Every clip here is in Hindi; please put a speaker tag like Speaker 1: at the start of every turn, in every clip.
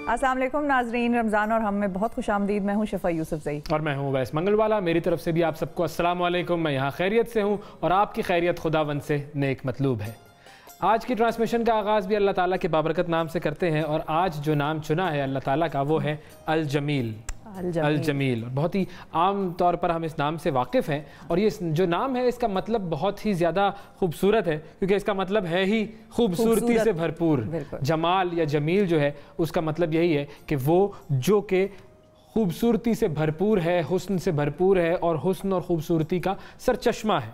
Speaker 1: अस्सलाम वालेकुम नाजरीन, रमज़ान और हम में बहुत खुशामदीद। मैं हूँ शफा यूसुफजई
Speaker 2: और मैं हूँ वैस मंगलवाला। मेरी तरफ से भी आप सबको अस्सलाम वालेकुम। मैं यहाँ खैरियत से हूँ और आपकी खैरियत खुदावंद से नेक मतलूब है। आज की ट्रांसमिशन का आगाज़ भी अल्लाह ताला के बाबरकत नाम से करते हैं और आज जो नाम चुना है अल्लाह ताला का वो है अल जमील। अल जमील बहुत ही आम तौर पर हम इस नाम से वाकिफ़ हैं और ये जो नाम है इसका मतलब बहुत ही ज़्यादा खूबसूरत है क्योंकि इसका मतलब है ही खूबसूरती से भरपूर। जमाल या जमील जो है उसका मतलब यही है कि वो जो कि खूबसूरती से भरपूर है, हुस्न से भरपूर है और हुस्न और खूबसूरती का सरचश्मा है।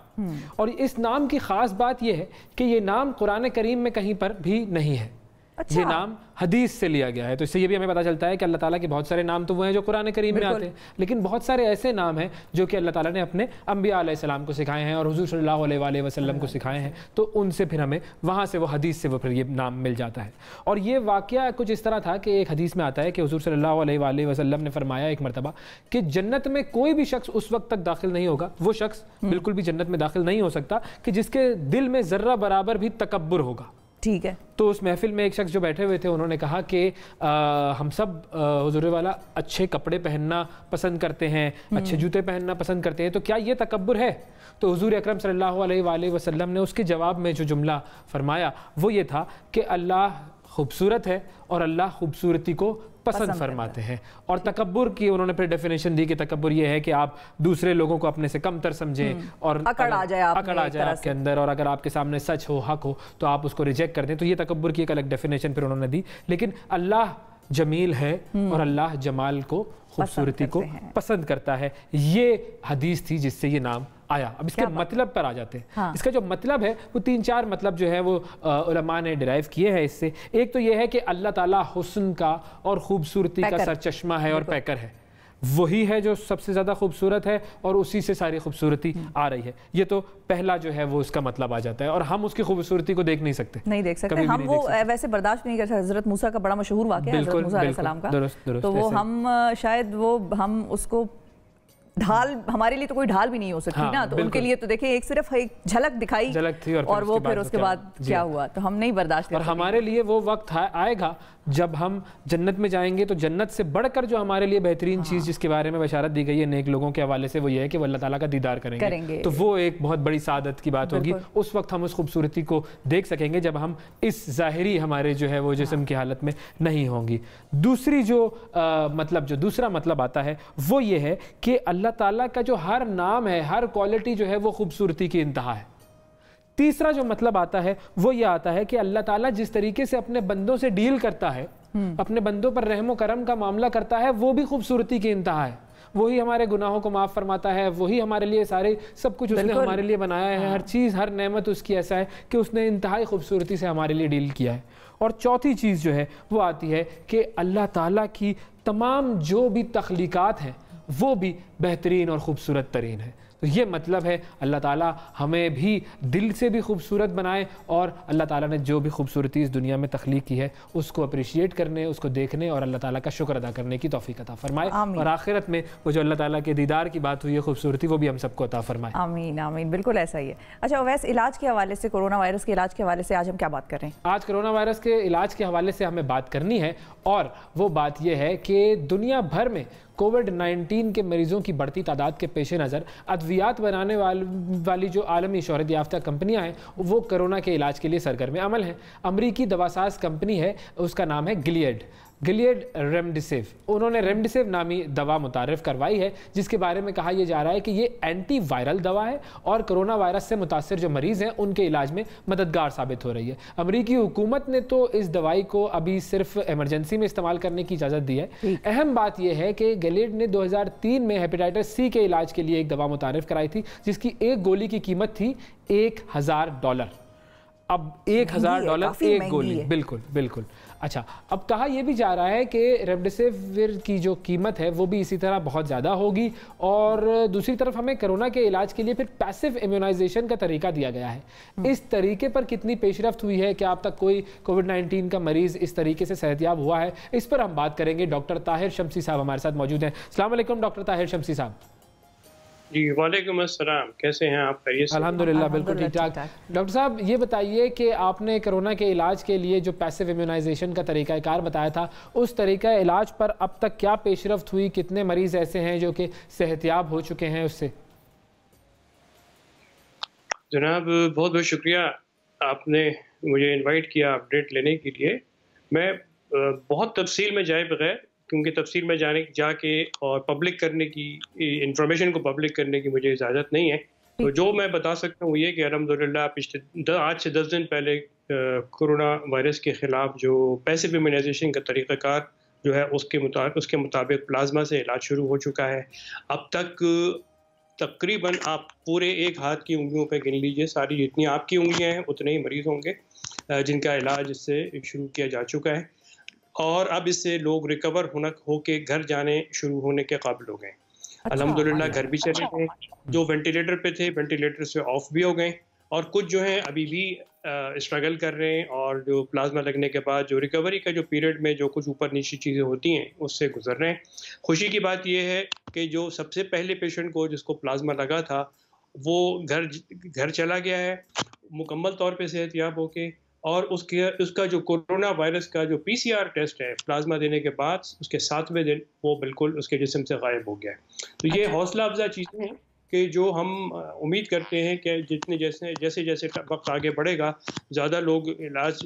Speaker 2: और इस नाम की ख़ास बात यह है कि ये नाम कुरान करीम में कहीं पर भी नहीं है। अच्छा। ये नाम हदीस से लिया गया है, तो इससे ये भी हमें पता चलता है कि अल्लाह ताला के बहुत सारे नाम तो वो हैं जो कुरान करीम में आते हैं, लेकिन बहुत सारे ऐसे नाम हैं जो कि अल्लाह ताला ने अपने अंबिया अलैहिस्सलाम को सिखाए हैं और हुजूर सल्लल्लाहु अलैहि वसल्लम को सिखाए हैं, तो उनसे फिर हमें वहाँ से वो हदीस से वो फिर ये नाम मिल जाता है। और ये वाक़या कुछ इस तरह था कि एक हदीस में आता है कि हुजूर सल्लल्लाहु अलैहि वसल्लम ने फरमाया एक मरतबा कि जन्नत में कोई भी शख्स उस वक्त तक दाखिल नहीं होगा, वो शख्स बिल्कुल भी जन्नत में दाखिल नहीं हो सकता कि जिसके दिल में ज़र्रा बराबर भी तकब्बुर होगा।
Speaker 1: ठीक है।
Speaker 2: तो उस महफिल में एक शख्स जो बैठे हुए थे उन्होंने कहा कि हम सब हुजूर वाला अच्छे कपड़े पहनना पसंद करते हैं, अच्छे जूते पहनना पसंद करते हैं, तो क्या ये तकब्बुर है? तो हुजूर अकरम सल्लल्लाहु अलैहि वसल्लम ने उसके जवाब में जो जुमला फरमाया वो ये था कि अल्लाह खूबसूरत है और अल्लाह खूबसूरती को पसंद फरमाते हैं। और तकब्बुर की उन्होंने फिर डेफिनेशन दी कि तकब्बुर ये है कि आप दूसरे लोगों को अपने से कमतर समझें और
Speaker 1: अकड़ आ जाए
Speaker 2: आपके अंदर, और अगर आपके सामने सच हो, हक हो, तो आप उसको रिजेक्ट कर दें। तो ये तकब्बुर की एक अलग डेफिनेशन फिर उन्होंने दी। लेकिन अल्लाह जमील है और अल्लाह जमाल को, खूबसूरती को पसंद करता है। ये हदीस थी जिससे ये नाम आया। अब इसके मतलब पर आ जाते हैं। हाँ। इसका जो मतलब है वो 3-4 मतलब जो है वो उलमा ने डिराइव किए हैं इससे। एक तो ये है कि अल्लाह ताला हुस्न का और खूबसूरती का सरचश्मा है और पैकर है, वही है जो सबसे ज़्यादा खूबसूरत है और उसी से सारी खूबसूरती आ रही है। ये तो पहला जो है वो उसका मतलब आ जाता है और हम उसकी खूबसूरती को देख नहीं सकते,
Speaker 1: हम वो वैसे बर्दाश्त नहीं कर सकते। हज़रत मूसा का बड़ा मशहूर वाक़या है, हज़रत मूसा अलैहिस्सलाम का, तो वो हम शायद वो हम उसको ढाल, हमारे लिए तो कोई ढाल भी नहीं हो सकती ना, तो उनके लिए तो देखिए एक सिर्फ एक झलक दिखाई थी और वो फिर उसके बाद क्या हुआ, तो हम नहीं बर्दाश्त कर सकते।
Speaker 2: और हमारे लिए वो वक्त आएगा जब हम जन्नत में जाएंगे तो जन्नत से बढ़कर जो हमारे लिए बेहतरीन चीज़ जिसके बारे में बशारत दी गई है नेक लोगों के हवाले से वो ये है कि वो अल्लाह ताला का दीदार करेंगे। तो वो एक बहुत बड़ी सादत की बात होगी। उस वक्त हम उस खूबसूरती को देख सकेंगे जब हम इस ज़ाहिरी हमारे जो है वो जिस्म की हालत में नहीं होंगी। दूसरी जो मतलब जो दूसरा मतलब आता है वो ये है कि अल्लाह ताला का जो हर नाम है, हर क्वालिटी जो है वो खूबसूरती की इंतहा है। तीसरा जो मतलब आता है वो ये आता है कि अल्लाह ताला जिस तरीके से अपने बंदों से डील करता है, अपने बंदों पर रहमो करम का मामला करता है, वो भी खूबसूरती की इंतहा है। वही हमारे गुनाहों को माफ़ फरमाता है, वही हमारे लिए सारे सब कुछ उसने हमारे लिए बनाया है। हर चीज़, हर नेमत उसकी ऐसा है कि उसने इंतहाई खूबसूरती से हमारे लिए डील किया है। और चौथी चीज़ जो है वो आती है कि अल्लाह ताला की तमाम जो भी तख्लीक़ात हैं वो भी बेहतरीन और ख़ूबसूरत तरीन है। तो ये मतलब है अल्लाह ताला हमें भी दिल से भी खूबसूरत बनाए और अल्लाह ताला ने जो भी खूबसूरती इस दुनिया में तख्लीक की है उसको अप्रिशिएट करने, उसको देखने और अल्लाह ताला का शुक्र अदा करने की तौफीक अता फरमाए। और आखिरत में वो जो अल्लाह ताला के दीदार की बात हुई है, खूबसूरती, वो भी हम सबको अता फरमाए।
Speaker 1: आमीन आमीन, बिल्कुल ऐसा ही है। अच्छा वैसे इलाज के हवाले से, कोरोना वायरस के इलाज के हवाले से आज हम क्या बात कर रहे हैं?
Speaker 2: आज कोरोना वायरस के इलाज के हवाले से हमें बात करनी है और वो बात यह है कि दुनिया भर में कोविड-19 के मरीजों की बढ़ती तादाद के पेश नज़र अद्वियात बनाने वाली जो आलमी शोहरत याफ्ता कंपनियां हैं वो कोरोना के इलाज के लिए सरगर्म अमल हैं। अमरीकी दवासाज कंपनी है, उसका नाम है गिलियड रेमडेसिविर। उन्होंने रेमडेसिविर नामी दवा मुतारिफ करवाई है जिसके बारे में कहा यह जा रहा है कि ये एंटी वायरल दवा है और कोरोना वायरस से मुतासर जो मरीज़ हैं उनके इलाज में मददगार साबित हो रही है। अमरीकी हुकूमत ने तो इस दवाई को अभी सिर्फ इमरजेंसी में इस्तेमाल करने की इजाज़त दी है। अहम बात यह है कि गिलियड ने 2003 में हेपेटाइटिस सी के इलाज के लिए एक दवा मुतारिफ कराई थी जिसकी एक गोली की कीमत थी $1000। अब $1000 एक गोली, बिल्कुल बिल्कुल। अच्छा, अब कहा यह भी जा रहा है कि रेमडेसिविर की जो कीमत है वो भी इसी तरह बहुत ज़्यादा होगी और दूसरी तरफ हमें कोरोना के इलाज के लिए फिर पैसिव इम्यूनाइजेशन का तरीका दिया गया है। इस तरीके पर कितनी पेशरफ्त हुई है, क्या अब तक कोई कोविड-19 का मरीज़ इस तरीके से सेहतयाब हुआ है, इस पर हम बात करेंगे। डॉक्टर ताहिर शमसी साहब हमारे साथ मौजूद हैं। अस्सलाम वालेकुम डॉक्टर ताहिर शमसी साहब।
Speaker 3: जी वालेकुम अस्सलाम, कैसे हैं आप? खैरियत से?
Speaker 2: अल्हम्दुलिल्लाह बिल्कुल ठीक ठाक। डॉक्टर साहब ये बताइए कि आपने कोरोना के इलाज के लिए जो पैसिव इम्यूनाइजेशन का तरीक़ाकार बताया था, उस तरीक़ा इलाज पर अब तक क्या पेशरफ्त हुई? कितने मरीज़ ऐसे हैं जो कि सेहतियाब हो चुके हैं उससे?
Speaker 3: जनाब बहुत बहुत शुक्रिया, आपने मुझे इनवाइट किया अपडेट लेने के लिए। मैं बहुत तफसील में जाए बगैर, क्योंकि तफसील में जाके और पब्लिक करने की, इंफॉर्मेशन को पब्लिक करने की मुझे इजाज़त नहीं है। तो जो मैं बता सकता हूँ ये कि अल्हम्दुलिल्लाह पिछले आज से 10 दिन पहले कोरोना वायरस के ख़िलाफ़ जो पैसिव इम्यूनाइजेशन का तरीक़ाकार जो है उसके मुताबिक प्लाज्मा से इलाज शुरू हो चुका है। अब तक तकरीबन आप पूरे एक हाथ की उंगलियों पे गिन लीजिए, सारी जितनी आपकी उंगलियां हैं उतने ही मरीज़ होंगे जिनका इलाज इससे शुरू किया जा चुका है, और अब इससे लोग रिकवर होके घर जाने शुरू होने के काबिल हो गए। अल्हम्दुलिल्लाह घर भी चले गए, जो वेंटिलेटर पे थे वेंटिलेटर से ऑफ भी हो गए, और कुछ जो हैं अभी भी स्ट्रगल कर रहे हैं, और जो प्लाज्मा लगने के बाद जो रिकवरी का जो पीरियड में जो कुछ ऊपर नीचे चीज़ें होती हैं उससे गुजर रहे हैं। खुशी की बात यह है कि जो सबसे पहले पेशेंट को जिसको प्लाज्मा लगा था वो घर चला गया है मुकम्मल तौर पे सेहतयाब होके, और उसका जो कोरोना वायरस का जो PCR टेस्ट है प्लाज्मा देने के बाद उसके 7वें दिन वो बिल्कुल उसके जिस्म से गायब हो गया है। तो ये हौसला अफजा चीज़ें हैं कि जो हम उम्मीद करते हैं कि जैसे जैसे वक्त आगे बढ़ेगा ज़्यादा लोग इलाज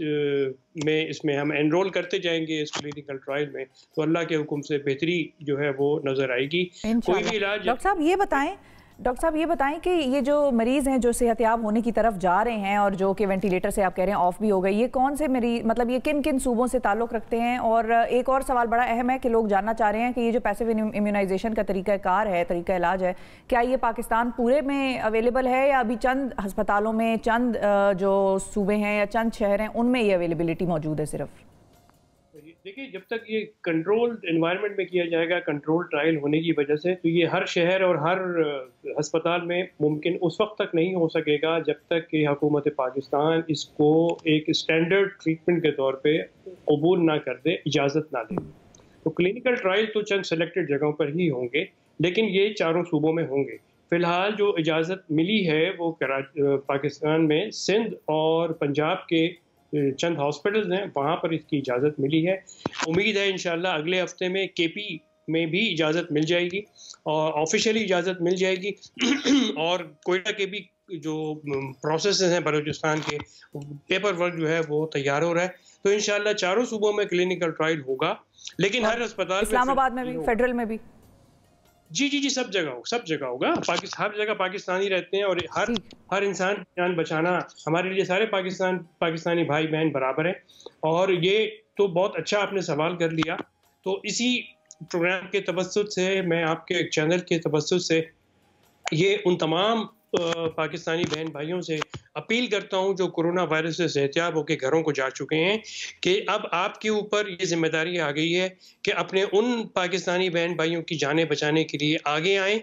Speaker 3: में इसमें हम एनरोल करते जाएंगे इस क्लिनिकल ट्रायल में, तो अल्लाह के हुक्म से बेहतरी जो है वो नज़र आएगी। कोई भी इलाज।
Speaker 1: डॉक्टर साहब ये बताएं कि ये जो मरीज़ हैं जो सेहतयाब होने की तरफ जा रहे हैं और जो कि वेंटिलेटर से आप कह रहे हैं ऑफ भी हो गई, ये कौन से मरीज, मतलब ये किन किन सूबों से ताल्लुक़ रखते हैं? और एक और सवाल बड़ा अहम है कि लोग जानना चाह रहे हैं कि ये जो पैसिव इम्यूनाइजेशन का तरीक़ाकार है, तरीका इलाज है, क्या ये पाकिस्तान पूरे में अवेलेबल है या अभी चंद हस्पतालों में, चंद जो सूबे हैं या चंद शहर हैं उनमें ये अवेलेबिलिटी मौजूद है सिर्फ?
Speaker 3: देखिए, जब तक ये कंट्रोल्ड एनवायरनमेंट में किया जाएगा, कंट्रोल ट्रायल होने की वजह से, तो ये हर शहर और हर अस्पताल में मुमकिन उस वक्त तक नहीं हो सकेगा जब तक कि हुकूमत पाकिस्तान इसको एक स्टैंडर्ड ट्रीटमेंट के तौर पे कबूल ना कर दे, इजाज़त ना दे। तो क्लिनिकल ट्रायल तो चंद सेलेक्टेड जगहों पर ही होंगे, लेकिन ये चारों सूबों में होंगे। फ़िलहाल जो इजाज़त मिली है वो पाकिस्तान में सिंध और पंजाब के चंद हॉस्पिटल्स हैं, वहाँ पर इसकी इजाज़त मिली है। उम्मीद है इंशाल्लाह अगले हफ्ते में KP में भी इजाज़त मिल जाएगी और ऑफिशियली इजाज़त मिल जाएगी और कोयटा के भी जो प्रोसेस हैं बलूचिस्तान के, पेपर वर्क जो है वो तैयार हो रहा है। तो इंशाल्लाह चारों सूबों में क्लिनिकल ट्रायल होगा, लेकिन हर अस्पताल,
Speaker 1: इस्लामाबाद में भी, फेडरल में भी,
Speaker 3: जी सब जगह होगा। हर जगह पाकिस्तानी रहते हैं और हर इंसान की जान बचाना हमारे लिए सारे पाकिस्तानी भाई बहन बराबर हैं। और ये तो बहुत अच्छा आपने सवाल कर लिया। तो इसी प्रोग्राम के तवस्सुत से, मैं आपके चैनल के तवस्सुत से ये उन तमाम पाकिस्तानी बहन भाइयों से अपील करता हूं जो कोरोना वायरस से सेहतियाब होकर घरों को जा चुके हैं कि अब आपके ऊपर ये जिम्मेदारी आ गई है कि अपने उन पाकिस्तानी बहन भाइयों की जानें बचाने के लिए आगे आएं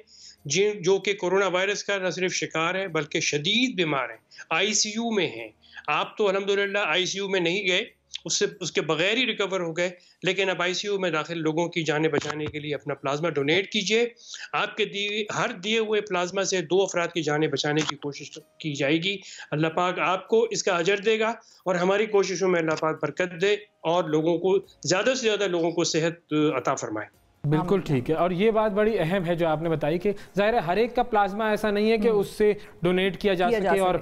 Speaker 3: जो कि कोरोना वायरस का न सिर्फ शिकार है बल्कि शदीद बीमार हैं, ICU में हैं। आप तो अल्हम्दुलिल्लाह ICU में नहीं गए, उसके बगैर ही रिकवर हो गए, लेकिन अब ICU में दाखिल लोगों की जानें बचाने के लिए अपना प्लाज्मा डोनेट कीजिए। आपके हर दिए हुए प्लाज्मा से 2 अफराद की जानें बचाने की कोशिश की जाएगी। अल्लाह पाक आपको इसका अजर देगा और हमारी कोशिशों में अल्लाह पाक बरकत दे और लोगों को ज़्यादा से ज़्यादा लोगों को सेहत अता फरमाए।
Speaker 2: बिल्कुल ठीक है। और ये बात बड़ी अहम है जो आपने बताई कि ज़ाहिर है हर एक का प्लाज्मा ऐसा नहीं है कि उससे डोनेट किया जा सके और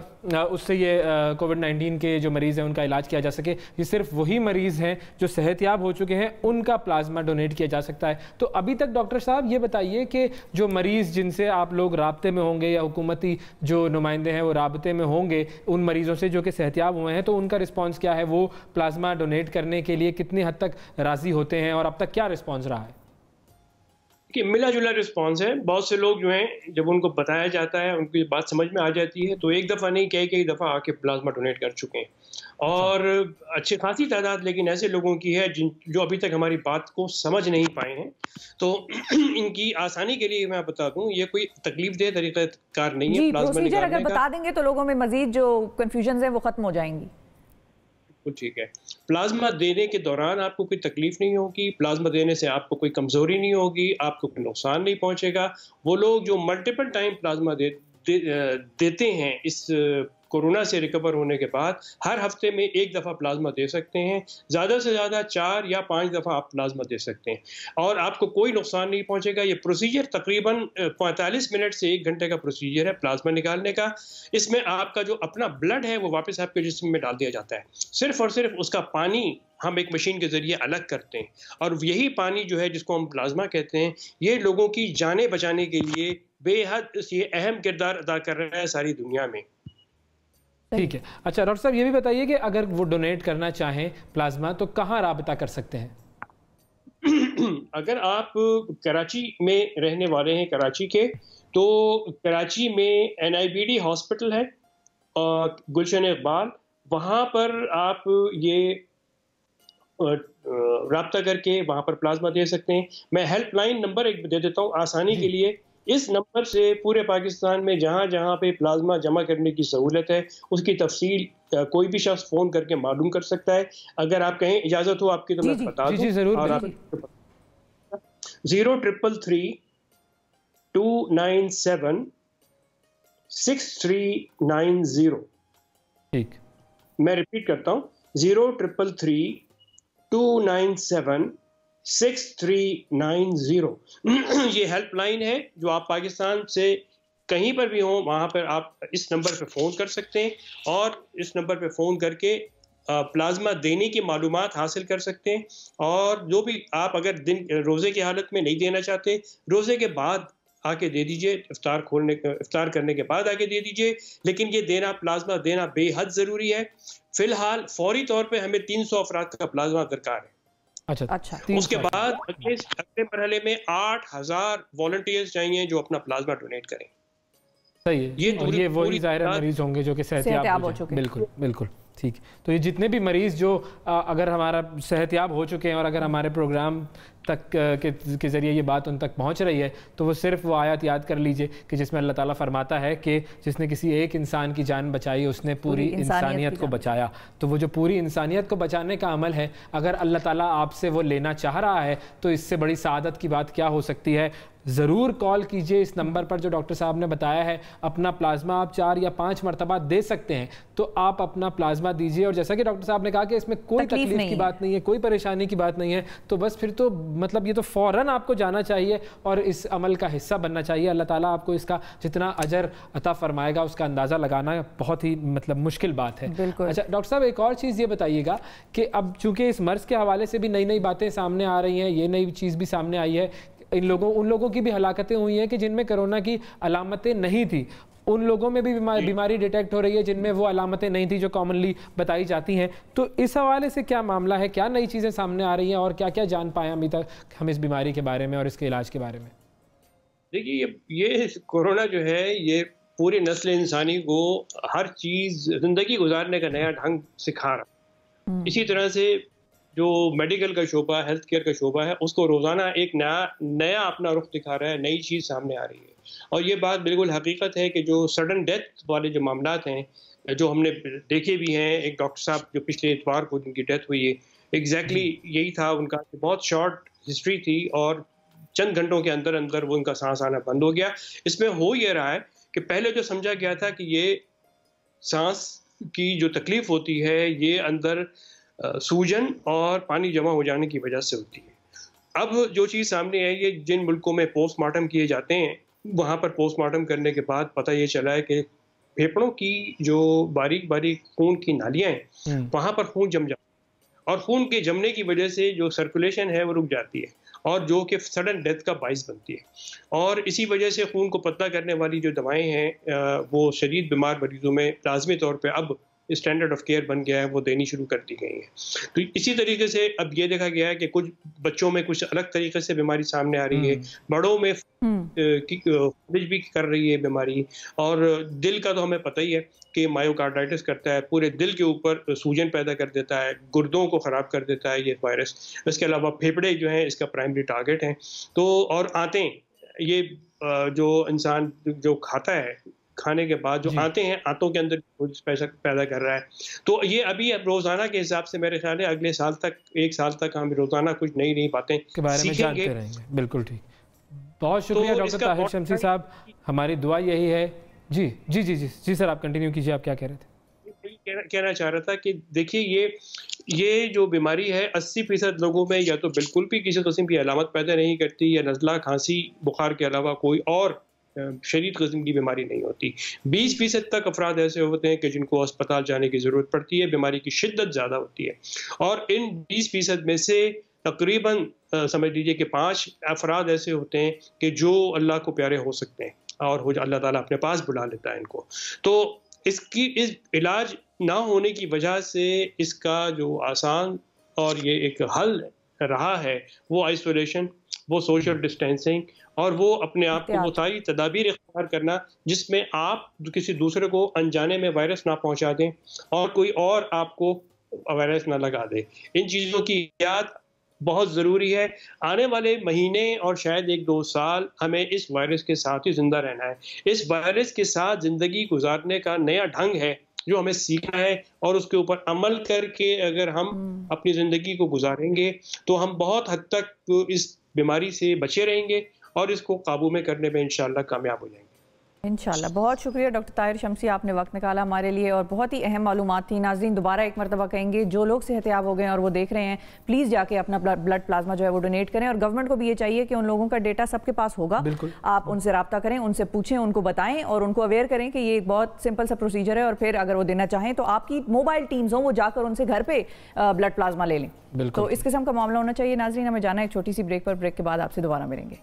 Speaker 2: उससे ये कोविड-19 के जो मरीज़ हैं उनका इलाज किया जा सके। ये सिर्फ वही मरीज़ हैं जो सेहतयाब हो चुके हैं उनका प्लाज्मा डोनेट किया जा सकता है। तो अभी तक डॉक्टर साहब ये बताइए कि जो मरीज़ जिनसे आप लोग राब्ते में होंगे या हुकूमती जो नुमाइंदे हैं वो राब्ते में होंगे उन मरीज़ों से जो कि सेहतयाब हुए हैं, तो उनका रिस्पॉन्स क्या है? वो प्लाज्मा डोनेट करने के लिए कितनी हद तक राज़ी होते हैं और अब तक क्या रिस्पॉन्स रहा है?
Speaker 3: कि मिला जुला रिस्पॉन्स है। बहुत से लोग जो हैं जब उनको बताया जाता है, उनकी बात समझ में आ जाती है, तो एक दफ़ा नहीं कई दफ़ा आके प्लाज्मा डोनेट कर चुके हैं और अच्छी खासी तादाद लेकिन ऐसे लोगों की है जो अभी तक हमारी बात को समझ नहीं पाए हैं। तो इनकी आसानी के लिए मैं बता दूं, ये कोई तकलीफ दे तरीक़ाकार नहीं है।
Speaker 1: प्रोसीजर अगर बता देंगे तो लोगों में मजीद जो कन्फ्यूजन है वो खत्म हो जाएंगी।
Speaker 3: बिल्कुल ठीक है। प्लाज्मा देने के दौरान आपको कोई तकलीफ नहीं होगी, प्लाज्मा देने से आपको कोई कमजोरी नहीं होगी, आपको कोई नुकसान नहीं पहुंचेगा। वो लोग जो मल्टीपल टाइम प्लाज्मा देते हैं इस कोरोना से रिकवर होने के बाद, हर हफ्ते में 1 दफ़ा प्लाज्मा दे सकते हैं, ज़्यादा से ज़्यादा 4 या 5 दफ़ा आप प्लाज्मा दे सकते हैं और आपको कोई नुकसान नहीं पहुंचेगा। ये प्रोसीजर तकरीबन 45 मिनट से 1 घंटे का प्रोसीजर है प्लाज्मा निकालने का। इसमें आपका जो अपना ब्लड है वो वापस आपके जिस्म में डाल दिया जाता है। सिर्फ और सिर्फ उसका पानी हम एक मशीन के जरिए अलग करते हैं और यही पानी जो है जिसको हम प्लाज्मा कहते हैं, ये लोगों की जानें बचाने के लिए बेहद ये अहम किरदार अदा कर रहा है सारी दुनिया में।
Speaker 2: ठीक है। अच्छा डॉक्टर साहब, ये भी बताइए कि अगर वो डोनेट करना चाहें प्लाज्मा तो कहाँ राब्ता कर सकते हैं?
Speaker 3: अगर आप कराची में रहने वाले हैं, कराची के, तो कराची में NIBD हॉस्पिटल है और गुलशन इकबाल, वहाँ पर आप ये राब्ता करके वहाँ पर प्लाज्मा दे सकते हैं। मैं हेल्पलाइन नंबर एक दे देता हूँ आसानी के लिए। इस नंबर से पूरे पाकिस्तान में जहाँ जहाँ पे प्लाज्मा जमा करने की सहूलत है उसकी तफसील कोई भी शख्स फ़ोन करके मालूम कर सकता है। अगर आप कहें इजाज़त हो आपकी तो मैं बता दूँ। 0333 297 6390। ठीक, मैं रिपीट करता हूँ, 0333 297 6390। ये हेल्पलाइन है जो आप पाकिस्तान से कहीं पर भी हों वहाँ पर आप इस नंबर पे फ़ोन कर सकते हैं और इस नंबर पे फ़ोन करके प्लाज्मा देने की मालूमात हासिल कर सकते हैं। और जो भी आप अगर दिन रोज़े की हालत में नहीं देना चाहते, रोज़े के बाद आके दे दीजिए, इफ्तार करने के बाद आके दे दीजिए। लेकिन ये देना, प्लाज्मा देना बेहद ज़रूरी है। फ़िलहाल फौरी तौर पे हमें 300 अफराद का प्लाज्मा दरकार है।
Speaker 1: अच्छा।
Speaker 3: उसके बाद अगले मरहले में 8000 वॉलंटियर्स चाहिए जो अपना प्लाज्मा डोनेट करें।
Speaker 2: सही है। ये वही ज़ाहिर मरीज होंगे जो कि सेहतयाब हो चुके हैं। बिल्कुल बिल्कुल ठीक। तो ये जितने भी मरीज़ जो अगर हमारा सेहतयाब हो चुके हैं और अगर हमारे प्रोग्राम तक के ज़रिए ये बात उन तक पहुंच रही है तो वो सिर्फ वो आयत याद कर लीजिए कि जिसमें अल्लाह ताला फरमाता है कि जिसने किसी एक इंसान की जान बचाई उसने पूरी इंसानियत को बचाया। तो वो जो पूरी इंसानियत को बचाने का अमल है, अगर अल्लाह ताला आपसे वो लेना चाह रहा है तो इससे बड़ी सादत की बात क्या हो सकती है। ज़रूर कॉल कीजिए इस नंबर पर जो डॉक्टर साहब ने बताया है। अपना प्लाज्मा आप 4 या 5 मरतबा दे सकते हैं तो आप अपना प्लाज्मा दीजिए। और जैसा कि डॉक्टर साहब ने कहा कि इसमें कोई तकलीफ की बात नहीं है, कोई परेशानी की बात नहीं है, तो बस फिर तो मतलब ये तो फ़ौरन आपको जाना चाहिए और इस अमल का हिस्सा बनना चाहिए। अल्लाह ताला आपको इसका जितना अजर अता फरमाएगा उसका अंदाज़ा लगाना बहुत ही मतलब मुश्किल बात है। अच्छा डॉक्टर साहब, एक और चीज़ ये बताइएगा कि अब चूँकि इस मर्ज़ के हवाले से भी नई नई बातें सामने आ रही हैं, ये नई चीज़ भी सामने आई है, उन लोगों की भी हलाकतें हुई हैं कि जिनमें कोरोना की अलामतें नहीं थी, उन लोगों में भी बीमारी डिटेक्ट हो रही है जिनमें वो अलामतें नहीं थी जो कॉमनली बताई जाती हैं। तो इस हवाले से क्या मामला है, क्या नई चीज़ें सामने आ रही हैं और क्या क्या जान पाए अभी तक हम इस बीमारी के बारे में और इसके इलाज के बारे में?
Speaker 3: देखिए, ये कोरोना जो है ये पूरी नस्ल इंसानी को हर चीज़, ज़िंदगी गुजारने का नया ढंग सिखा रहा है। इसी तरह से जो मेडिकल का शोबा, हेल्थ केयर का शोबा है, उसको रोज़ाना एक नया अपना रुख दिखा रहा है, नई चीज़ सामने आ रही है। और ये बात बिल्कुल हकीकत है कि जो सडन डेथ वाले जो मामलात हैं, जो हमने देखे भी हैं, एक डॉक्टर साहब जो पिछले इतवार को जिनकी डेथ हुई है, एग्जैक्टली यही था उनका, बहुत शॉर्ट हिस्ट्री थी और चंद घंटों के अंदर अंदर वो उनका सांस आना बंद हो गया। इसमें हो ये रहा है कि पहले जो समझा गया था कि ये सांस की जो तकलीफ होती है ये अंदर सूजन और पानी जमा हो जाने की वजह से होती है। अब जो चीज़ सामने आई है, जिन मुल्कों में पोस्टमार्टम किए जाते हैं वहाँ पर पोस्टमार्टम करने के बाद पता ये चला है कि फेफड़ों की जो बारीक बारीक खून की नालियाँ हैं वहाँ पर खून जम जाता है और खून के जमने की वजह से जो सर्कुलेशन है वो रुक जाती है और जो कि सडन डेथ का बाइस बनती है। और इसी वजह से खून को पतला करने वाली जो दवाएं हैं वो शदीद बीमार मरीजों में लाजमी तौर पे अब स्टैंडर्ड ऑफ केयर बन गया है, वो देनी शुरू कर दी गई है। तो इसी तरीके से अब ये देखा गया है कि कुछ बच्चों में कुछ अलग तरीके से बीमारी सामने आ रही है, बड़ों में भी कर रही है बीमारी। और दिल का तो हमें पता ही है कि मायोकार्डाइटिस करता है, पूरे दिल के ऊपर सूजन पैदा कर देता है, गुर्दों को ख़राब कर देता है ये वायरस। इसके अलावा फेफड़े जो हैं इसका प्राइमरी टारगेट हैं। तो और आंतें, ये जो इंसान जो खाता है खाने के बाद जो आते हैं, आंतों के अंदर पैसा पैदा कर रहा है। तो ये अभी अब रोजाना के हिसाब से मेरे ख्याल है अगले साल तक, 1 साल तक हम रोजाना कुछ नई नई बातें
Speaker 2: के बारे में जानते रहेंगे। बिल्कुल ठीक, बहुत शुक्रिया डॉक्टर ताहिर शम्सी साहब, हमारी दुआ यही है। जी जी जी जी जी सर, आप कंटिन्यू कीजिए, आप क्या कह रहे थे?
Speaker 3: कहना चाह रहा था कि देखिए ये जो बीमारी है 80% लोगों में या तो बिल्कुल भी किसी किस्म की अलामत पैदा नहीं करती, या नज़ला, खांसी, बुखार के अलावा कोई और शदीद किस्म की बीमारी नहीं होती। 20% तक अफराद ऐसे होते हैं कि जिनको अस्पताल जाने की ज़रूरत पड़ती है, बीमारी की शिद्दत ज़्यादा होती है। और इन 20% में से तकरीबन समझ लीजिए कि 5 अफराद ऐसे होते हैं कि जो अल्लाह को प्यारे हो सकते हैं और अल्लाह ताला अपने पास बुला लेता है इनको। तो इस इलाज ना होने की वजह से इसका जो आसान और ये एक हल रहा है वो आइसोलेशन, वो सोशल डिस्टेंसिंग और वो अपने आप को वो सारी तदाबीर इख्तियार करना जिसमें आप किसी दूसरे को अनजाने में वायरस ना पहुंचा दें और कोई और आपको वायरस ना लगा दे। इन चीज़ों की याद बहुत ज़रूरी है। आने वाले महीने और शायद 1-2 साल हमें इस वायरस के साथ ही जिंदा रहना है। इस वायरस के साथ ज़िंदगी गुजारने का नया ढंग है जो हमें सीखना है, और उसके ऊपर अमल करके अगर हम अपनी ज़िंदगी को गुजारेंगे तो हम बहुत हद तक इस बीमारी से बचे रहेंगे और इसको काबू में करने में इंशाअल्लाह कामयाब हो जाएंगे।
Speaker 1: इंशाल्लाह। बहुत शुक्रिया डॉक्टर ताहिर शम्सी, आपने वक्त निकाला हमारे लिए और बहुत ही अहम मालूमात थी। नाज़रीन, दोबारा एक मरतबा कहेंगे, जो लोग सेहतयाब हो गए और वो देख रहे हैं, प्लीज़ जाके अपना ब्लड प्लाज्मा जो है वो डोनेट करें। और गवर्नमेंट को भी ये चाहिए कि उन लोगों का डेटा सबके पास होगा, आप उनसे रब्ता करें, उनसे पूछें, उनको बताएं और उनको अवेयर करें कि ये एक बहुत सिंपल सा प्रोसीजर है। और फिर अगर वो देना चाहें तो आपकी मोबाइल टीम्स हों, वो जाकर उनसे घर पर ब्लड प्लाज्मा ले लें। तो इस किस्म का मामला होना चाहिए। नाज़रीन, हमें जाना है एक छोटी सी ब्रेक पर, ब्रेक के बाद आपसे दोबारा मिलेंगे।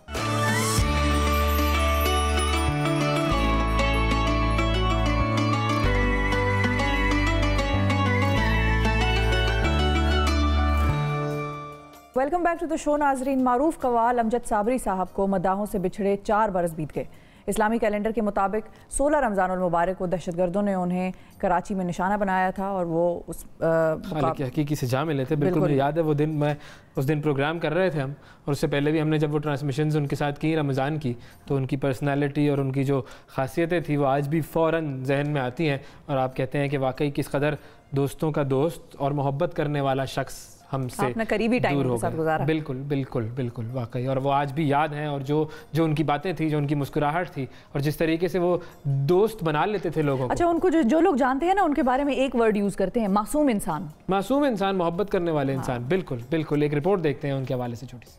Speaker 1: Welcome back to the show. नाजरीन, मारूफ कवाल अमजद साबरी साहब को मद्दाहों से बिछड़े 4 बरस बीत गए। इस्लामी कैलेंडर के मुताबिक 16 रमज़ानुल मुबारक को दहशतगर्दों ने उन्हें कराची में निशाना बनाया था और वो उस
Speaker 2: हकीकी सजा मिले थे। बिल्कुल मुझे याद है वो दिन, मैं उस दिन प्रोग्राम कर रहे थे हम, और उससे पहले भी हमने जब वो ट्रांसमिशंस उनके साथ की रमज़ान की, तो उनकी पर्सनैलिटी और उनकी जो खासियतें थी वो आज भी फ़ौरन जहन में आती हैं। और आप कहते हैं कि वाकई किस कदर दोस्तों का दोस्त और मोहब्बत करने वाला शख्स हमसे
Speaker 1: आपने करीबी टाइम उनके साथ गुजारा।
Speaker 2: बिल्कुल बिल्कुल बिल्कुल वाकई, और वो आज भी याद हैं। और जो उनकी बातें थी, जो उनकी मुस्कुराहट थी, और जिस तरीके से वो दोस्त बना लेते थे लोगों को।
Speaker 1: अच्छा, उनको जो लोग जानते हैं ना, उनके बारे में एक वर्ड यूज करते हैं, मासूम इंसान।
Speaker 2: मासूम इंसान, मोहब्बत करने वाले इंसान। बिल्कुल बिल्कुल। एक रिपोर्ट देखते हैं उनके हवाले से छोटी सी।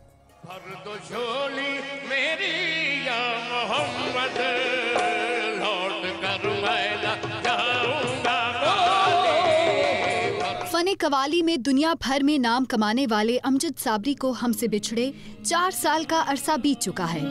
Speaker 4: फने कवाली में दुनिया भर में नाम कमाने वाले अमजद साबरी को हमसे बिछड़े 4 साल का अरसा बीत चुका है।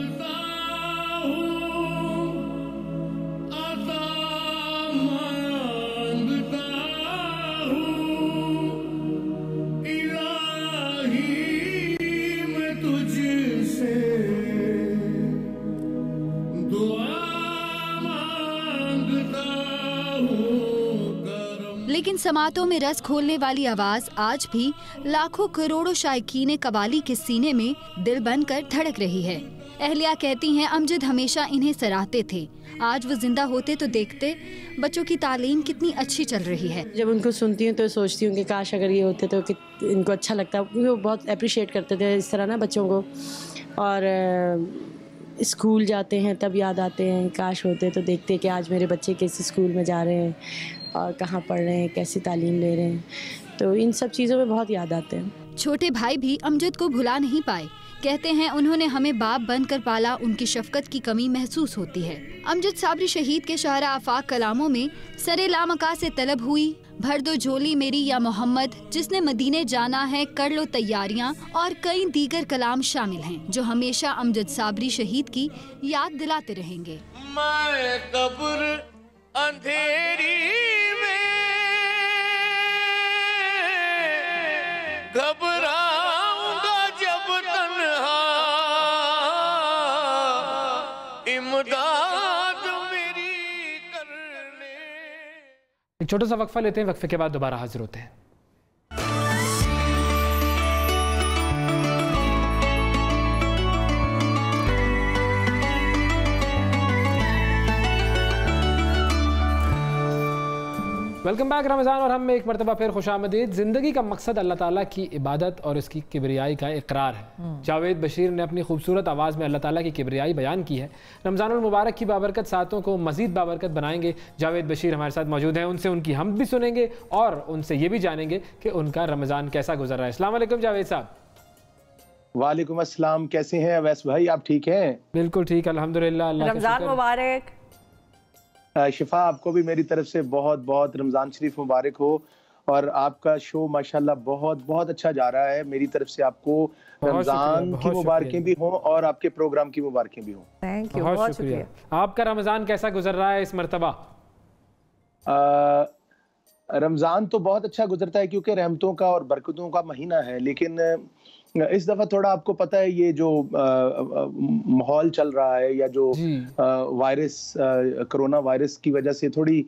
Speaker 4: लेकिन समातों में रस खोलने वाली आवाज आज भी लाखों करोड़ों शायकीन कवाली के सीने में दिल बनकर धड़क रही है। अहलिया कहती हैं अमजद हमेशा इन्हें सराहते थे। आज वो जिंदा होते तो देखते बच्चों की तालीम कितनी अच्छी चल रही है।
Speaker 5: जब उनको सुनती हूँ तो सोचती हूँ कि काश अगर ये होते तो इनको अच्छा लगता। वो बहुत अप्रिशिएट करते थे इस तरह ना बच्चों को, और स्कूल जाते हैं तब याद आते हैं काश होते तो देखते कि आज मेरे बच्चे किस स्कूल में जा रहे हैं और कहाँ पढ़ रहे हैं, कैसी तालीम ले रहे हैं। तो इन सब चीज़ों में बहुत याद आते हैं।
Speaker 4: छोटे भाई भी अमजद को भुला नहीं पाए। कहते हैं उन्होंने हमें बाप बनकर पाला, उनकी शफकत की कमी महसूस होती है। अमजद साबरी शहीद के शायरा आफाक कलामों में सरे लामका से तलब हुई, भर दो झोली मेरी या मोहम्मद, जिसने मदीने जाना है कर लो तैयारियां, और कई दीगर कलाम शामिल हैं जो हमेशा अमजद साबरी शहीद की याद दिलाते रहेंगे। मैं कब्र अंधेरी में घबराऊंगा जब तन्हा,
Speaker 2: इमदाद मेरी करने। एक छोटा सा वक्फा लेते हैं, वक्फे के बाद दोबारा हाजिर होते हैं। वेलकम बैक रमज़ान और हम में एक मरतबा फिर खुशामदीद। ज़िंदगी का मकसद अल्लाह ताला की इबादत और इसकी किबरियाई का इकरार है। जावेद बशीर ने अपनी खूबसूरत आवाज़ में अल्लाह ताला की किबरियाई बयान की है। रमज़ानुल मुबारक की बाबरकत सातों को मज़ीद बाबरकत बनाएंगे। जावेद बशीर हमारे साथ मौजूद हैं, उनसे उनकी हम भी सुनेंगे और उनसे ये भी जानेंगे कि उनका रमज़ान कैसा गुजर रहा है। अस्सलाम वालेकुम जावेद साहब।
Speaker 6: वालेकुम अस्सलाम, कैसे हैं अवैस भाई, आप ठीक हैं?
Speaker 2: बिल्कुल ठीक, अल्हम्दुलिल्लाह।
Speaker 1: रमज़ान मुबारक।
Speaker 6: शिफा, आपको भी मेरी तरफ से बहुत बहुत रमज़ान शरीफ मुबारक हो और आपका शो माशाल्लाह बहुत बहुत अच्छा जा रहा है। मेरी तरफ से आपको रमज़ान की मुबारकें भी हों और आपके प्रोग्राम की मुबारकें भी हों।
Speaker 1: थैंक यू, बहुत शुक्रिया।
Speaker 2: आपका रमज़ान कैसा गुजर रहा है इस मरतबा?
Speaker 6: रमज़ान तो बहुत अच्छा गुजरता है क्योंकि रहमतों का और बरकतों का महीना है, लेकिन इस दफ़ा थोड़ा आपको पता है ये जो माहौल चल रहा है या जो वायरस कोरोना वायरस की वजह से थोड़ी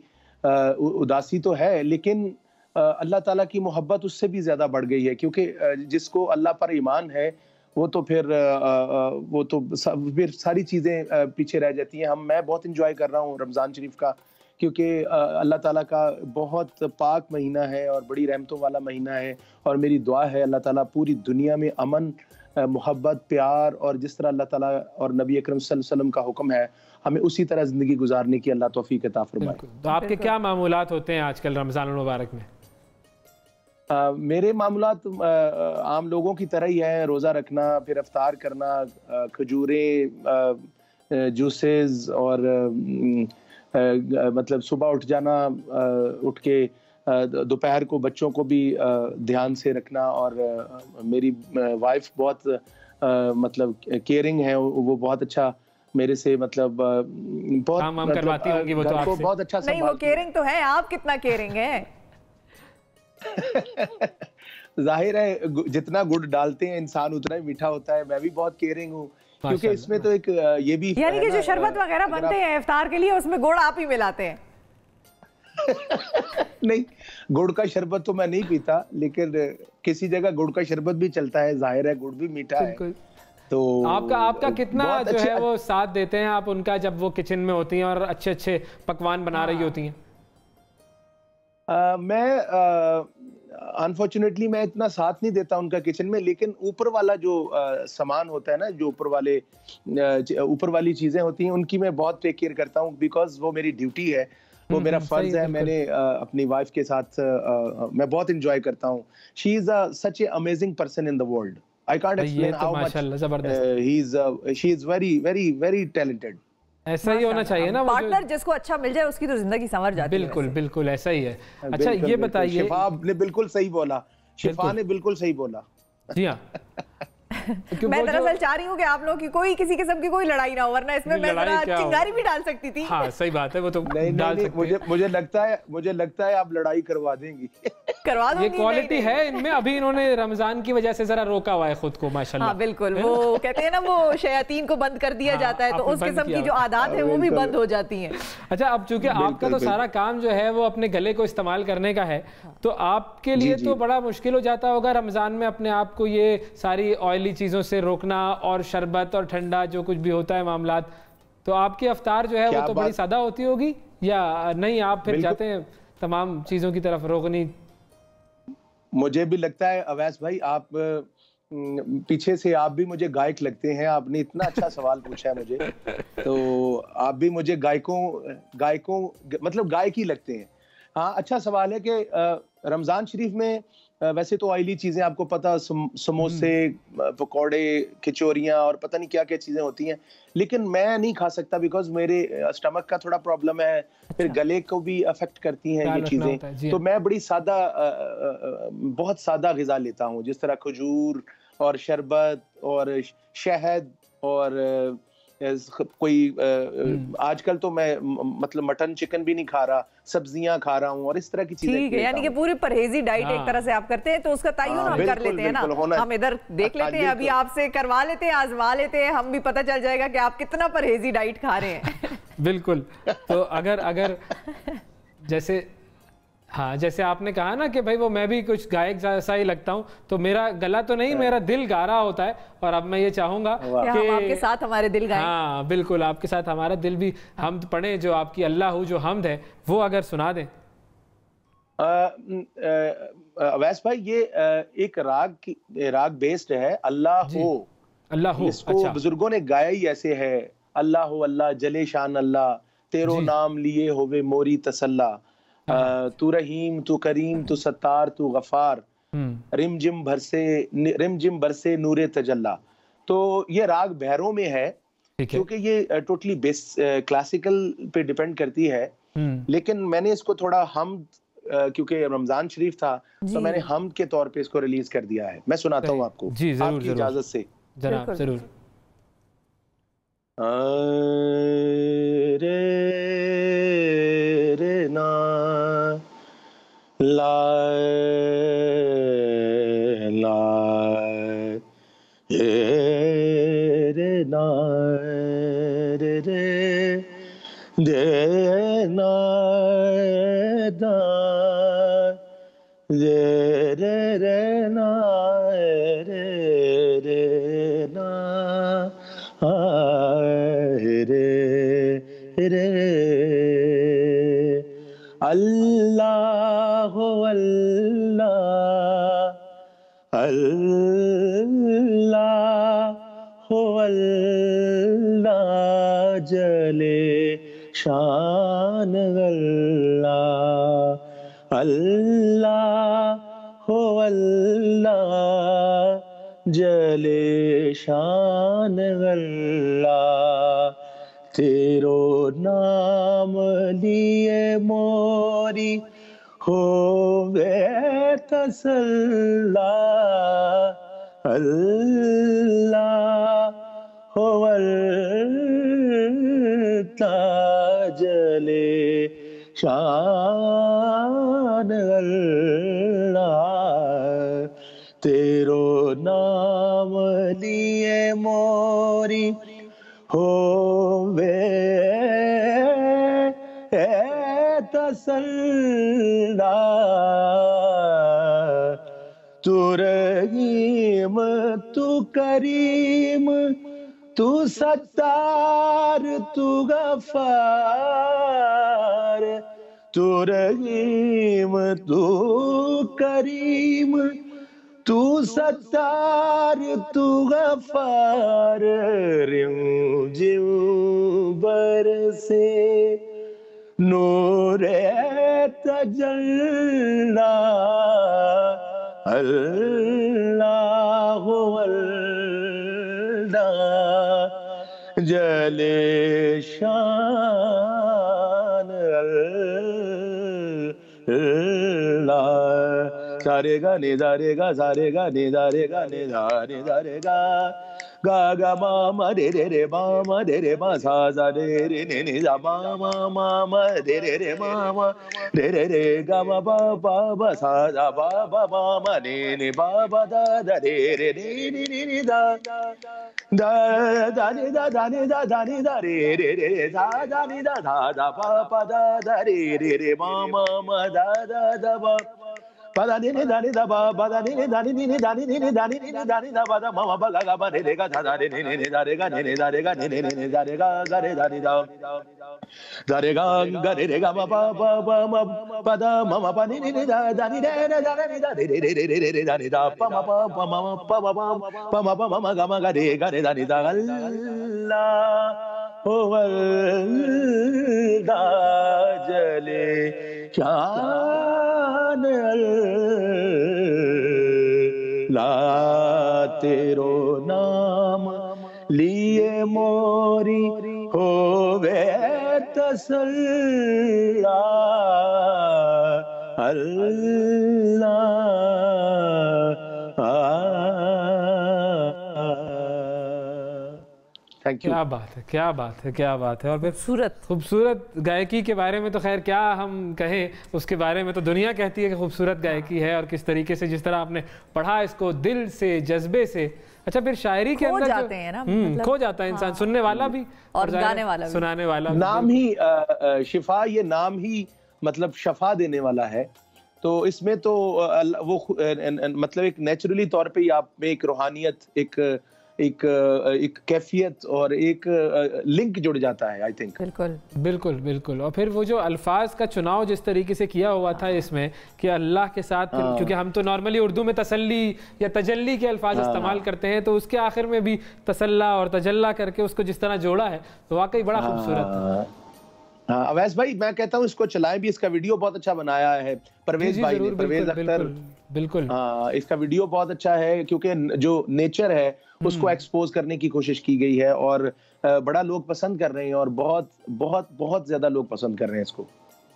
Speaker 6: उदासी तो है, लेकिन अल्लाह ताला की मोहब्बत उससे भी ज़्यादा बढ़ गई है क्योंकि जिसको अल्लाह पर ईमान है वो तो फिर सारी चीज़ें पीछे रह जाती हैं। मैं बहुत इंजॉय कर रहा हूँ रमज़ान शरीफ का क्योंकि अल्लाह ताला का बहुत पाक महीना है और बड़ी रहमतों वाला महीना है और मेरी दुआ है अल्लाह ताला पूरी दुनिया में अमन, मोहब्बत, प्यार और जिस तरह अल्लाह ताला और नबी अकरम सल्लल्लाहु अलैहि वसल्लम का हुक्म है हमें उसी तरह ज़िंदगी गुजारने की अल्लाह तौफीक अता फरमाए।
Speaker 2: तो आपके क्या मामूलात होते हैं आजकल रमज़ान मुबारक में?
Speaker 6: मेरे मामूलात आम लोगों की तरह ही है, रोज़ा रखना, फिर इफ्तार करना, खजूरें, जूसेस और मतलब सुबह उठ जाना, उठ के दोपहर को बच्चों को भी ध्यान से रखना और मेरी वाइफ बहुत मतलब केयरिंग है, वो बहुत अच्छा मेरे से मतलब बहुत
Speaker 2: काम करवाती होंगी वो तो आपसे।
Speaker 6: बहुत अच्छा
Speaker 1: नहीं, वो केयरिंग तो है, आप कितना केयरिंग है?
Speaker 6: जाहिर है जितना गुड़ डालते हैं इंसान उतना ही मीठा होता है। मैं भी बहुत केयरिंग हूँ क्योंकि इसमें तो एक ये भी
Speaker 1: यानी कि जो शरबत वगैरह बनते हैं इफ्तार के लिए उसमें गुड़ आप ही मिलाते हैं?
Speaker 6: नहीं, गुड़ का शरबत तो मैं नहीं पीता, लेकिन किसी जगह गुड़ का शरबत भी चलता है, जाहिर है गुड़ भी मीठा है। तो
Speaker 2: आपका कितना जो है वो साथ देते हैं आप उनका जब वो किचन में होती हैं और अच्छे अच्छे पकवान बना रही होती हैं?
Speaker 6: मैं अनफॉर्चुनेटली मैं इतना साथ नहीं देता उनका किचन में, लेकिन ऊपर वाला जो सामान होता है ना, जो ऊपर वाली चीजें होती हैं उनकी मैं बहुत टेक केयर करता हूँ बिकॉज वो मेरी ड्यूटी है, वो मेरा फर्ज है। मैंने अपनी वाइफ के साथ मैं बहुत इंजॉय करता हूँ। She is such A amazing person in the world. I can't explain how much she is very very very talented.
Speaker 2: ऐसा ही होना चाहिए ना,
Speaker 1: पार्टनर जिसको अच्छा मिल जाए उसकी तो जिंदगी संवर जाती है।
Speaker 2: बिल्कुल बिल्कुल ऐसा ही है। अच्छा ये बताइए,
Speaker 6: शिफा ने बिल्कुल सही बोला, शिफा ने बिल्कुल सही बोला।
Speaker 2: जी हाँ।
Speaker 1: मैं दरअसल चाह रही हूँ कि आप लोग की कोई किसी किस्म की कोई लड़ाई ना हो, वरना इसमें मैं जरा चिंगारी भी डाल सकती थी।
Speaker 2: हाँ सही बात है, वो तो
Speaker 6: डाल सकते हैं। मुझे लगता है आप लड़ाई करवा देंगी।
Speaker 1: करवा दूंगी।
Speaker 2: ये क्वालिटी है इनमें, अभी इन्होंने रमजान की वजह से जरा रोका हुआ है खुद को माशाल्लाह।
Speaker 1: हाँ बिल्कुल, वो कहते हैं ना वो शयातीन को बंद कर दिया जाता है, तो उस किस्म की जो आदत है वो भी बंद हो जाती है।
Speaker 2: अच्छा, अब चूंकि आपका तो सारा काम जो है वो अपने गले को इस्तेमाल करने का है, तो आपके लिए तो बड़ा मुश्किल हो जाता होगा रमजान में अपने आप को ये सारी ऑयली चीजों से रोकना और शरबत और ठंडा जो कुछ भी होता है मामलात। तो आपकी अफ्तार जो है वो तो बड़ी सादा होती होगी या नहीं, आप फिर जाते हैं तमाम चीजों की तरफ रोकनी?
Speaker 6: मुझे भी लगता है अवैस भाई, आप पीछे से आप भी मुझे गायक लगते हैं। आपने इतना अच्छा सवाल पूछा है मुझे, तो आप भी मुझे गायकों मतलब गायक ही लगते हैं। हाँ, अच्छा सवाल है कि रमजान शरीफ में वैसे तो ऑयली चीजें आपको पता, समोसे, पकौड़े, खिचौरियां और पता नहीं क्या क्या चीजें होती हैं, लेकिन मैं नहीं खा सकता बिकॉज मेरे स्टमक का थोड़ा प्रॉब्लम है। फिर गले को भी अफेक्ट करती हैं ये चीजें। तो मैं बड़ी सादा, बहुत सादा ग़िज़ा लेता हूँ, जिस तरह खजूर और शरबत और शहद और कोई आजकल तो मैं मतलब मटन चिकन भी नहीं खा रहा, सब्जियां खा रहा हूँ और इस तरह की चीजें। ठीक है,
Speaker 1: यानी कि पूरी परहेजी डाइट एक तरह से आप करते हैं, तो उसका तयन हम कर लेते हैं ना। हम इधर देख लेते हैं, अभी आपसे करवा लेते हैं, आजमा लेते हैं, हम भी पता चल जाएगा कि आप कितना परहेजी डाइट खा रहे हैं।
Speaker 2: बिल्कुल। तो अगर जैसे हाँ, जैसे आपने कहा ना कि भाई वो मैं भी कुछ गायक जैसा ही लगता हूँ, तो मेरा गला तो नहीं, मेरा दिल गा रहा होता है। और अब मैं ये चाहूंगा कि
Speaker 1: हम आपके साथ हमारे दिल गाएं।
Speaker 2: हाँ बिल्कुल, आपके साथ हमारा दिल भी हमद पढ़े, जो आपकी अल्लाह जो हमद है वो अगर सुना दें।
Speaker 6: अवैस भाई ये एक राग बेस्ड है, अल्लाह हो,
Speaker 2: अल्लाह हो।
Speaker 6: इसको अच्छा। बुजुर्गों ने गाया ही ऐसे है, अल्लाह हो अल्लाह जले शान अल्लाह, तेरो नाम लिए होवे मोरी तसल्ला, तू रहीम तू करीम तू सत्तार तू गफार, रिमझिम बरसे नूरे तजल्ला। तो ये राग भैरों में है, क्योंकि ये टोटली क्लासिकल पे डिपेंड करती है, लेकिन मैंने इसको थोड़ा हम क्योंकि रमजान शरीफ था तो मैंने हम के तौर पे इसको रिलीज कर दिया है। मैं सुनाता हूँ आपको आपकी इजाजत से।
Speaker 2: जनाब जरूर।
Speaker 6: रे रे ना ला ला रे ना रे रे दे ना दा रे रे रे ना रे रे ना रे रे अल्लाह हो अल्लाह अल्लाह हो अल्लाह जले शान अल्लाह अल्लाह हो अल्लाह जले शान अल्लाह तेरो नाम लिए मोरी होवे तसल्ला अल्लाह हो अल्लाह जले शान अल्लाह तेरो नाम लिए मोरी होवे तसल्ला तू रहीम तू करीम तू सत्तार तू गफार तू रहीम तू करीम तू सत्तार तू गफार रिमझिम बरसे नूरे तजल्ला अल्लाह अल्लाह जले शान अल्लाह सारे गा ने दारे गा सारे गा ने दारे गा ने दारे दारे गा गा गा मा मा रे रे रे मा मा रे रे मा सा सा रे रे ने ने जा मा मा मा मा रे रे रे मा मा रे रे रे गा मा बा बा बा सा सा बा बा मा मा ने ने बा बा दा दा रे रे रे ने ने ने दा दा दा ने दा दा ने दा दा ने दा रे रे रे दा दा ने दा धा दा पा पा दा दा रे रे रे मा मा मा दा दा दा बा pada ni ni da ni da ba ba da ni ni da ni ni da ni ni da ni ni da ni da ba da ma ma ba ga ga ba re ga da da ni ni da re ga ni ni da re ga ni ni da re ga ga re da ni da re ga ba ba ba ba ma pa da ma ma pa ni ni da da ni re re da ni da re re re re re da ni da pa ma pa pa ma pa ma pa ma pa ma ga re da ni da Allah ho Allah jale शान अल्लाह तेरो नाम लिए मोरी होवे तसल्ला अल्लाह
Speaker 2: क्या बात है, क्या बात है, क्या बात है। और फिर खूबसूरत गायकी के बारे में तो खैर क्या हम कहें, उसके बारे में तो दुनिया कहती है कि खूबसूरत गायकी है, और किस तरीके से जिस तरह आपने पढ़ा इसको दिल से जज्बे से। अच्छा फिर शायरी के अंदर
Speaker 1: जाते हैं ना, मतलब
Speaker 2: खो जाता है इंसान, सुनने वाला भी
Speaker 1: और गाने वाला भी,
Speaker 2: सुनाने वाला भी।
Speaker 6: नाम ही शिफा, ये नाम ही मतलब शफा देने वाला है। तो इसमें तो वो मतलब एक नेचुरली तौर पे ही आप में एक रूहानियत, एक एक कैफियत और एक लिंक जुड़ जाता है। आई थिंक
Speaker 1: बिल्कुल
Speaker 2: बिल्कुल बिल्कुल। और फिर वो जो अल्फाज का चुनाव जिस तरीके से किया हुआ था इसमें कि अल्लाह के साथ, क्योंकि हम तो नॉर्मली उर्दू में तसल्ली या तजल्ली के अल्फाज इस्तेमाल करते हैं, तो उसके आखिर में भी तसल्ला और तजल्ला करके उसको जिस तरह जोड़ा है तो वाकई बड़ा खूबसूरत।
Speaker 6: हाँ अवैस भाई, मैं कहता हूँ इसको चलाएं भी। इसका वीडियो बहुत अच्छा बनाया है परवेज भाई ने, परवेज अख्तर।
Speaker 2: बिल्कुल
Speaker 6: हाँ, इसका वीडियो बहुत अच्छा है क्योंकि जो नेचर है उसको एक्सपोज करने की कोशिश की गई है और बड़ा लोग पसंद कर रहे हैं और बहुत बहुत बहुत ज्यादा लोग पसंद कर रहे हैं इसको।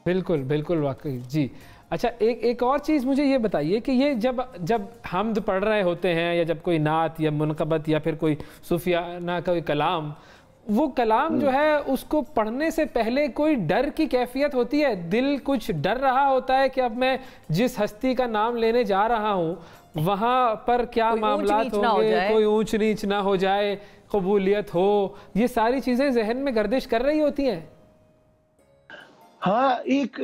Speaker 2: बिल्कुल बिल्कुल वाकई जी। अच्छा, एक और चीज़ मुझे ये बताइए कि ये जब हमद पढ़ रहे होते हैं या जब कोई नात या मुनक़बत या फिर कोई सूफियाना कोई कलाम, वो कलाम जो है उसको पढ़ने से पहले कोई डर की कैफियत होती है? दिल कुछ डर रहा होता है कि अब मैं जिस हस्ती का नाम लेने जा रहा हूँ वहाँ पर क्या मामलात होंगे, कोई ऊंच नीच ना हो जाए, कबूलियत हो, ये सारी चीज़ें जहन में गर्दिश कर रही होती हैं?
Speaker 6: हाँ, एक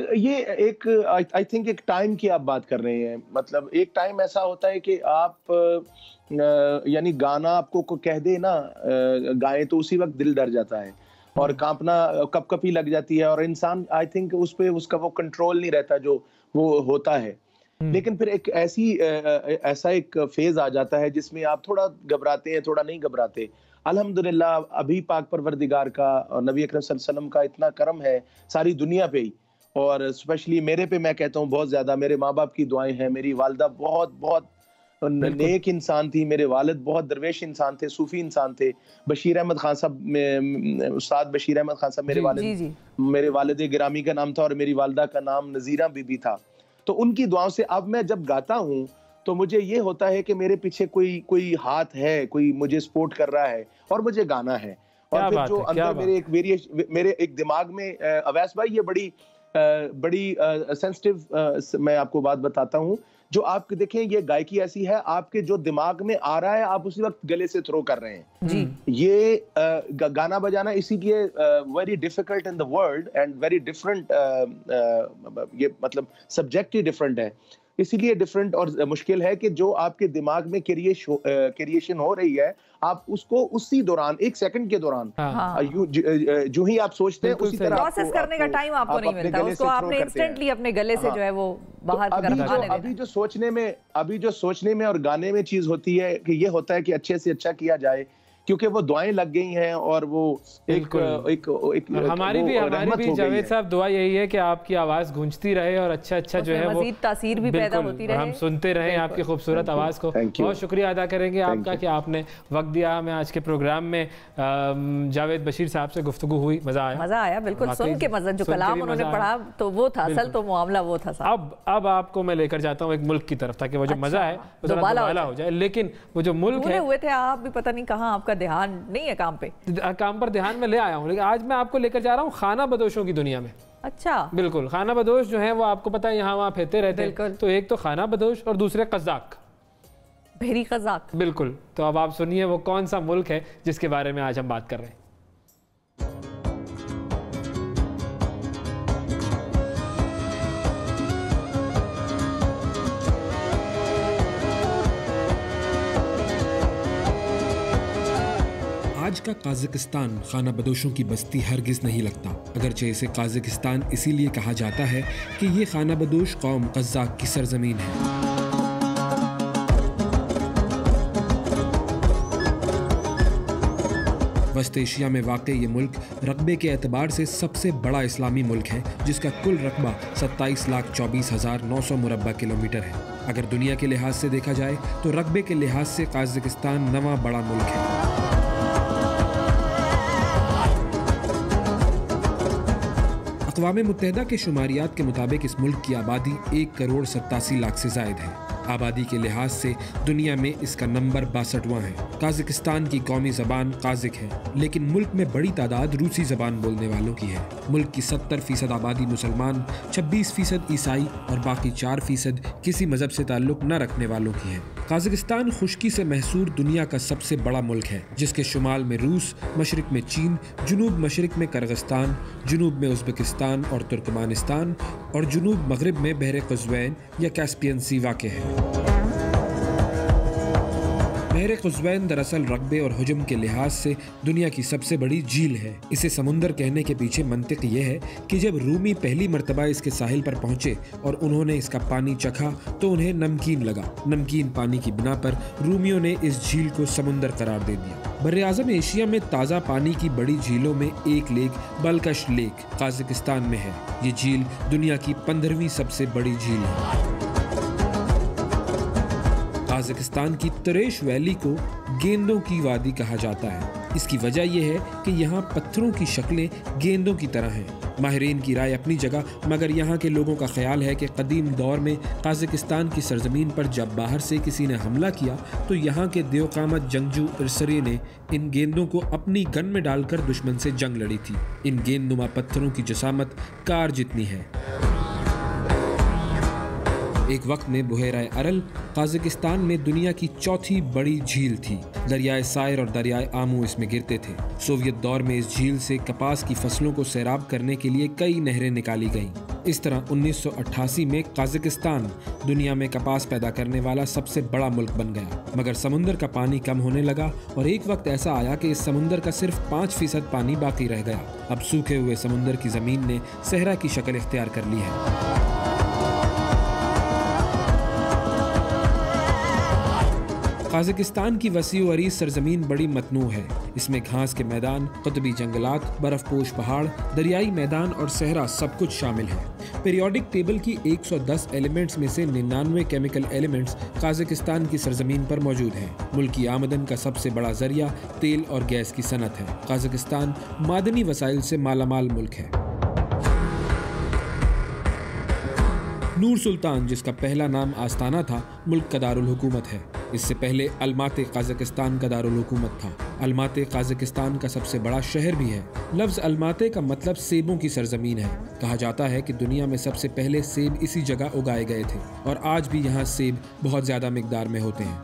Speaker 6: आई थिंक एक टाइम की आप बात कर रहे हैं। मतलब एक टाइम ऐसा होता है कि आप यानी गाना आपको कह दे ना गाएं तो उसी वक्त दिल डर जाता है और कांपना कपकपी लग जाती है और इंसान आई थिंक उस पे उसका वो कंट्रोल नहीं रहता जो वो होता है। लेकिन फिर एक ऐसा एक फेज आ जाता है जिसमें आप थोड़ा घबराते हैं, थोड़ा नहीं घबराते। अल्हम्दुलिल्लाह अभी पाक परवरदिगार का और नबी अकरम सल्लल्लाहु अलैहि वसल्लम का इतना करम है सारी दुनिया पे ही, और स्पेशली मेरे पे मैं कहता हूँ बहुत ज्यादा। मेरे माँ बाप की दुआएं हैं। मेरी वालिदा बहुत बहुत नेक इंसान थी, मेरे वालिद बहुत दरवेश इंसान थे, सूफी इंसान थे। बशीर अहमद खान साहब, उस्ताद बशीर अहमद खान साहब मेरे वालिद गिरामी का नाम था और मेरी वालिदा का नाम नजीरा बीबी था। तो उनकी दुआओं से अब मैं जब गाता हूँ तो मुझे ये होता है कि मेरे पीछे कोई हाथ है, कोई मुझे सपोर्ट कर रहा है और मुझे गाना है। और फिर जो अंदर मेरे एक दिमाग में अवैस भाई, ये बड़ी सेंसिटिव मैं आपको बात बताता हूँ। जो आप देखें, ये गायकी ऐसी है, आपके जो दिमाग में आ रहा है आप उसी वक्त गले से थ्रो कर रहे हैं जी। ये गाना बजाना इसीलिए very difficult in the world and very different, ये मतलब सब्जेक्ट ही डिफरेंट है, इसीलिए डिफरेंट और मुश्किल है कि जो आपके दिमाग में क्रिएशन हो रही है आप उसको उसी दौरान, एक सेकंड के दौरान जो ही आप सोचते हैं उसी तरह
Speaker 1: प्रोसेस करने का टाइम आपको नहीं मिलता, उसको आपने इंस्टेंटली अपने गले से जो है वो बाहर की तरफ आने देना।
Speaker 6: अभी जो सोचने में और गाने में चीज होती है कि ये होता है कि अच्छे से अच्छा किया जाए, क्योंकि वो दुआएं लग गई हैं और वो एक
Speaker 2: हमारी भी जावेद साहब दुआ यही है कि आपकी आवाज गूंजती रहे और अच्छा जो है वो
Speaker 1: मजीद तासीर भी पैदा होती रहे,
Speaker 2: हम सुनते रहें आपकी खूबसूरत आवाज को। बहुत शुक्रिया अदा करेंगे आपका कि आपने वक्त दिया हमें आज के प्रोग्राम में। जावेद बशीर साहब से गुफ्तगू हुई, मजा
Speaker 1: आया बिल्कुल सुन के। मजा जो कलाम उन्होंने पढ़ा तो वो था असल, तो मामला वो था।
Speaker 2: अब आपको मैं लेकर जाता हूँ एक मुल्क की तरफ, ताकि वो जो मजा है वो दोबारा हो जाए। लेकिन वो जो मुल्क है,
Speaker 1: हुए थे आप भी पता नहीं कहाँ, आपका ध्यान नहीं है काम पर ध्यान में ले आया हूँ, लेकिन आज मैं आपको लेकर जा रहा हूँ खाना बदोशों की दुनिया में। अच्छा,
Speaker 2: बिल्कुल। खाना बदोश जो है वो आपको पता है यहाँ वहाँ फेरते रहते हैं, तो एक तो खाना बदोश और दूसरे कज़ाक,
Speaker 1: बहरी कज़ाक।
Speaker 2: बिल्कुल। तो अब आप सुनिए वो कौन सा मुल्क है जिसके बारे में आज हम बात कर रहे हैं।
Speaker 7: आज का काज़ाकिस्तान खाना बदोशों की बस्ती हरगिज़ नहीं लगता, अगरचे इसे काज़ाकिस्तान इसीलिए कहा जाता है कि ये खाना बदोश कौम कज़ाक की सरजमीन है। वस्त एशिया में वाक़ ये मुल्क रकबे के एतबार से सबसे बड़ा इस्लामी मुल्क है, जिसका कुल रकबा 27,24,900 मुरब्बा किलोमीटर है। अगर दुनिया के लिहाज से देखा जाए तो रकबे के लिहाज से काज़ाकिस्तान 9वां बड़ा मुल्क है। अक़वाम मुत्तहिदा के शुमारियात के मुताबिक इस मुल्क की आबादी 1,87,00,000 से ज़ायद है। आबादी के लिहाज से दुनिया में इसका नंबर 62वां है। काज़ाकिस्तान की कौमी ज़बान काज़िक है, लेकिन मुल्क में बड़ी तादाद रूसी ज़बान बोलने वालों की है। मुल्क की 70% आबादी मुसलमान, 26% ईसाई और बाकी 4% किसी मज़हब से ताल्लुक़ न रखने वालों की है। काज़ाकिस्तान खुश्की से महसूर दुनिया का सबसे बड़ा मुल्क है, जिसके शुमाल में रूस, मशरिक में चीन, जुनूब मशरिक में किर्गिस्तान, जुनूब में उज़्बेकिस्तान और तुर्कमानिस्तान और जुनूब मगरिब में बहर क़ज़वैन या कैस्पियन सी वाक़ है। बहर क़ुज़वैन दरअसल रकबे और हुजम के लिहाज से दुनिया की सबसे बड़ी झील है। इसे समुंदर कहने के पीछे मंतिक ये है कि जब रूमी पहली मर्तबा इसके साहिल पर पहुंचे और उन्होंने इसका पानी चखा तो उन्हें नमकीन लगा। नमकीन पानी की बिना पर रूमियों ने इस झील को समुंदर करार दे दिया। बर्र-ए-आज़म एशिया में ताज़ा पानी की बड़ी झीलों में एक लेक बलकश लेक काज़ाकिस्तान में है। ये झील दुनिया की 15वीं सबसे बड़ी झील है। काज़ाकिस्तान की तरेश वैली को गेंदों की वादी कहा जाता है। इसकी वजह यह है कि यहाँ पत्थरों की शक्लें गेंदों की तरह हैं। माहिरीन की राय अपनी जगह, मगर यहाँ के लोगों का ख्याल है कि कदीम दौर में काज़ाकिस्तान की सरजमीन पर जब बाहर से किसी ने हमला किया तो यहाँ के देवकामत जंगजू इरसरी ने इन गेंदों को अपनी गन में डालकर दुश्मन से जंग लड़ी थी। इन गेंदनुमा पत्थरों की जसामत कार जितनी है। एक वक्त में बुहेराए अरल काज़ाकिस्तान में दुनिया की चौथी बड़ी झील थी। दरियाए सायर और दरियाए आमू इसमें गिरते थे। सोवियत दौर में इस झील से कपास की फसलों को सैराब करने के लिए कई नहरें निकाली गईं। इस तरह 1988 में काज़ाकिस्तान दुनिया में कपास पैदा करने वाला सबसे बड़ा मुल्क बन गया। मगर समुंदर का पानी कम होने लगा और एक वक्त ऐसा आया कि इस समुंदर का सिर्फ 5% पानी बाकी रह गया। अब सूखे हुए समुंदर की जमीन ने सहरा की शक्ल इख्तियार कर ली है। काज़ाकिस्तान की वसी व अरीज़ सरजमीन बड़ी मतनू है। इसमें घास के मैदान, क़ुतबी जंगलात, बर्फ़पोश पहाड़, दरियाई मैदान और सहरा सब कुछ शामिल है। पीरियोडिक टेबल की 110 एलिमेंट्स में से 99 केमिकल एलिमेंट्स काज़ाकिस्तान की सरजमीन पर मौजूद हैं। मुल्क की आमदन का सबसे बड़ा जरिया तेल और गैस की सनत है। काज़ाकिस्तान मादनी वसाइल से मालामाल मुल्क है। नूर सुल्तान, जिसका पहला नाम आस्ताना था, मुल्क का दारुल हुकूमत है। इससे पहले अलमाते काज़ाकिस्तान का दारुल हुकूमत था। अलमाते काज़ाकिस्तान का सबसे बड़ा शहर भी है। लफ्ज़ अलमाते का मतलब सेबों की सरजमीन है। कहा जाता है कि दुनिया में सबसे पहले सेब इसी जगह उगाए गए थे और आज भी यहाँ सेब बहुत ज़्यादा मिकदार में होते हैं।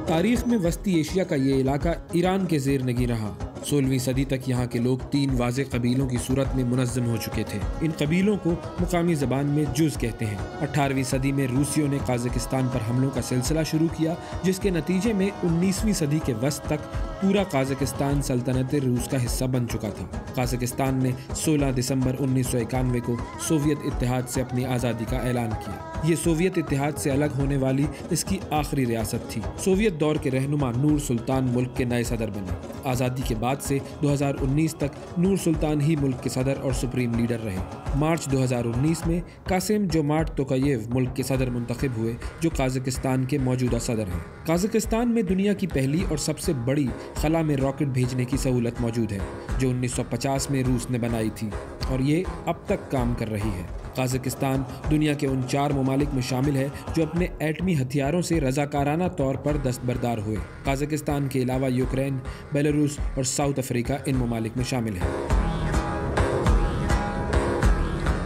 Speaker 7: तारीख में वस्ती एशिया का ये इलाका ईरान के ज़ेर नगी रहा। 16वीं सदी तक यहाँ के लोग 3 वाज़े कबीलों की सूरत में मुनज़्ज़म हो चुके थे। इन कबीलों को मुकामी ज़बान में जुज़ कहते हैं। 18वीं सदी में रूसियों ने काज़ाकिस्तान पर हमलों का सिलसिला शुरू किया, जिसके नतीजे में 19वीं सदी के वस्त तक पूरा काज़ाकिस्तान सल्तनत रूस का हिस्सा बन चुका था। काज़ाकिस्तान ने 16 दिसंबर 1991 को सोवियत इत्तेहाद से अपनी आज़ादी का ऐलान किया। ये सोवियत इत्तेहाद से अलग होने वाली इसकी आखिरी रियासत थी। सोवियत दौर के रहनुमा नूर सुल्तान मुल्क के नए सदर बने। आज़ादी के बाद से 2019 तक नूर सुल्तान ही मुल्क के सदर और सुप्रीम लीडर रहे। मार्च 2019 में कासिम जोमार्ट तोकायेव मुल्क के सदर मुंतखब हुए, जो काज़ाकिस्तान के मौजूदा सदर हैं। काज़ाकिस्तान में दुनिया की पहली और सबसे बड़ी खला में रॉकेट भेजने की सहूलत मौजूद है, जो 1950 में रूस ने बनाई थी और ये अब तक काम कर रही है। काज़ाकिस्तान दुनिया के उन 4 ममालिक में शामिल है जो अपने एटमी हथियारों से रज़ाकाराना तौर पर दस्तबरदार हुए। काज़ाकिस्तान के अलावा यूक्रेन, बेलारूस और साउथ अफ्रीका इन ममालिक में शामिल है।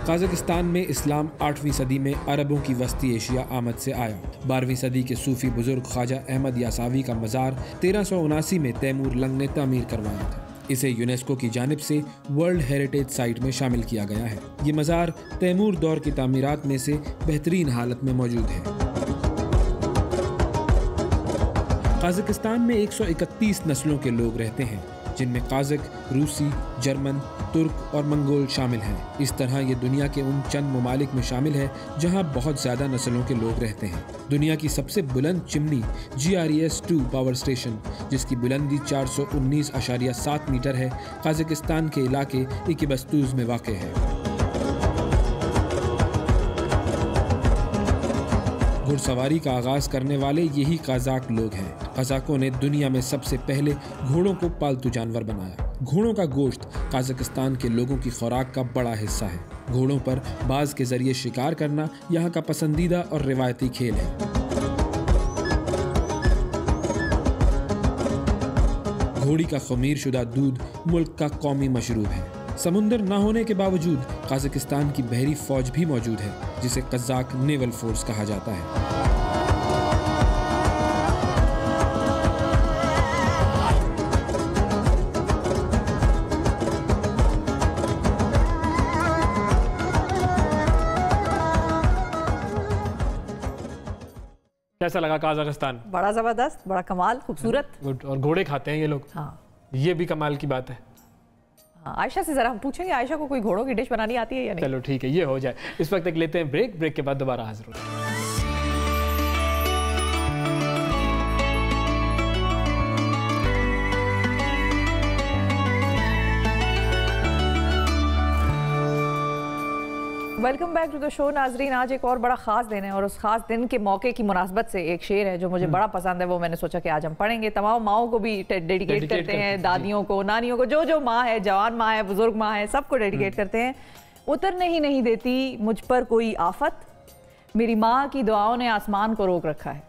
Speaker 7: काज़ाकिस्तान में इस्लाम 8वीं सदी में अरबों की वस्ती एशिया आमद से आया। 12वीं सदी के सूफी बुजुर्ग ख्वाजा अहमद यासावी का मज़ार 1379 में तैमूर लंग ने तामीर करवाया था। इसे यूनेस्को की जानिब से वर्ल्ड हेरिटेज साइट में शामिल किया गया है। ये मज़ार तैमूर दौर की तामीरात में से बेहतरीन हालत में मौजूद है। काज़ाकिस्तान में 131 नस्लों के लोग रहते हैं, जिनमें काज़क, रूसी, जर्मन, तुर्क और मंगोल शामिल हैं। इस तरह ये दुनिया के उन चंद ममालिक में शामिल है जहां बहुत ज़्यादा नस्लों के लोग रहते हैं। दुनिया की सबसे बुलंद चिमनी GRES-2 पावर स्टेशन, जिसकी बुलंदी 419.7 मीटर है, काज़ाकिस्तान के इलाके इकिबस्तूज में वाक़ है। घुड़सवारी का आगाज़ करने वाले यही काज़ाक लोग हैं। कज़ाकों ने दुनिया में सबसे पहले घोड़ों को पालतू जानवर बनाया। घोड़ों का गोश्त काज़ाकिस्तान के लोगों की खुराक का बड़ा हिस्सा है। घोड़ों पर बाज के जरिए शिकार करना यहाँ का पसंदीदा और रिवायती खेल है। घोड़ी का खमीर शुदा दूध मुल्क का कौमी मशरूब है। समुंदर न होने के बावजूद काज़ाकिस्तान की बहरी फौज भी मौजूद है, जिसे कज़ाक नेवल फोर्स कहा जाता है।
Speaker 2: कैसा लगा काजाकिस्तान?
Speaker 1: बड़ा जबरदस्त, बड़ा कमाल, खूबसूरत।
Speaker 2: और घोड़े खाते हैं ये लोग।
Speaker 1: हाँ,
Speaker 2: ये भी कमाल की बात है।
Speaker 1: हाँ, आयशा से जरा हम पूछेंगे आयशा को कोई घोड़ों की डिश बनानी आती है या नहीं।
Speaker 2: चलो ठीक है, ये हो जाए। इस वक्त तक लेते हैं ब्रेक, ब्रेक के बाद दोबारा हाजिर होते हैं।
Speaker 1: Welcome back to the show नाजरीन। आज एक और बड़ा ख़ास दिन है और उस ख़ास दिन के मौके की मुनासबत से एक शेर है जो मुझे बड़ा पसंद है, वो मैंने सोचा कि आज हम पढ़ेंगे। तमाम माओं को भी डेडिकेट करते हैं, दादियों को, नानियों को, जो माँ है, जवान माँ है, बुजुर्ग माँ है, सबको डेडिकेट करते हैं। उतरने ही नहीं देती मुझ पर कोई आफत, मेरी माँ की दुआओं ने आसमान को रोक रखा है।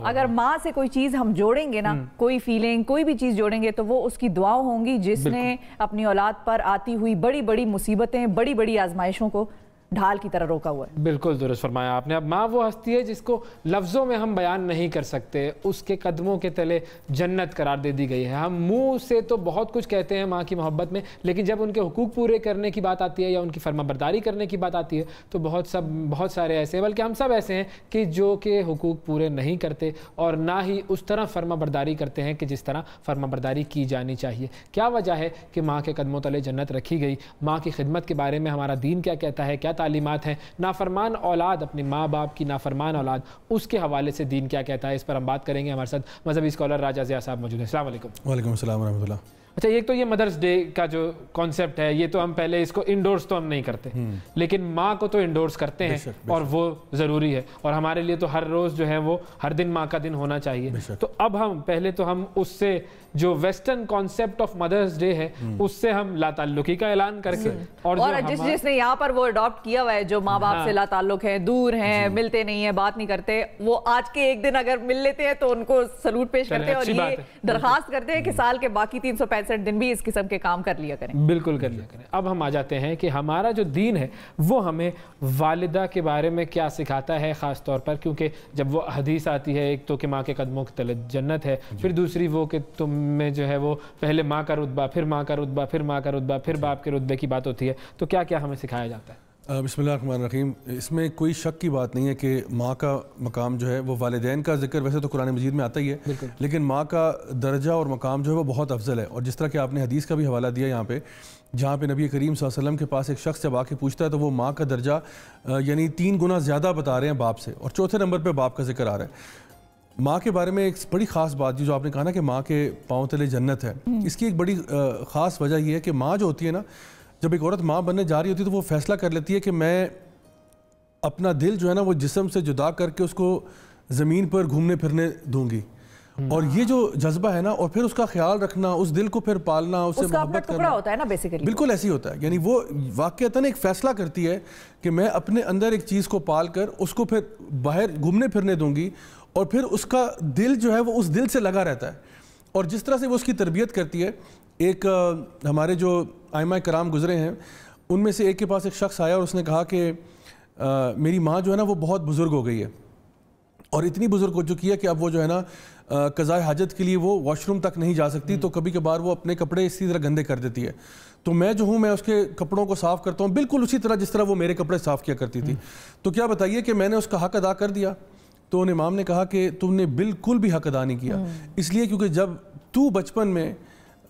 Speaker 1: अगर माँ से कोई चीज़ हम जोड़ेंगे ना, कोई फीलिंग, कोई भी चीज़ जोड़ेंगे तो वो उसकी दुआओं होंगी जिसने अपनी औलाद पर आती हुई बड़ी बड़ी मुसीबतें, बड़ी बड़ी आजमाइशों को ढाल की तरह रोका हुआ है।
Speaker 2: बिल्कुल दुरुस्त फरमाया आपने। अब माँ वो हस्ती है जिसको लफ्ज़ों में हम बयान नहीं कर सकते, उसके कदमों के तले जन्नत करार दे दी गई है। हम मुंह से तो बहुत कुछ कहते हैं माँ की मोहब्बत में, लेकिन जब उनके हुकूक पूरे करने की बात आती है या उनकी फर्माबरदारी करने की बात आती है तो बहुत सारे ऐसे, बल्कि हम सब ऐसे हैं कि जो के हुकूक पूरे नहीं करते और ना ही उस तरह फर्माबरदारी करते हैं कि जिस तरह फर्माबरदारी की जानी चाहिए। क्या वजह है कि माँ के कदमों तले जन्नत रखी गई? माँ की खिदमत के बारे में हमारा दीन क्या कहता है, क्या तालीमात हैं? नाफरमान औलाद, अपने माँ बाप की नाफरमान औलाद, उसके हवाले से दीन क्या कहता है, इस पर हम बात करेंगे। हमारे साथ मजहबी स्कॉलर राजा ज़िया साहब मौजूद हैं। अस्सलाम वालेकुम।
Speaker 8: वालेकुम अस्सलाम वरहमतुल्लाह।
Speaker 2: अच्छा, एक तो ये मदर्स डे का जो कॉन्सेप्ट है, ये तो हम पहले इसको इंडोर्स तो हम नहीं करते, लेकिन माँ को तो इंडोर्स करते हैं और वो ज़रूरी है और हमारे लिए तो हर रोज़ जो है वो हर दिन माँ का दिन होना चाहिए। तो अब हम पहले तो हम उससे जो western concept of mothers day है उससे हम लाताल्लुकी का ऐलान करके
Speaker 1: और जिसने यहाँ पर वो अडॉप्ट किया हुआ है, जो माँ बाप से लाताल्लुक है, दूर हैं, मिलते नहीं है, बात नहीं करते, वो आज के एक दिन अगर मिल लेते हैं तो उनको सलूट पेश करते हैं और ये दरखास्त करते हैं कि साल के बाकी 365 दिन भी इस किस्म के काम कर लिया करें।
Speaker 2: बिल्कुल कर लिया करें। अब हम आ जाते हैं कि हमारा जो दीन है वो हमें वालिदा के बारे में क्या सिखाता है, ख़ास तौर पर क्योंकि जब वो हदीस आती है, एक तो कि माँ के कदमों के तले जन्नत है, फिर दूसरी वो कि तुम में जो है वो पहले माँ का रुतबा, फिर माँ का रुतबा, फिर माँ का रुतबा, फिर बाप के रुतबे की बात होती है। तो क्या क्या हमें सिखाया जाता है?
Speaker 8: बिस्मिल्लाहिर्रहमानिर्रहीम। इसमें कोई शक की बात नहीं है कि माँ का मकाम जो है वो वालिदैन का जिक्र वैसे तो कुरान मजीद में आता ही है, लेकिन माँ का दर्जा और मकाम जो है वो बहुत अफजल है। और जिस तरह कि आपने हदीस का भी हवाला दिया यहाँ पे, जहाँ पे नबी करीम सल्लल्लाहु अलैहि वसल्लम के पास एक शख्स जब आके पूछता है तो वो माँ का दर्जा यानी 3 गुना ज़्यादा बता रहे हैं बाप से, और चौथे नंबर पर बाप का जिक्र आ रहा है। माँ के बारे में एक बड़ी ख़ास बात जो आपने कहा ना कि माँ के पाँव तले जन्नत है, इसकी एक बड़ी ख़ास वजह यह है कि माँ जो होती है ना, जब एक औरत माँ बनने जा रही होती है तो वो फैसला कर लेती है कि मैं अपना दिल जो है ना वो जिस्म से जुदा करके उसको ज़मीन पर घूमने फिरने दूंगी। और ये जो जज्बा है ना, और फिर उसका ख्याल रखना, उस दिल को फिर पालना, उससे मोहब्बत करना
Speaker 1: होता है ना बेसिकली,
Speaker 8: बिल्कुल ऐसे ही होता है। यानी वो वाकईतन एक फ़ैसला करती है कि मैं अपने अंदर एक चीज़ को पाल कर उसको फिर बाहर घूमने फिरने दूंगी, और फिर उसका दिल जो है वो उस दिल से लगा रहता है। और जिस तरह से वो उसकी तरबियत करती है, एक हमारे जो आइमा कराम गुजरे हैं उनमें से एक के पास एक शख्स आया और उसने कहा कि मेरी माँ जो है ना वो बहुत बुज़ुर्ग हो गई है और इतनी बुज़ुर्ग हो चुकी है कि अब वो जो है ना क़ज़ाए हाजत के लिए वो वॉशरूम तक नहीं जा सकती, तो कभी कभार वो अपने कपड़े इसी तरह गंदे कर देती है। तो मैं जो हूँ मैं उसके कपड़ों को साफ़ करता हूँ बिल्कुल उसी तरह जिस तरह वो मेरे कपड़े साफ़ किया करती थी। तो क्या बताइए कि मैंने उसका हक़ अदा कर दिया? तो उन इमाम ने कहा कि तुमने बिल्कुल भी हक़ अदा नहीं किया, इसलिए क्योंकि जब तू बचपन में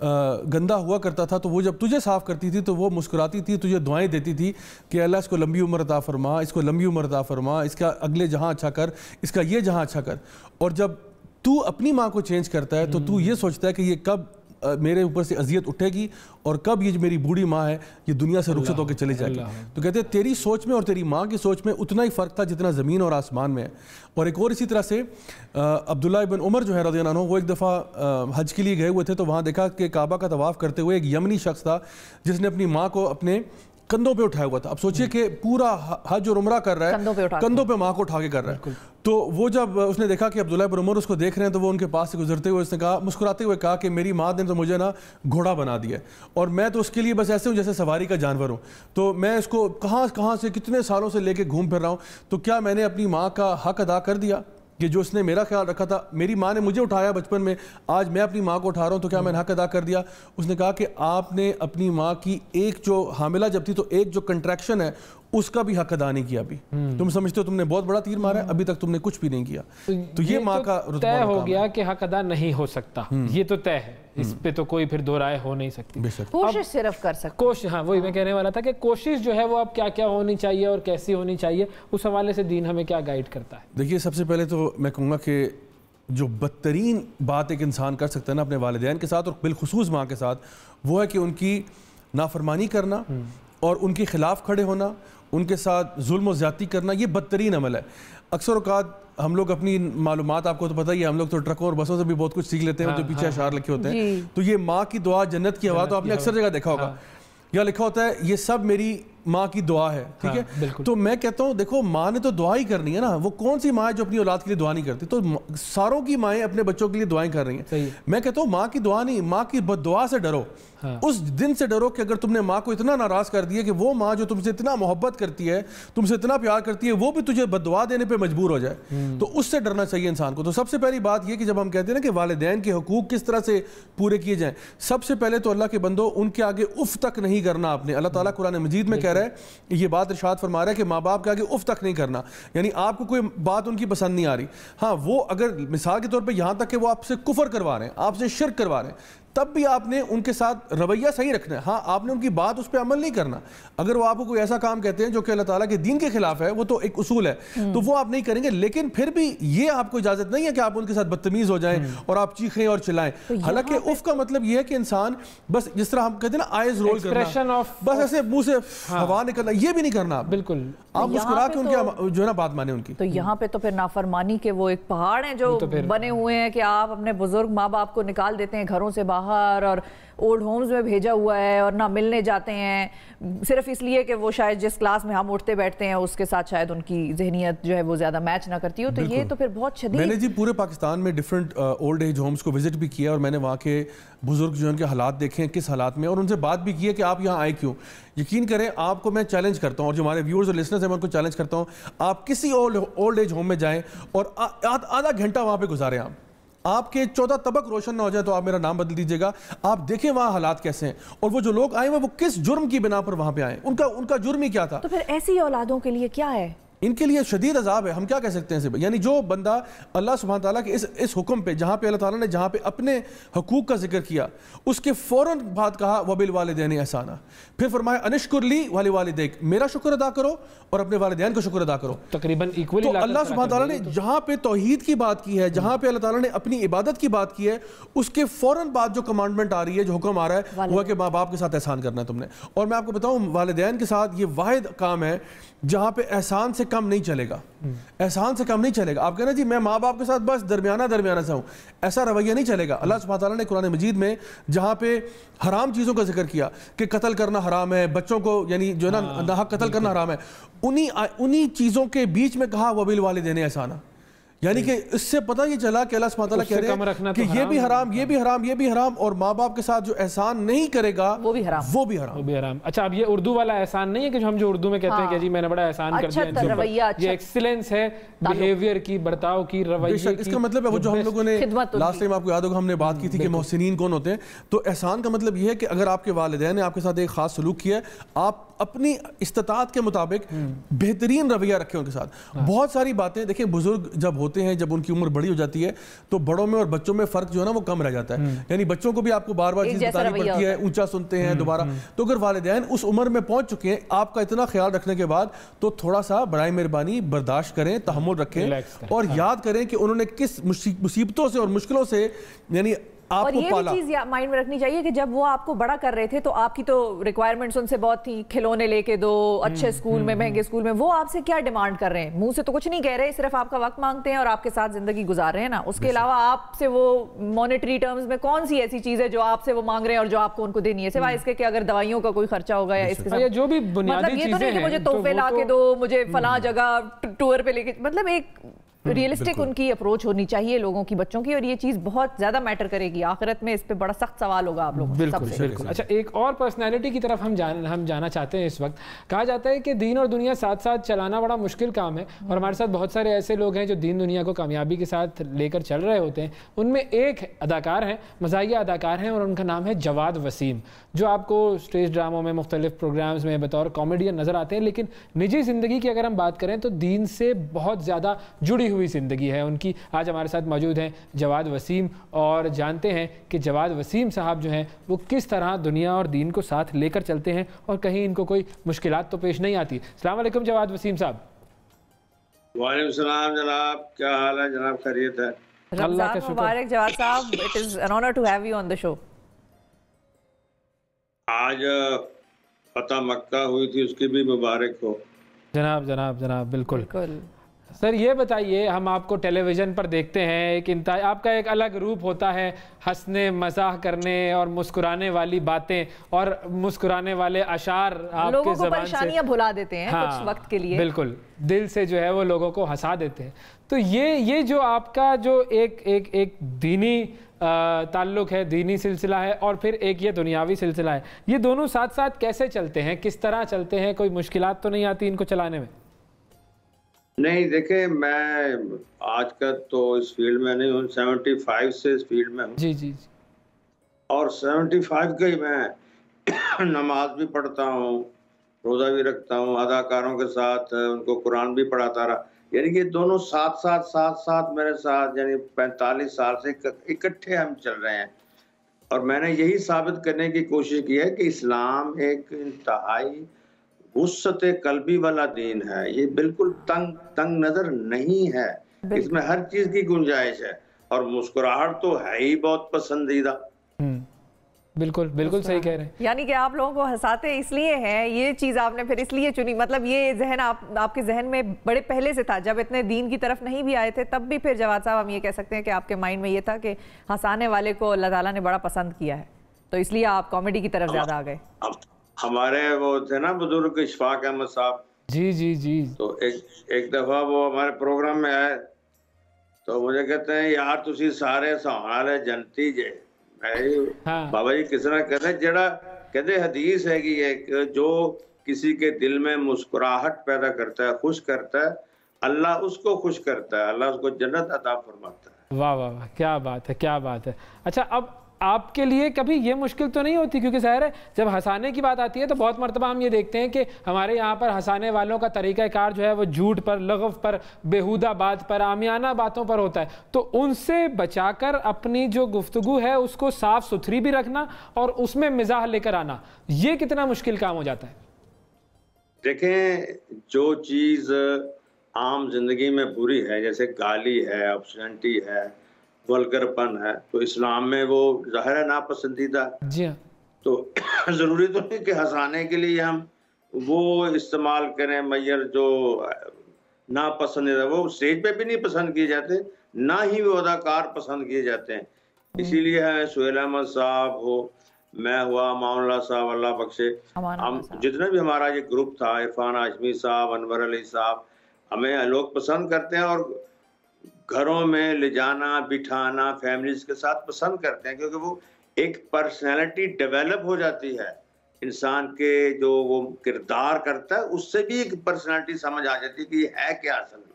Speaker 8: गंदा हुआ करता था तो वो जब तुझे साफ़ करती थी तो वो मुस्कुराती थी, तुझे दुआएं देती थी कि अल्लाह इसको लंबी उम्र अता फरमा, इसको लंबी उम्र अता फरमा, इसका अगले जहाँ अच्छा कर, इसका ये जहाँ अच्छा कर। और जब तू अपनी माँ को चेंज करता है तो तू ये सोचता है कि ये कब मेरे ऊपर से अजियत उठेगी और कब ये जो मेरी बूढ़ी माँ है ये दुनिया से रुखसत होकर चली जाएगी। तो कहते हैं तेरी सोच में और तेरी माँ की सोच में उतना ही फ़र्क था जितना ज़मीन और आसमान में है। और एक और इसी तरह से अब्दुल्ला इब्न उमर जो है रज़ियल्लाहु अन्हु, वो एक दफ़ा हज के लिए गए हुए थे, तो वहाँ देखा कि काबा का तवाफ़ करते हुए एक यमनी शख्स था जिसने अपनी माँ को अपने कंधों पे उठाया हुआ था। अब सोचिए कि पूरा हज और उम्रा कर रहा है, कंधों पे माँ को उठा के कर रहा है। तो वो जब उसने देखा कि अब्दुल्ला इब्न उमर उसको देख रहे हैं तो वो उनके पास से गुजरते हुए उसने कहा, मुस्कुराते हुए कहा कि मेरी माँ ने तो मुझे ना घोड़ा बना दिया और मैं तो उसके लिए बस ऐसे हूँ जैसे सवारी का जानवर हूँ, तो मैं इसको कहाँ से कितने सालों से लेके घूम फिर रहा हूँ, तो क्या मैंने अपनी माँ का हक अदा कर दिया कि जो उसने मेरा ख्याल रखा था? मेरी माँ ने मुझे उठाया बचपन में, आज मैं अपनी माँ को उठा रहा हूँ, तो क्या मैंने हक अदा कर दिया? उसने कहा कि आपने अपनी माँ की एक जो हामिला जब थी तो एक जो कंट्रैक्शन है उसका भी हक अदा नहीं किया अभी। तुम समझते हो तुमने बहुत बड़ा तीर मारा है, अभी तक तुमने कुछ भी नहीं किया। तो ये माँ का
Speaker 2: तय हो गया कि हक अदा नहीं हो सकता, ये तो तय है, इस पे तो कोई फिर दो राय हो नहीं सकती।
Speaker 1: कोशिश सिर्फ कर सकते,
Speaker 2: कोशिश, हाँ वही मैं कहने वाला था कि कोशिश जो है वो अब क्या क्या होनी चाहिए और कैसी होनी चाहिए, उस हवाले से दीन हमें क्या गाइड करता है।
Speaker 8: देखिए, सबसे पहले तो मैं कहूँगा कि जो बदतरीन बात एक इंसान कर सकता है ना अपने वालिदैन के साथ और बिलखुसूस माँ के साथ, वो है कि उनकी नाफरमानी करना और उनके खिलाफ खड़े होना, उनके साथ जुल्म और ज्यादती करना, ये बदतरीन अमल है। अक्सर औकात हम लोग अपनी मालूमात, आपको तो पता ही है, हम लोग तो ट्रकों और बसों से भी बहुत कुछ सीख लेते हैं, जो पीछे अशार लिखे होते हैं। तो ये माँ की दुआ, जन्नत की हवा, तो आपने अक्सर जगह देखा होगा, या लिखा होता है ये सब मेरी माँ की दुआ है, ठीक है। तो मैं कहता हूँ देखो, माँ ने तो दुआ ही करनी है ना, वो कौन सी माँ है जो अपनी औलाद के लिए दुआ नहीं करती? तो सारों की माएँ अपने बच्चों के लिए दुआएं कर रही हैं। मैं कहता हूँ माँ की दुआ नहीं, माँ की बद्दुआ से डरो। उस दिन से डरो कि अगर तुमने माँ को इतना नाराज कर दिया कि वो माँ जो तुमसे इतना मोहब्बत करती है, तुमसे इतना प्यार करती है, वो भी तुझे बद्दुआ देने पे मजबूर हो जाए, तो उससे डरना चाहिए इंसान को। तो सबसे पहली बात ये कि जब हम कहते हैं ना कि वालिदैन के हुकूक किस तरह से पूरे किए जाएं, सबसे पहले तो अल्लाह के बंदो उनके आगे उफ तक नहीं करना आपने। अल्लाह ताला कुरान मजीद में कह रहा है, ये बात इरशाद फरमा रहा है कि माँ बाप के आगे उफ तक नहीं करना, यानी आपको कोई बात उनकी पसंद नहीं आ रही, हाँ वो अगर मिसाल के तौर पे यहाँ तक कि वो आपसे कुफर करवा रहे हैं, आपसे शिर्क करवा रहे हैं, तब भी आपने उनके साथ रवैया सही रखना है। हाँ, आपने उनकी बात उस पर अमल नहीं करना। अगर वो आपको कोई ऐसा काम कहते हैं जो कि अल्लाह ताला के दीन के खिलाफ है, वो तो एक उसूल है, तो वो आप नहीं करेंगे। लेकिन फिर भी ये आपको इजाजत नहीं है कि आप उनके साथ बदतमीज हो जाएं और आप चीखें और चिल्लाएं। हालांकि उफ का मतलब ये है कि इंसान बस जिस तरह हम कहते हैं ना, आइज रोल करना, बस ऐसे मुंह से हवा निकलना, ये भी नहीं करना।
Speaker 2: बिल्कुल,
Speaker 8: आप मुस्कुरा के उनके जो है ना बात माने उनकी।
Speaker 1: तो यहाँ पे तो फिर नाफरमानी के वो एक पहाड़ है जो बने हुए हैं कि आप अपने बुजुर्ग माँ बाप को निकाल देते हैं घरों से बाहर और ओल्ड होम्स में भेजा हुआ है और ना मिलने जाते हैं सिर्फ इसलिए कि वो शायद जिस क्लास में हम उठते बैठते हैं उसके साथ शायद उनकी जहनियत जो है वो ज़्यादा मैच ना करती हो। तो ये तो फिर बहुत शदीद।
Speaker 8: मैंने जी पूरे पाकिस्तान में डिफरेंट ओल्ड एज होम्स को विजिट भी किया और मैंने वहाँ के बुजुर्ग जो उनके हालात देखे हैं किस हालात में, और उनसे बात भी की है कि आप यहाँ आए क्यों। यकीन करें, आपको मैं चैलेंज करता हूँ और जो हमारे व्यूअर्स और लिसनर्स हैं मैं उनको चैलेंज करता हूँ, आप किसी ओल्ड एज होम में जाएँ और आधा घंटा वहाँ पर गुजारें। आपके 14 तबक रोशन ना हो जाए तो आप मेरा नाम बदल दीजिएगा। आप देखें वहाँ हालात कैसे हैं और वो जो लोग आए हुए वो किस जुर्म की बिना पर वहाँ पे आए, उनका जुर्म ही क्या था।
Speaker 1: तो फिर ऐसी औलादों के लिए क्या है?
Speaker 8: इनके लिए शदीद अजाब है। हम क्या कह सकते हैं? यानी जो बंदा अल्लाह सुब्हान ताला के इस हुक्म पे, जहाँ पे अल्लाह ताला ने जहाँ पे अपने हकूक का जिक्र किया, उसके फ़ौरन बाद कहा वबिल वालिदैन एहसाना, फिर फरमाया अनिश्कुर ली वाली वालिदैक, मेरा शुक्र अदा करो और अपने वालिदैन का शुक्र अदा करो।
Speaker 2: तकरीबन इक्वली।
Speaker 8: तो अल्लाह सुब्हान ताला ने जहाँ पे तौहीद की बात की है, जहाँ पे अल्लाह ताला ने अपनी इबादत की बात की है, उसके फ़ौरन बाद जो कमांडमेंट आ रही है, जो हुक्म आ रहा है, वो है कि माँ बाप के साथ एहसान करना है तुमने। और मैं आपको बताऊँ, वालिदैन के साथ ये वाहिद काम है जहाँ पे एहसान से कम नहीं चलेगा, एहसान से कम नहीं चलेगा। आप कहना जी मैं माँ बाप के साथ बस दरमियाना से हूँ, ऐसा रवैया नहीं चलेगा। अल्लाह सुब्हान ताला ने कुरान मजीद में जहाँ पे हराम चीज़ों का जिक्र किया कि कत्ल करना हराम है, बच्चों को यानी जो है ना नाहक कत्ल करना हराम है, उन्हीं चीज़ों के बीच में कहा वबिल वालिदैन एहसाना, यानी कि इससे पता ये चला कि अल्लाह सुब्हान ताला कह रहे हैं कि ये भी हराम, ये भी हराम, ये भी हराम, और माँ बाप के साथ जो एहसान नहीं करेगा
Speaker 1: वो भी हराम,
Speaker 8: वो भी हराम, वो भी
Speaker 2: हराम। अच्छा, अब ये उर्दू वाला एहसान नहीं है कि हम जो उर्दू में कहते हैं कि जी मैंने बड़ा एहसान कर दिया, ये एक्सीलेंस है बिहेवियर की, बर्ताव की, रवैये की।
Speaker 8: इसका मतलब है वो जो हम लोगों ने लास्ट टाइम आपको याद होगा हमने बात की थी कि मोहसिनीन कौन होते हैं। तो एहसान का मतलब ये है कि अगर आपके वालिदैन ने आपके साथ एक खास सलूक किया है, आप अपनी इस्तिताअत के मुताबिक बेहतरीन रवैया रखें उनके साथ। बहुत सारी बातें देखें, बुजुर्ग जब होते हैं, जब उनकी उम्र बड़ी हो जाती है तो बड़ों में और बच्चों में फर्क जो है ना वो कम रह जाता है। यानी बच्चों को भी आपको बार बार चीज बतानी पड़ती है, ऊंचा सुनते हैं दोबारा। तो अगर वालिदैन उस उम्र में पहुंच चुके हैं आपका इतना ख्याल रखने के बाद, तो थोड़ा सा बराए मेहरबानी बर्दाश्त करें, तहम्मुल रखें और याद करें कि उन्होंने किस मुसीबतों से और मुश्किलों से यानी
Speaker 1: और ये भी चीज माइंड में रखनी चाहिए कि जब वो आपको बड़ा कर रहे थे तो आपकी तो रिक्वायरमेंट्स उनसे बहुत थी, खिलौने लेके दो, अच्छे स्कूल में, महंगे स्कूल में। वो आपसे क्या डिमांड कर रहे हैं? मुंह से तो कुछ नहीं कह रहे, सिर्फ आपका वक्त मांगते हैं और आपके साथ जिंदगी गुजार रहे हैं ना। उसके अलावा आपसे वो मॉनेटरी टर्म्स में कौन सी ऐसी चीज है जो आपसे वो मांग रहे हैं और जो आपको उनको देनी है, सिवाय इसके कि अगर दवाइयों का कोई खर्चा होगा या इसके साथ
Speaker 2: जो भी बुनियादी
Speaker 1: मतलब ये तो नहीं कि मुझे तोहफे ला के दो, मुझे फलां जगह टूर पे लेके, मतलब एक रियलिस्टिक उनकी अप्रोच होनी चाहिए लोगों की, बच्चों की, और ये चीज़ बहुत ज़्यादा मैटर करेगी आखिरत में। इस पे बड़ा सख्त सवाल होगा आप लोगों
Speaker 2: बिल्कुल बिल्कुल। अच्छा, एक और पर्सनैलिटी की तरफ हम जाना चाहते हैं। इस वक्त कहा जाता है कि दीन और दुनिया साथ साथ चलाना बड़ा मुश्किल काम है, और हमारे साथ बहुत सारे ऐसे लोग हैं जो दीन दुनिया को कामयाबी के साथ लेकर चल रहे होते हैं। उनमें एक अदाकार हैं, मज़ाहिया अदाकार हैं, और उनका नाम है जवाद वसीम, जो आपको स्टेज ड्रामों में, मुख्तलिफ प्रोग्राम्स में बतौर कॉमेडियन नज़र आते हैं। लेकिन निजी ज़िंदगी की अगर हम बात करें तो दीन से बहुत ज़्यादा जुड़ी हुई ज़िंदगी है उनकी। आज हमारे साथ मौजूद हैं जवाद वसीम, और जानते हैं कि जवाद वसीम साहब जो हैं वो किस तरह दुनिया और दीन को साथ लेकर चलते हैं, और कहीं इनको कोई मुश्किलात तो पेश नहीं आती। अस्सलाम वालेकुम जवाद वसीम साहब।
Speaker 9: वालेकुम सलाम जनाब, क्या हाल है जनाब? खैरियत है?
Speaker 1: अल्लाह का शुक्र। जवाद साहब, it is an honour to have you on the show.
Speaker 9: आज फतह मक्का हुई थी, उसकी भी मुबारक हो।
Speaker 2: जनाब जनाब जनाब, बिल्कुल। सर ये बताइए, हम आपको टेलीविज़न पर देखते हैं, आपका एक अलग रूप होता है, हंसने मजाक करने और मुस्कुराने वाली बातें और मुस्कुराने वाले अशार आपके
Speaker 1: लोगों को
Speaker 2: परेशानियां
Speaker 1: भुला देते हैं कुछ वक्त के लिए।
Speaker 2: बिल्कुल, दिल से जो है वो लोगों को हंसा देते हैं। तो ये जो आपका जो एक दीनी ताल्लुक है, दीनी सिलसिला है, और फिर एक ये दुनियावी सिलसिला है, ये दोनों साथ साथ कैसे चलते हैं, किस तरह चलते हैं? कोई मुश्किलात तो नहीं आती इनको चलाने में?
Speaker 9: नहीं, देखे, मैं आज का तो इस फील्ड में नहीं हूँ, 75 से इस फील्ड में हूँ।
Speaker 2: जी जी जी।
Speaker 9: और 75 का ही मैं नमाज भी पढ़ता हूँ, रोज़ा भी रखता हूँ, अदाकारों के साथ उनको कुरान भी पढ़ाता रहा। यानी कि दोनों साथ साथ मेरे साथ, यानी 45 साल से इकट्ठे हम चल रहे हैं। और मैंने यही साबित करने की कोशिश की है कि इस्लाम एक इंतहाई वुस्अत कल्बी वाला दीन है। ये बिल्कुल तंग नजर नहीं है, इसमें हर चीज की गुंजाइश है, और मुस्कुराहट तो है ही बहुत पसंदीदा।
Speaker 2: बिल्कुल बिल्कुल सही कह रहे हैं।
Speaker 1: यानी कि आप लोगों को हंसाते इसलिए हैं, ये चीज़ आपने फिर इसलिए चुनी, मतलब ये जहन आपके जहन में बड़े पहले से था, जब इतने दीन की तरफ नहीं भी आए थे तब भी फिर जवाद साहब हम ये कह सकते हैं कि आपके माइंड में ये था कि हंसाने वाले को अल्लाह ताला ने बड़ा पसंद किया है, तो इसलिए आप कॉमेडी की तरफ ज़्यादा आ गए।
Speaker 9: हमारे वो थे ना बुजुर्ग इशफाक अहमद साहब,
Speaker 2: जी जी जी, तो
Speaker 9: एक दफा वो हमारे प्रोग्राम में आए तो मुझे कहते हैं, यार तुसी सारे सहारे जनती जे। हाँ। बाबा जी किस तरह कहते, जड़ा कहते हदीस है कि जो किसी के दिल में मुस्कुराहट पैदा करता है, खुश करता है, अल्लाह उसको खुश करता है, अल्लाह उसको जन्नत अता फरमाता है।
Speaker 2: वाह वाह वाह, क्या बात है, क्या बात है। अच्छा, अब आपके लिए कभी ये मुश्किल तो नहीं होती, क्योंकि ज़ाहिर है जब हंसाने की बात आती है तो बहुत मर्तबा हम ये देखते हैं कि हमारे यहाँ पर हंसाने वालों का तरीक़ाकार जो है वो झूठ पर, लगव पर, बेहुदा बात पर, आमियाना बातों पर होता है। तो उनसे बचाकर अपनी जो गुफ्तगू है उसको साफ सुथरी भी रखना और उसमें मिजाह लेकर आना, ये कितना मुश्किल काम हो जाता है?
Speaker 9: देखें, जो चीज़ आम जिंदगी में बुरी है, जैसे गाली है, ऑब्ससेनिटी है, वल्गरपन है, तो इस्लाम में वो ज़ाहिर है नापसंदीदा।
Speaker 2: जी हाँ।
Speaker 9: तो ज़रूरी तो नहीं कि हंसाने के लिए हम वो इस्तेमाल करें मैयर जो नापसंदीदा, वो स्टेज पे भी नहीं पसंद किए जाते, ना ही वो अदाकार पसंद किए जाते हैं। इसीलिए है सुहेल अहमद साहब हो, मैं हुआ, मामला साहब अल्लाह बख्शे, हम जितना भी हमारा ये ग्रुप था, इरफान हाशमी साहब, अनवर अली साहब, हमें लोग पसंद करते हैं और घरों में ले जाना, बिठाना, फैमिलीज के साथ पसंद करते हैं, क्योंकि वो एक पर्सनैलिटी डेवलप हो जाती है। इंसान के जो वो किरदार करता है उससे भी एक पर्सनैलिटी समझ आ जाती है कि ये है क्या असल में।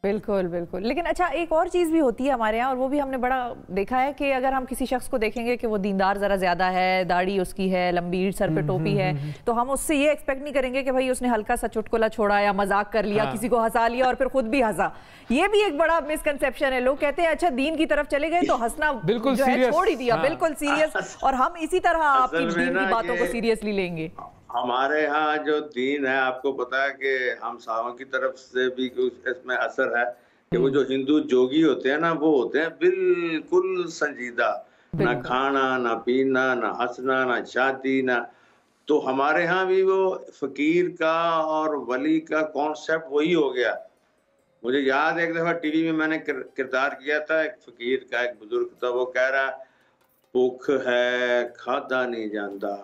Speaker 1: बिल्कुल बिल्कुल। लेकिन अच्छा, एक और चीज़ भी होती है हमारे यहाँ, और वो भी हमने बड़ा देखा है कि अगर हम किसी शख्स को देखेंगे कि वो दीनदार ज़रा ज़्यादा है, दाढ़ी उसकी है लंबी, सर पे टोपी है, तो हम उससे ये एक्सपेक्ट नहीं करेंगे कि भाई उसने हल्का सा चुटकुला छोड़ा या मजाक कर लिया, किसी को हंसा लिया और फिर खुद भी हंसा। ये भी एक बड़ा मिसकंसेप्शन है। लोग कहते हैं अच्छा दीन की तरफ चले गए तो हंसना
Speaker 2: बिल्कुल
Speaker 1: जो है छोड़ ही दिया, बिल्कुल सीरियस, और हम इसी तरह आपकी दीन की बातों को सीरियसली लेंगे।
Speaker 9: हमारे यहाँ जो दीन है, आपको पता है कि हम साहों की तरफ से भी इसमें असर है कि वो जो हिंदू जोगी होते हैं ना, वो होते हैं बिल्कुल संजीदा, ना खाना, ना पीना, ना हंसना, ना शादी, ना। तो हमारे यहाँ भी वो फकीर का और वली का कॉन्सेप्ट वही हो गया। मुझे याद है एक दफा टीवी में मैंने किरदार किया था, एक फकीर का, एक बुजुर्ग था, वो कह रहा भूख है खादा नहीं जाता,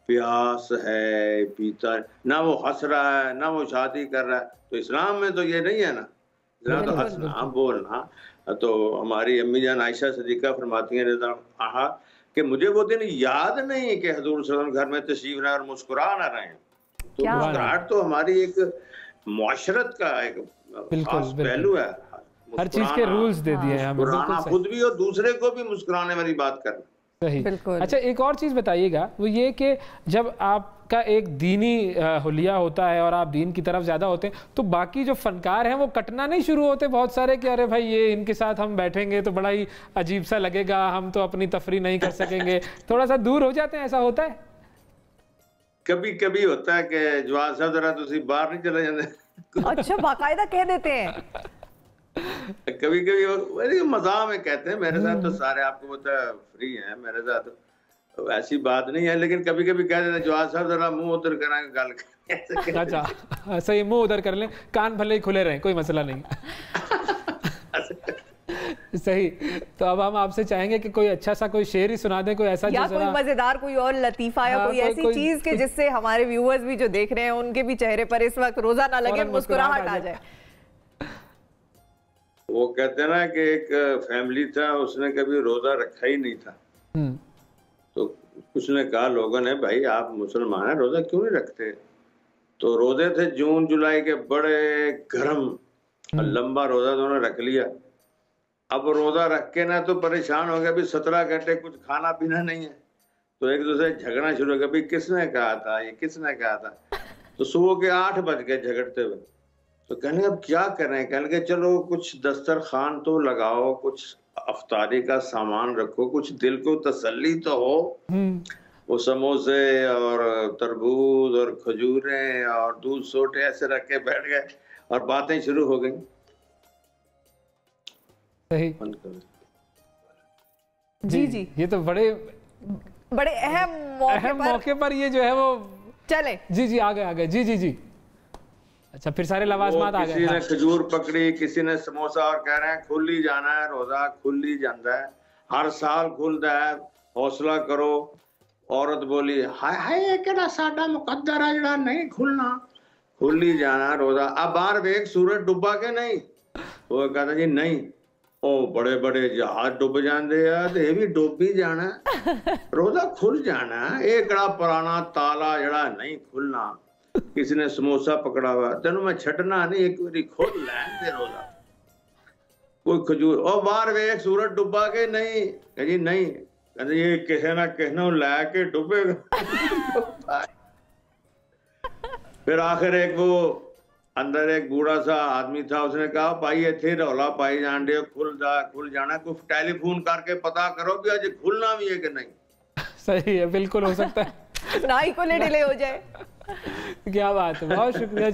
Speaker 9: प्यास है पीता, ना वो हंस रहा है ना वो शादी कर रहा है। तो इस्लाम में तो ये नहीं है ना, जरा तो हंसना बोलना। तो हमारी अम्मी जान आयशा सदीका फरमाती हैं कहा कि मुझे वो दिन याद नहीं कि हुजूर सल्लल्लाहु अलैहि वसल्लम घर में तशरीफ लाए और मुस्कुरा ना रहे हैं। तो मुस्कुराहट तो हमारी एक मुआशरत का एक खास पहलू है।
Speaker 2: हर चीज के रूल्स दे दिए हैं हमें,
Speaker 9: मुस्कुराना खुद भी और दूसरे को भी मुस्कुराने वाली बात करना।
Speaker 2: सही। अच्छा, एक और चीज़ बताइएगा, वो ये कि जब आपका एक दीनी हुलिया होता है और आप दीन की तरफ ज़्यादा होते हैं तो बाकी जो फनकार हैं वो कटना नहीं शुरू होते बहुत सारे कि अरे भाई ये इनके साथ हम बैठेंगे तो बड़ा ही अजीब सा लगेगा, हम तो अपनी तफरी नहीं कर सकेंगे, थोड़ा सा दूर हो जाते हैं, ऐसा होता है?
Speaker 9: कभी कभी होता है कि जवाब साहब जरा तुसी बाहर नहीं चले जाते।
Speaker 1: अच्छा, बाकायदा कह देते हैं?
Speaker 9: कभी कभी मजाक में कहते हैं, मेरे साथ तो सारे आपको पता है फ्री हैं, मेरे साथ तो ऐसी बात नहीं है, लेकिन कभी कभी कह देते हैं जवाब साहब जरा मुंह उधर कराएंगे गल।
Speaker 2: अच्छा, सही, मुंह उधर कर लें, कान भले ही खुले रहें, कोई मसला नहीं। सही। तो अब हम आपसे चाहेंगे कि कोई अच्छा सा कोई शेर ही सुना दें, कोई ऐसा
Speaker 1: या कोई मजेदार, कोई और लतीफा या कोई ऐसी चीज के जिससे हमारे व्यूअर्स भी जो देख रहे हैं उनके भी चेहरे पर इस वक्त रोजा ना लगे, मुस्कुराहट आ जाए।
Speaker 9: वो कहते हैं ना कि एक फैमिली था, उसने कभी रोजा रखा ही नहीं था। तो उसने कहा लोगों ने, भाई आप मुसलमान हैं, रोजा क्यों नहीं रखते? तो रोजे थे जून जुलाई के बड़े गर्म, लंबा रोजा तो उन्होंने रख लिया। अब रोजा रख के ना तो परेशान हो गया, अभी 17 घंटे कुछ खाना पीना नहीं है, तो एक दूसरे झगड़ना शुरू हो गया, भाई किसने कहा था, ये किसने कहा था? तो सुबह के 8 बज गए झगड़ते हुए। तो कहने अब क्या करें? कहने के चलो कुछ दस्तरखान तो लगाओ, कुछ अफ्तारी का सामान रखो, कुछ दिल को तसल्ली तो हो। वो समोसे और तरबूज और खजूरें और दूध सोटे ऐसे रख के बैठ गए और बातें शुरू हो गई।
Speaker 2: सही। जी जी, ये तो बड़े
Speaker 1: अहम
Speaker 2: मौके पर ये जो है वो
Speaker 1: चले।
Speaker 2: जी जी, आ गए जी जी जी। अच्छा, फिर सारे लवाजमात आ गए।
Speaker 9: किसी ने खजूर पकड़ी, किसी ने समोसा, और कह रहे हैं खुल ही जाना है रोजा, खुल ही जाता है, हर साल खुलता है, हौसला करो। औरत बोली हाय हाय ये केड़ा साडा मुकद्दर है जड़ा नहीं खुलना, खुल ही जाना रोजा। अब बाहर वेख सूरज डुबा के नहीं? वो कहता जी नहीं, ओ बड़े बड़े जहाज डुब जाते हैं तो ये भी डुब ही जाना, रोजा खुल जाना। एक पुराना ताला जड़ा नहीं खुलना। किसी ने समोसा पकड़ा हुआ, तेनू मैं छड़ना नहीं, एक बारी खोल लैन दे रोजा। कोई खजूर, और बाहर वेख सूरज डुबा के नहीं? कह जी नहीं, कहते ये किसी ना किसी लैके डुबेगा। फिर आखिर एक वो अंदर एक बूढ़ा सा आदमी था, उसने कहा भाई इतने रौला पाई जान दे, खुल जाना, कुछ टेलीफोन करके पता करो भी आज खुलना भी है कि नहीं।
Speaker 2: सही है, बिल्कुल हो सकता है
Speaker 1: ना ही को डिले हो जाए।
Speaker 2: क्या बात है, बहुत शुक्रिया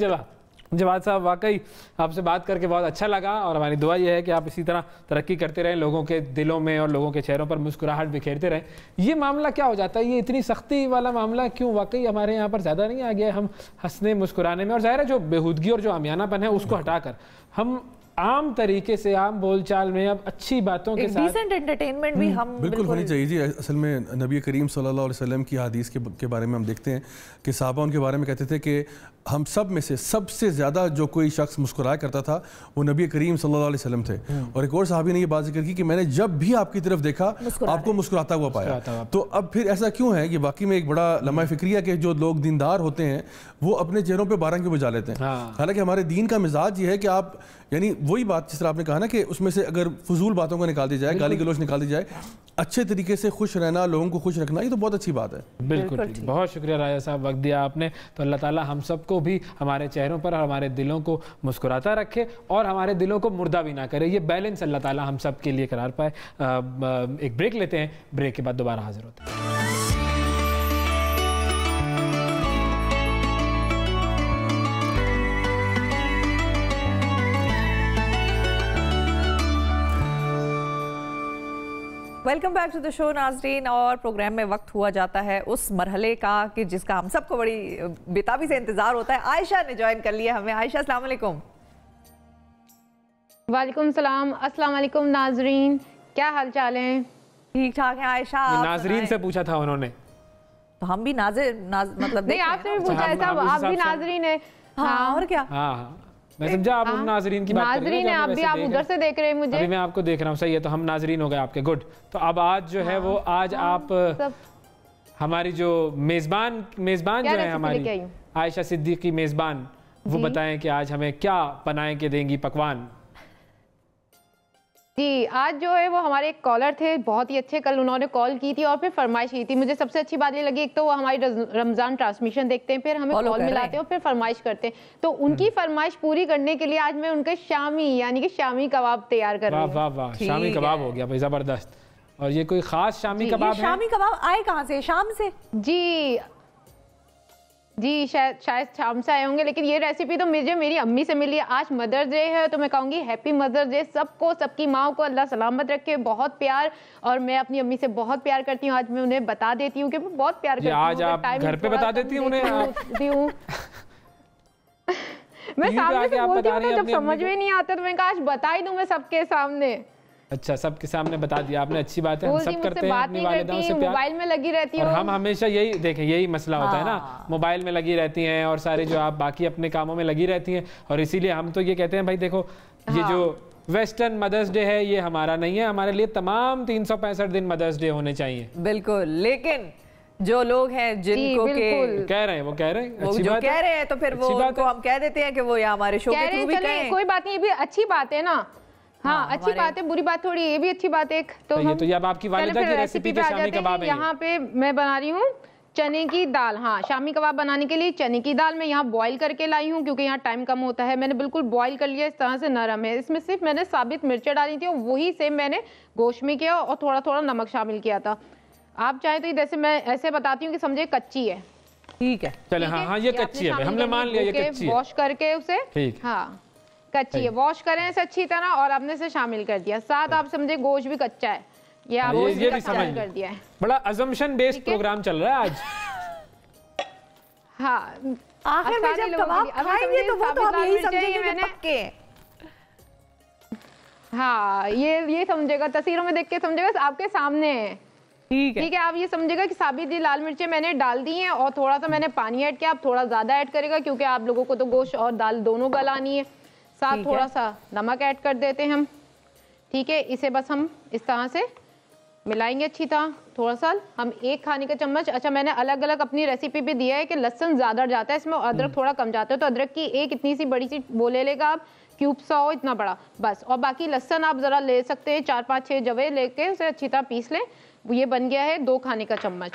Speaker 2: जवाद साहब, वाकई आपसे बात करके बहुत अच्छा लगा और हमारी दुआ यह है कि आप इसी तरह तरक्की करते रहें, लोगों के दिलों में और लोगों के चेहरों पर मुस्कुराहट बिखेरते रहें। ये मामला क्या हो जाता है, ये इतनी सख्ती वाला मामला क्यों वाकई हमारे यहाँ पर ज़्यादा नहीं आ गया? हम हंसने मुस्कुराने में, और ज़ाहिर है जो बेहूदगी और जो आमियानापन है उसको हटाकर हम आम तरीके से, आम बोलचाल में अब अच्छी बातों के साथ
Speaker 1: डिसेंट एंटरटेनमेंट भी हम
Speaker 8: बिल्कुल होनी चाहिए जी। असल में नबी करीम सल्लल्लाहु अलैहि वसल्लम की हदीस के बारे में हम देखते हैं कि साहबा उनके बारे में कहते थे कि हम सब में से सबसे ज़्यादा जो कोई शख्स मुस्कुराया करता था वो नबी करीम सल्लल्लाहु अलैहि वसल्लम थे। और एक और साहबी ने ये बात जिक्र की कि मैंने जब भी आपकी तरफ देखा आपको मुस्कुराता हुआ पाया। तो अब फिर ऐसा क्यों है कि बाकी में एक बड़ा लम्हा फिक्रिया कि जो लोग दीनदार होते हैं वो अपने चेहरों पर बारंगी बुझा लेते हैं। हालांकि हमारे दीन का मिजाज ये है कि आप, यानी वही बात जिस तरह आपने कहा ना कि उसमें से अगर फजूल बातों को निकाल दी जाए, गाली गलौज निकाल दी जाए, अच्छे तरीके से खुश रहना, लोगों को खुश रखना, ये तो बहुत अच्छी बात है।
Speaker 2: बिल्कुल, बहुत शुक्रिया राजा साहब, वक्त दिया आपने। तो अल्लाह ताला हम सबको भी हमारे चेहरों पर हमारे दिलों को मुस्कुराता रखे और हमारे दिलों को मुर्दा भी ना करे। ये बैलेंस अल्लाह ताला हम सब के लिए करार पाए। एक ब्रेक लेते हैं, ब्रेक के बाद दोबारा हाजिर होते हैं।
Speaker 1: Welcome back to the show नाज़रीन। और प्रोग्राम में वक्त हुआ जाता है उस मरहले का कि जिसका हम सबको बड़ी बेताबी से इंतजार होता है। आयशा ने ज्वाइन कर लिया हमें। आयशा, अस्सलाम वालेकुम।
Speaker 10: वालेकुम सलाम, अस्सलाम वालेकुम नाज़रीन, क्या हाल चाल है?
Speaker 1: ठीक ठाक है आयशा।
Speaker 2: नाज़रीन से पूछा था उन्होंने,
Speaker 1: तो हम भी मतलब
Speaker 10: नहीं, आपसे भी पूछा है, सब आप भी नाज़रीन है।
Speaker 1: हाँ, और क्या।
Speaker 2: हाँ, मैं समझा आप उन नाजरीन की बात कर रहे हैं।
Speaker 10: आप भी आप उधर से देख रहे हैं मुझे।
Speaker 2: अभी मैं आपको देख रहा हूँ, सही है, तो हम नाजरीन हो गए आपके, गुड। तो अब आज जो है वो आज आप हमारी जो मेजबान जो है हमारी आयशा सिद्दीकी मेजबान, वो बताएं कि आज हमें क्या बनाए के देंगी पकवान।
Speaker 10: जी, आज जो है वो हमारे एक कॉलर थे, बहुत ही अच्छे, कल उन्होंने कॉल की थी और फिर फरमाइश की थी। मुझे सबसे अच्छी बात ये लगी, एक तो वो हमारी रमजान ट्रांसमिशन देखते हैं, फिर हमें कॉल मिलाते हैं और फिर फरमाइश करते हैं। तो उनकी फरमाइश पूरी करने के लिए आज मैं उनके शामी यानी कि शामी कबाब तैयार कर रही हूं।
Speaker 2: वाह वाह, शामी कबाब हो गया भाई, जबरदस्त। और ये कोई खास शामी कबाब है?
Speaker 1: शामी कबाब आए कहाँ से? शाम से?
Speaker 10: जी शायद शाम से आए होंगे, लेकिन ये रेसिपी तो मुझे मेरी अम्मी से मिली है। आज मदर्स डे है तो मैं कहूँगी हैप्पी मदर्स डे सबको, सबकी माँ को अल्लाह सलामत रखे, बहुत प्यार। और मैं अपनी अम्मी से बहुत प्यार करती हूँ, आज मैं उन्हें बता देती हूँ कि मैं बहुत प्यार करती हूँ।
Speaker 2: आज आप घर पे बता देती हूँ उन्हें?
Speaker 10: मैं सामने से बोलती हूँ, जब समझ में नहीं आता तो मैं कहा आज बता ही दूँ मैं सबके सामने।
Speaker 2: अच्छा, सबके सामने बता दिया आपने, अच्छी बात है। हम सब करते हैं अपनी वालिदाओं से प्यार।
Speaker 10: मोबाइल में लगी रहती
Speaker 2: और हम हमेशा यही देखें, यही मसला होता है ना, मोबाइल में लगी रहती हैं और सारे जो आप बाकी अपने कामों में लगी रहती हैं। और इसीलिए हम तो ये कहते हैं भाई देखो, ये जो वेस्टर्न मदर्स डे है ये हमारा नहीं है, हमारे लिए तमाम 365 दिन मदर्स डे होने चाहिए।
Speaker 1: बिल्कुल, लेकिन जो लोग हैं जिनको
Speaker 2: कह रहे हैं वो कह रहे हैं,
Speaker 1: अच्छी बात कह रहे हैं, तो फिर वो उनको हम कह देते हैं कि वो या हमारे शो के थ्रू भी कहें।
Speaker 10: कोई बात नहीं, ये भी अच्छी बात है ना। हाँ, अच्छी बात है, बुरी बात थोड़ी, ये भी अच्छी बात है। तो
Speaker 2: ये अब आपकी वालिदा की रेसिपी पे शामी कबाब है।
Speaker 10: यहाँ पे मैं बना रही हूँ चने की दाल। हाँ, शामी कबाब बनाने के लिए चने की दाल मैं यहाँ बॉईल करके लाई हूँ, क्योंकि यहाँ टाइम कम होता है। मैंने बिल्कुल बॉईल कर लिया, इस तरह से नरम है। इसमें सिर्फ मैंने साबित मिर्चें डाली थी और वही सेम मैंने गोश्त में किया और थोड़ा थोड़ा नमक शामिल किया था। आप चाहें तो जैसे मैं ऐसे बताती हूँ कि समझे कच्ची है,
Speaker 1: ठीक है,
Speaker 2: चले। हाँ, ये कच्ची है, हमने मान लिया ये कच्ची है।
Speaker 10: वॉश करके उसे, हाँ कच्ची है, वॉश करें इसे अच्छी तरह और आपने से शामिल कर दिया। साथ आप समझे गोश्त भी कच्चा है, ये आप
Speaker 2: ये भी समझ कर दिया है। बड़ा अजम्पशन बेस्ड प्रोग्राम चल रहा है आज।
Speaker 10: हाँ,
Speaker 1: आखिर में जब कबाब खाएंगे तो वो तो हम यही समझेंगे कि पक्के हैं।
Speaker 10: हाँ, ये समझेगा, तस्वीरों में देख के समझेगा, आपके सामने है। ठीक है, आप ये समझेगा कि साबित लाल मिर्चें मैंने डाल दी हैं और थोड़ा सा मैंने पानी ऐड किया। आप थोड़ा ज्यादा ऐड करेगा क्योंकि आप लोगों को तो गोश्त और दाल दोनों गलानी है। साथ थोड़ा सा नमक ऐड कर देते हैं हम, ठीक है। इसे बस हम इस तरह से मिलाएंगे अच्छी तरह। थोड़ा सा हम 1 खाने का चम्मच, अच्छा मैंने अलग अलग अपनी रेसिपी पे दिया है कि लहसुन ज्यादा जाता है इसमें, अदरक थोड़ा कम जाता है, तो अदरक की एक इतनी सी बड़ी सी वो ले लेगा आप, क्यूब सा हो इतना बड़ा बस। और बाकी लहसुन आप जरा ले सकते हैं, 4-5-6 जवे लेके उसे अच्छी तरह पीस लें। ये बन गया है 2 खाने का चम्मच,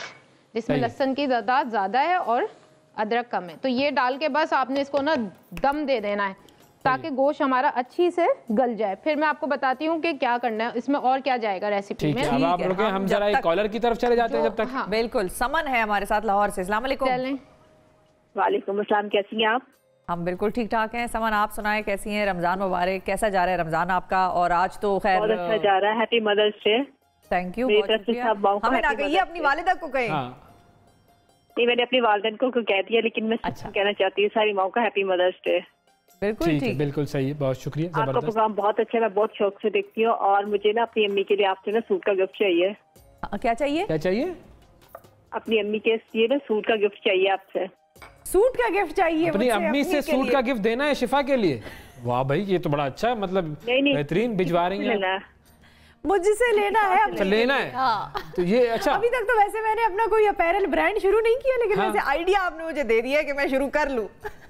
Speaker 10: जिसमें लहसुन की तादाद ज्यादा है और अदरक कम है। तो ये डाल के बस आपने इसको ना दम दे देना है ताकि गोश्त हमारा अच्छी से गल जाए। फिर मैं आपको बताती हूँ कि क्या करना है इसमें और क्या जाएगा रेसिपी में।
Speaker 2: अब आप लोग हम जरा एक कॉलर की तरफ चले जाते हैं जब तक।
Speaker 1: हाँ, बिल्कुल। समन है हमारे साथ लाहौर से। अस्सलाम वालेकुम।
Speaker 11: वालेकुम अस्सलाम, कैसी हैं आप?
Speaker 1: हम बिल्कुल ठीक ठाक हैं। समन, आप सुनाएं कैसी हैं? रमजान मुबारक, कैसा जा रहा है रमजान आपका? और आज तो खैर
Speaker 11: बहुत अच्छा जा रहा है। Happy mothers day.
Speaker 1: Thank you, बहुत शुक्रिया। हमें ना कहिए, अपनी वालिदा को कहें।
Speaker 11: नहीं, मैंने अपनी वालिदा को कह दिया, लेकिन मैं कहना चाहती हूँ सारी माओं का हैप्पी मदर्स डे।
Speaker 1: बिल्कुल ठीक,
Speaker 2: बिल्कुल सही, बहुत शुक्रिया।
Speaker 11: आपका प्रोग्राम बहुत अच्छा है, मैं बहुत शौक से देखती हूँ। और मुझे ना अपनी अम्मी के लिए आपसे ना सूट का गिफ्ट चाहिए।
Speaker 1: क्या चाहिए?
Speaker 2: क्या चाहिए?
Speaker 11: अपनी अम्मी के लिए ना सूट का गिफ्ट चाहिए आपसे।
Speaker 1: सूट का गिफ्ट चाहिए?
Speaker 2: अपनी अम्मी से सूट का गिफ्ट देना है शिफा के लिए? वाह भाई, ये तो बड़ा अच्छा है, मतलब बेहतरीन भिजवा रही हैं।
Speaker 1: मुझसे लेना है?
Speaker 2: अच्छा, लेना है।
Speaker 1: हाँ।
Speaker 2: तो ये अच्छा,
Speaker 1: अभी तक तो वैसे मैंने अपना कोई अपैरल ब्रांड शुरू नहीं किया, लेकिन वैसे आइडिया आपने मुझे दे दिया कि मैं शुरू कर लूं।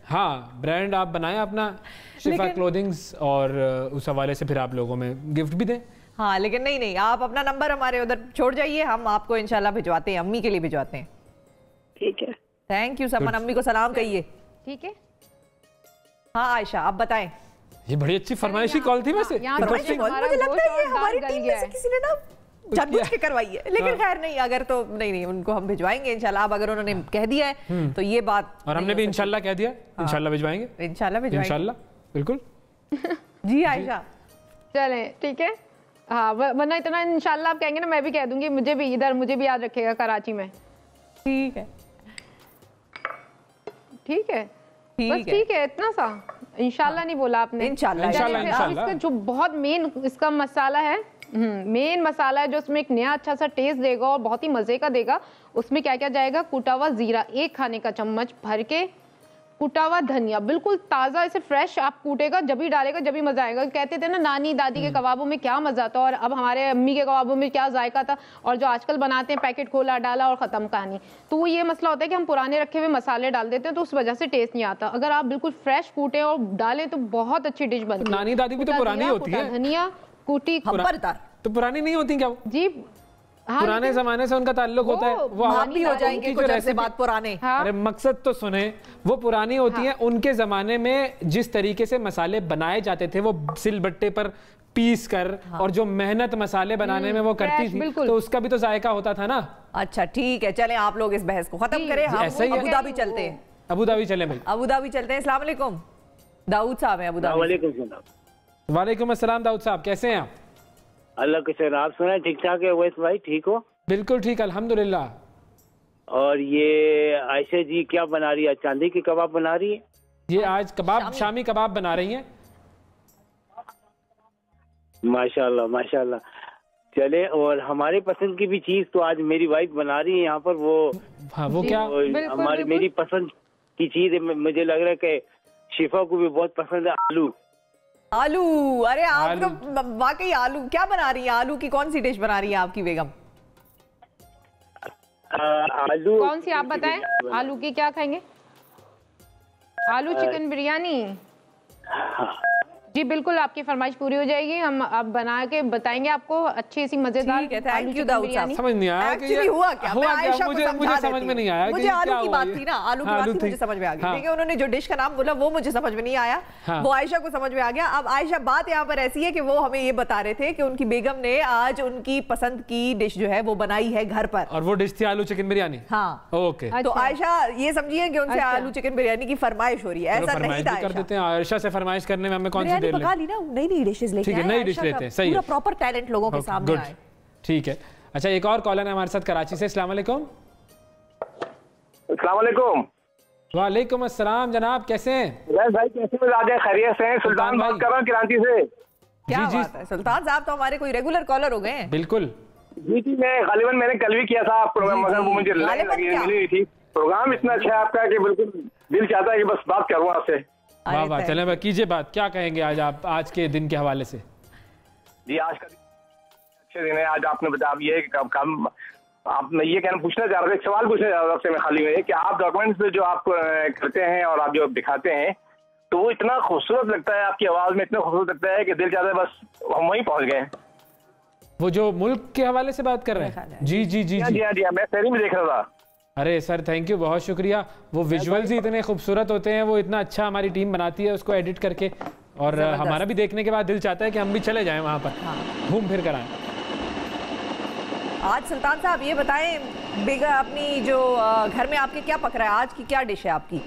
Speaker 2: हाँ, ब्रांड आप बनाएं अपना, शिफा क्लोथिंग्स, और उस हवाले से फिर आप लोगों में गिफ्ट भी दें।
Speaker 1: हाँ, लेकिन नहीं, आप अपना नंबर हमारे उधर छोड़ जाइए, हम आपको इंशाल्लाह भिजवाते हैं, अम्मी के लिए भिजवाते हैं।
Speaker 11: ठीक है,
Speaker 1: थैंक यू समन, अम्मी को सलाम कहिए।
Speaker 10: ठीक है।
Speaker 1: हाँ आयशा, आप बताएं।
Speaker 2: ये बड़ी अच्छी फरमाइशी कॉल थी वैसे।
Speaker 1: मुझे लगता है ये हमारी टीम में से किसी ने ना जानबूझ के करवाई है, लेकिन खैर नहीं, अगर तो नहीं, उनको हम भिजवाएंगे इंशाल्लाह। अब अगर उन्होंने कह दिया है तो ये बात,
Speaker 2: और हमने भी इंशाल्लाह कह दिया, इंशाल्लाह भिजवाएंगे, इंशाल्लाह बिल्कुल।
Speaker 1: जी आयशा,
Speaker 10: चले ठीक है। हाँ, वरना इतना इंशाल्लाह आप कहेंगे ना, मैं भी कह दूंगी, मुझे भी इधर, मुझे भी याद रखेगा कराची में।
Speaker 1: ठीक है,
Speaker 10: ठीक है, बस ठीक है, इतना सा इंशाल्लाह नहीं बोला आपने।
Speaker 1: इंशाल्लाह।
Speaker 10: इसका जो बहुत मेन इसका मसाला है, मेन मसाला है जो उसमें एक नया अच्छा सा टेस्ट देगा और बहुत ही मजे का देगा, उसमें क्या क्या जाएगा? कूटा हुआ जीरा 1 खाने का चम्मच भर के, कुटा हुआ धनिया बिल्कुल ताज़ा, इसे फ्रेश आप कूटेगा जब भी डालेगा जब भी मज़ा आएगा। कहते थे ना नानी दादी के कबाबों में क्या मज़ा था और अब हमारे अम्मी के कबाबों में क्या जायका था, और जो आजकल बनाते हैं पैकेट खोला डाला और ख़त्म कहानी। तो वो ये मसला होता है कि हम पुराने रखे हुए मसाले डाल देते हैं तो उस वजह से टेस्ट नहीं आता। अगर आप बिल्कुल फ्रेश कूटें और डालें तो बहुत अच्छी डिश बनती है।
Speaker 2: नानी दादी भी तो पुरानी होती है,
Speaker 10: धनिया कुटी
Speaker 2: तो पुरानी नहीं होती क्या
Speaker 10: जी?
Speaker 2: हाँ, पुराने जमाने से उनका ताल्लुक होता है, वो
Speaker 1: भी हो जाएंगे कुछ ऐसे बात पुराने।
Speaker 2: हाँ? अरे मकसद तो सुने, वो पुरानी होती है। उनके जमाने में जिस तरीके से मसाले बनाए जाते थे वो सिलबट्टे पर पीस कर, और जो मेहनत मसाले बनाने में वो करती थी तो उसका भी तो जायका होता था ना।
Speaker 1: अच्छा ठीक है, चलें आप लोग इस बहस को खत्म करें, हम अबू धाबी चलते हैं।
Speaker 2: अबू धाबी चले भाई,
Speaker 1: अबू धाबी चलते हैं। अस्सलाम वालेकुम, दाऊद साहब हैं अबू धाबी।
Speaker 2: वालेकुम अस्सलाम दाऊद साहब, कैसे हैं आप?
Speaker 12: अल्लाह के शहर, आप सुना ठीक ठाक है वैस भाई, ठीक हो?
Speaker 2: बिल्कुल ठीक अल्हम्दुलिल्लाह।
Speaker 12: और ये आयशा जी क्या बना रही है? चांदी की कबाब बना रही है?
Speaker 2: ये आज कबाब, शामी कबाब बना रही हैं।
Speaker 12: माशाल्लाह माशाल्लाह। चले, और हमारे पसंद की भी चीज तो आज मेरी वाइफ बना रही है यहाँ पर। वो
Speaker 2: हाँ, वो क्या?
Speaker 12: हमारी मेरी पसंद की चीज है, मुझे लग रहा है कि शिफा को भी बहुत पसंद है। आलू
Speaker 1: आलू, अरे आप तो वाकई आलू क्या बना रही है? आलू की कौन सी डिश बना रही है आपकी बेगम?
Speaker 12: आलू
Speaker 10: कौन सी आप बताएं? आलू की क्या खाएंगे? आलू चिकन बिरयानी।
Speaker 12: हाँ।
Speaker 10: जी बिल्कुल, आपकी फरमाइश पूरी हो जाएगी, हम अब बना के बताएंगे आपको अच्छी सी मजेदार।
Speaker 1: थैंक यू दाऊद साहब।
Speaker 2: समझ नहीं आया
Speaker 1: एक्चुअली हुआ क्या,
Speaker 2: मैं आयशा को
Speaker 1: मुझे
Speaker 2: समझ में नहीं आया।
Speaker 1: मुझे आलू की बात थी ना, आलू की बात थी, मुझे समझ में आ गई। ठीक है, उन्होंने जो डिश का नाम बोला वो मुझे समझ में नहीं आया, वो आयशा को समझ में आ गया। अब आयशा, बात यहाँ पर ऐसी है कि वो हमें ये बता रहे थे कि उनकी बेगम ने आज उनकी पसंद की डिश जो है वो बनाई है घर पर,
Speaker 2: और वो डिश थी आलू चिकन बिरयानी।
Speaker 1: हाँ
Speaker 2: ओके,
Speaker 1: तो आयशा ये समझिए कि उनसे आलू चिकन बिरयानी की फरमाइश हो रही है। ऐसा नहीं था,
Speaker 2: कर देते हैं आयशा से फरमाइश करने में हमें कौन सी देर
Speaker 1: पका ली ना, नई डिशेस लेके आए,
Speaker 2: नई डिश लेते हैं। सही है,
Speaker 1: पूरा प्रॉपर टैलेंट लोगों के सामने आए।
Speaker 2: ठीक है, अच्छा एक और कॉलर है हमारे साथ कराची से। अस्सलाम वालेकुम।
Speaker 13: अस्सलाम वालेकुम।
Speaker 2: वालेकुम अस्सलाम जनाब, कैसे हैं?
Speaker 13: भाई कैसे मिजाज है? खैरियत से हैं? सुल्तान बात कर रहा हूं कराची से।
Speaker 1: क्या बात है, सुल्तान साहब तो हमारे कोई रेगुलर कॉलर हो गए हैं।
Speaker 2: बिल्कुल
Speaker 13: जी जी, मैं गालिबन मैंने कल भी किया था प्रोग्राम, मगर वो मुझे लाइन लगी मिली थी। प्रोग्राम इतना अच्छा है आपका कि बिल्कुल दिल चाहता है कि बस बात करूं आपसे।
Speaker 2: वाह वाह, चलें भाई कीजिए बात, क्या कहेंगे आज आप आज के दिन के हवाले से?
Speaker 13: जी आज का अच्छे दिन है। आज आपने बताया ये काम आप, मैं ये कहना पूछना चाह रहा था, एक सवाल पूछना चाह रहा था आपसे मैं खाली में, कि आप डॉक्यूमेंट्स जो आप करते हैं और आप जो दिखाते हैं तो वो इतना खूबसूरत लगता है, आपकी आवाज में इतना खूबसूरत लगता है कि दिल चाहता है बस हम वहीं पहुंच गए।
Speaker 2: वो जो मुल्क के हवाले से बात कर रहे हैं? जी जी जी
Speaker 13: जी जी, मैं शहरी में देख रहा था।
Speaker 2: अरे सर थैंक यू, बहुत शुक्रिया। वो विजुअल्स ही इतने खूबसूरत होते हैं, वो इतना अच्छा हमारी टीम बनाती है उसको एडिट करके, और हमारा भी देखने के बाद दिल चाहता है कि हम भी चले जाएं वहाँ पर, घूम फिर कर आएं।
Speaker 1: आज सुल्तान साहब ये बताएं, बेगा अपनी जो घर में आपके क्या पक रहा है, आज की क्या डिश है आपकी?